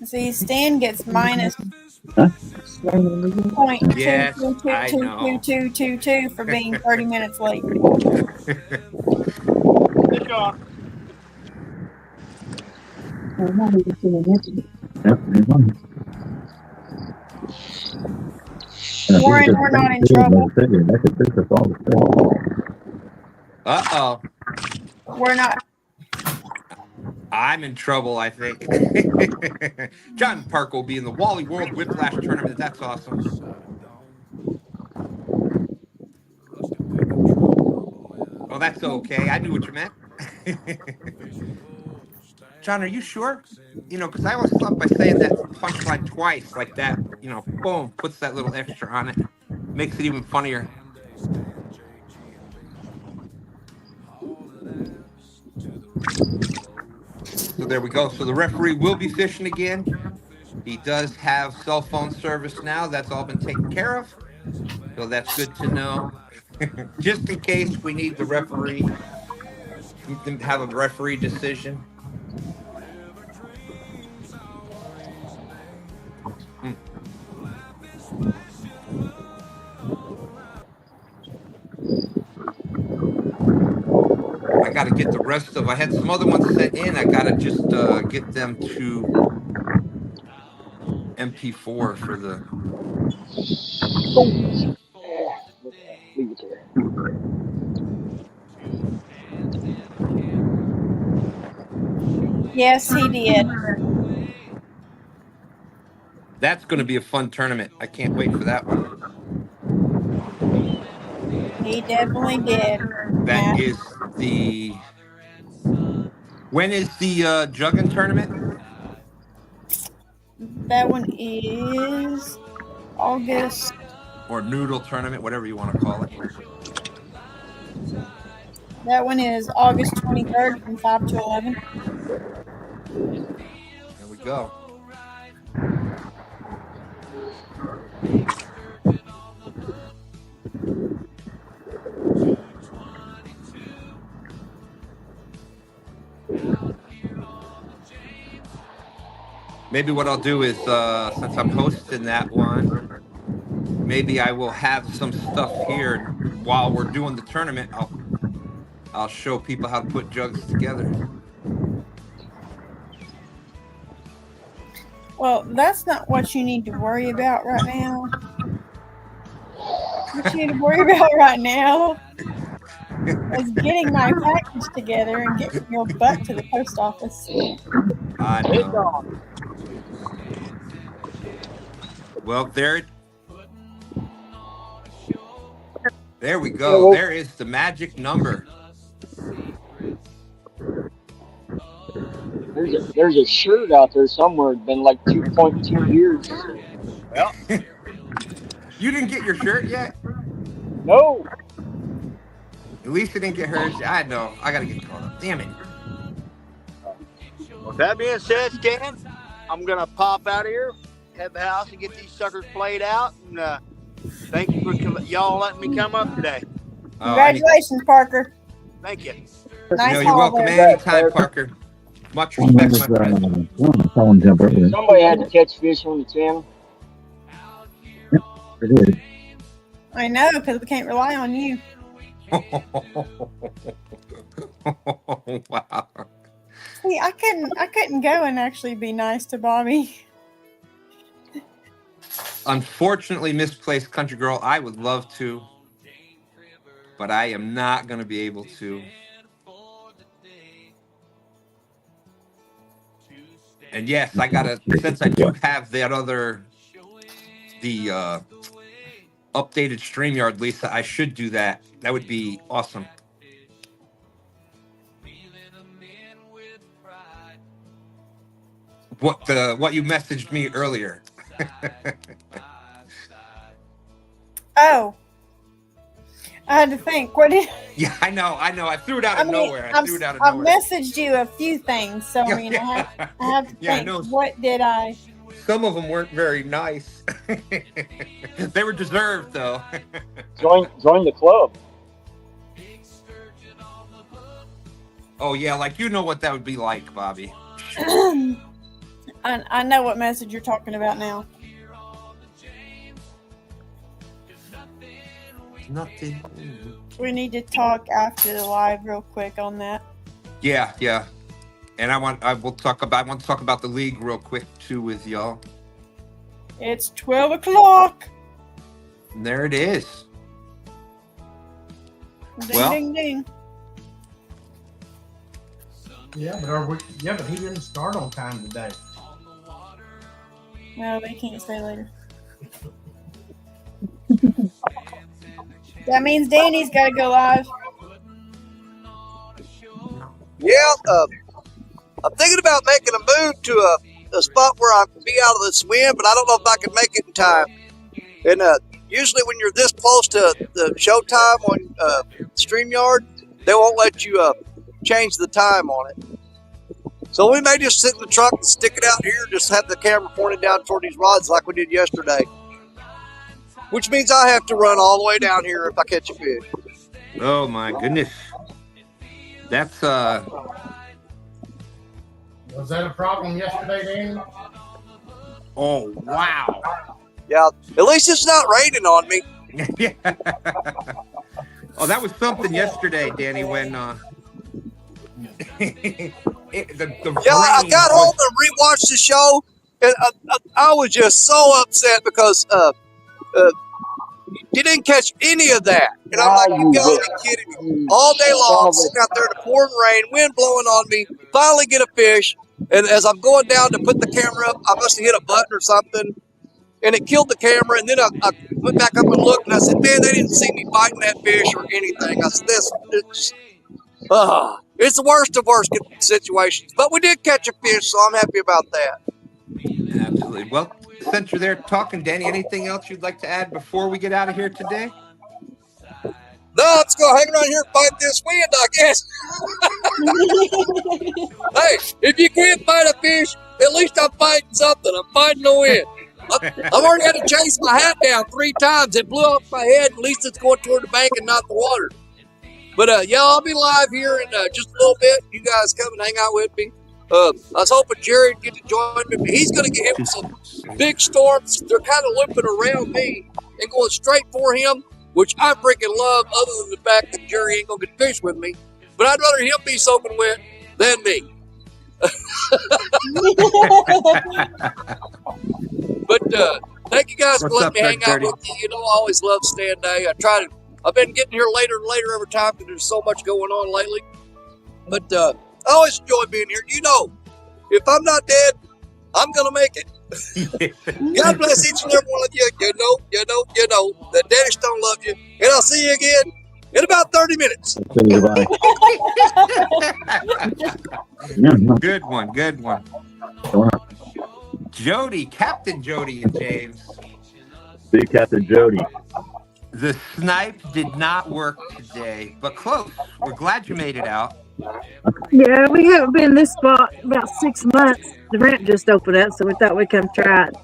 See, Stan gets minus Huh? point Yes, two, two, I two, know. two, two, two, for being 30 minutes late. Fish on. Yep, there's one. Warren, we're not in trouble. Uh-oh. We're not. I'm in trouble, I think. John Park will be in the Wally World Whiplash Tournament. That's awesome. Oh, that's okay. I knew what you meant. John, are you sure? You know, because I always thought by saying that punchline twice like that, you know, boom, puts that little extra on it. Makes it even funnier. So there we go. So the referee will be fishing again. He does have cell phone service now. That's all been taken care of. So that's good to know. Just in case we need the referee, we can have a referee decision. I got to get the rest of. I had some other ones sent in. I got to just get them to MP4 for the. Leave it there. Yes, he did. That's going to be a fun tournament. I can't wait for that one. He definitely did. That Matt. is the. When is the jugging tournament? That one is August. Or noodle tournament, whatever you want to call it. That one is August 23rd from 5 to 11. There we go. Maybe what I'll do is, since I'm hosting that one, maybe I will have some stuff here while we're doing the tournament. I'll show people how to put jugs together. Well, that's not what you need to worry about right now. What you need to worry about right now is getting my package together and getting your butt to the post office. I know. Well, there we go. There is the magic number. There's a shirt out there somewhere. It's been like 2.2 years. Well, You didn't get your shirt yet? No. At least you didn't get hers. I know. I got to get caught up. Damn it. with that being said, Stan, I'm going to pop out of here, head to the house, and get these suckers played out. And thank you for y'all letting me come up today. Congratulations, Parker. Thank you. Nice you're welcome anytime, Parker. Much respect, my friend. Somebody had to catch fish on the channel. I know, because we can't rely on you. Wow. See, I couldn't go and actually be nice to Bobby. Unfortunately, misplaced country girl. I would love to, but I am not going to be able to. And yes, I gotta, since I do have that other, the updated StreamYard, Lisa, I should do that. That would be awesome. What you messaged me earlier. Oh. I had to think. What did? Yeah, I know. I threw it out of nowhere. I've nowhere. messaged you a few things, so I mean, I have to think. What did I? Some of them weren't very nice. They were deserved, though. Join the club. Oh yeah, like you know what that would be like, Bobby. I know what message you're talking about now. Nothing. We need to talk after the live real quick on that. Yeah. And I want to talk about the league real quick too with y'all. It's 12 o'clock. And there it is. Ding, Well- ding, ding. Yeah, but he didn't start on time today. Well, they can't stay later. That means Danny's got to go live. Yeah, I'm thinking about making a move to a spot where I can be out of this wind, but I don't know if I can make it in time. And usually when you're this close to the show time on StreamYard, they won't let you change the time on it. So we may just sit in the truck and stick it out here, just have the camera pointed down toward these rods like we did yesterday. Which means I have to run all the way down here if I catch a fish. Oh my goodness. That's Was that a problem yesterday, Danny? oh wow. Yeah, at least it's not raining on me. Yeah. Oh, that was something yesterday, Danny, when the Yeah, I rain got was- home and rewatched the show, and I was just so upset because you didn't catch any of that. And I'm like, you gotta be kidding me. All day long, sitting out there in the pouring rain, wind blowing on me, finally get a fish, and as I'm going down to put the camera up, I must have hit a button or something, and it killed the camera, and then I went back up and looked, and I said, man, they didn't see me biting that fish or anything. I said, it's the worst of worst situations. But we did catch a fish, so I'm happy about that. Absolutely. Well, since you're there talking, Danny, anything else you'd like to add before we get out of here today? No, I'm just going to hang around here and fight this wind, I guess. Hey, if you can't fight a fish, at least I'm fighting something. I'm fighting the wind. I've already had to chase my hat down 3 times. It blew off my head. At least it's going toward the bank and not the water. But, yeah, I'll be live here in just a little bit. You guys come and hang out with me. I was hoping Jerry would get to join me, but he's going to get hit with some big storms. They're kind of looping around me and going straight for him, which I freaking love, other than the fact that Jerry ain't going to get fish with me. But I'd rather him be soaking wet than me. But thank you guys for What's letting up, me hang Big out Dirty? with you. You know, I always love STANday. I've been getting here later and later every time because there's so much going on lately. But I always enjoy being here. You know, if I'm not dead, I'm going to make it. God bless each and every one of you. You know that Daddy Stone loves you. And I'll see you again in about 30 minutes. Good one. Good one. Jody, Captain Jody and James. Big Captain Jody. The snipe did not work today, but close. We're glad you made it out. Yeah, we haven't been in this spot about 6 months. The ramp just opened up, so we thought we'd come try it.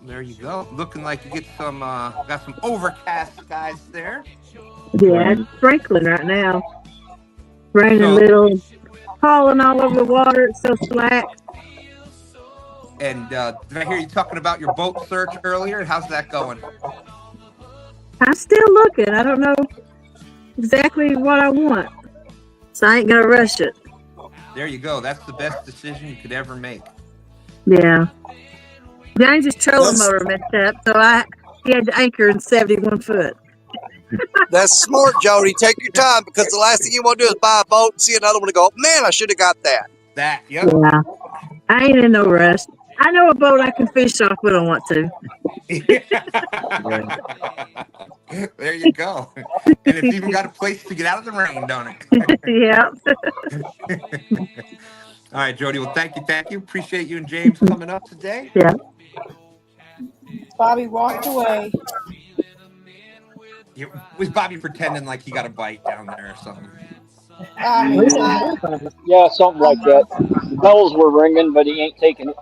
There you go. Looking like you get some, got some overcast skies there. Yeah, it's sprinkling right now. Raining a So- little, falling all over the water. It's so slack. And did I hear you talking about your boat search earlier? How's that going? I'm still looking. I don't know exactly what I want, so I ain't gonna rush it. There you go. That's the best decision you could ever make. Yeah. James's trolling motor messed up, so he had to anchor in 71 foot. That's smart, Jody. Take your time, because the last thing you want to do is buy a boat and see another one and go, man, I should have got that. That, yep. Yeah. I ain't in no rush. I know a boat I can fish off, but I don't want to. There you go. And it's even got a place to get out of the rain, don't it? Yeah. All right, Jody. Well, thank you. Appreciate you and James coming up today. Yeah. Bobby walked away. Was Bobby pretending like he got a bite down there or something? Yeah, something like that. The bells were ringing, but he ain't taking it.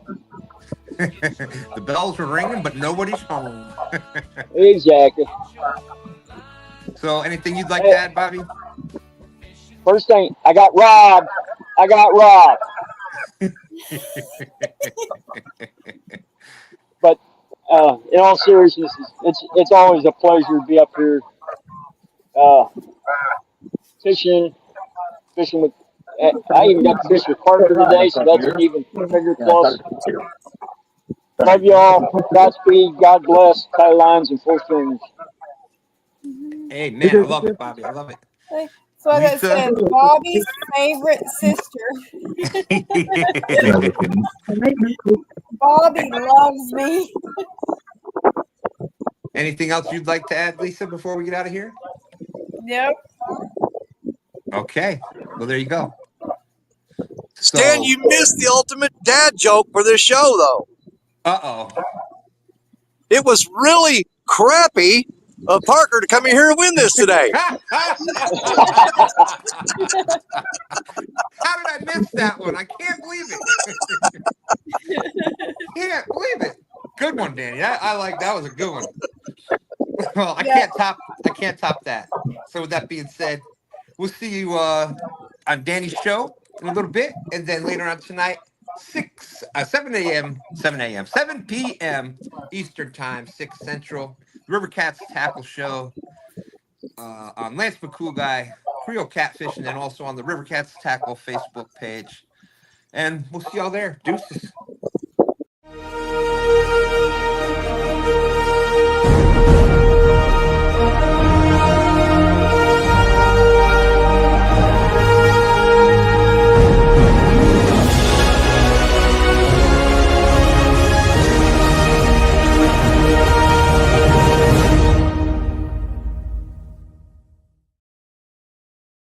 The bells were ringing, but nobody's home. Exactly. So, anything you'd like to add, Bobby? First thing, I got robbed. But in all seriousness, it's always a pleasure to be up here fishing with. I even got to fish with Parker today, so that's an even bigger plus. Love y'all. Godspeed. God bless. Tight lines and full strings. Hey, man, I love it, Bobby. I love it. That's what it Lisa? says. Bobby's favorite sister. Bobby loves me. Anything else you'd like to add, Lisa, before we get out of here? Nope. Okay. Well, there you go. Stan, you missed the ultimate dad joke for this show, though. Uh-oh. It was really crappy of Parker to come in here and win this today. How did I miss that one? I can't believe it. Can't believe it. Good one, Danny. I like that. Was a good one. Well, I can't top that. So with that being said, we'll see you on Danny's show in a little bit, and then later on tonight, 7 p.m. Eastern Time, 6 Central, River Cats Tackle Show on Lance McCool Guy, Creole Catfishing, and also on the River Cats Tackle Facebook page. And we'll see y'all there. Deuces.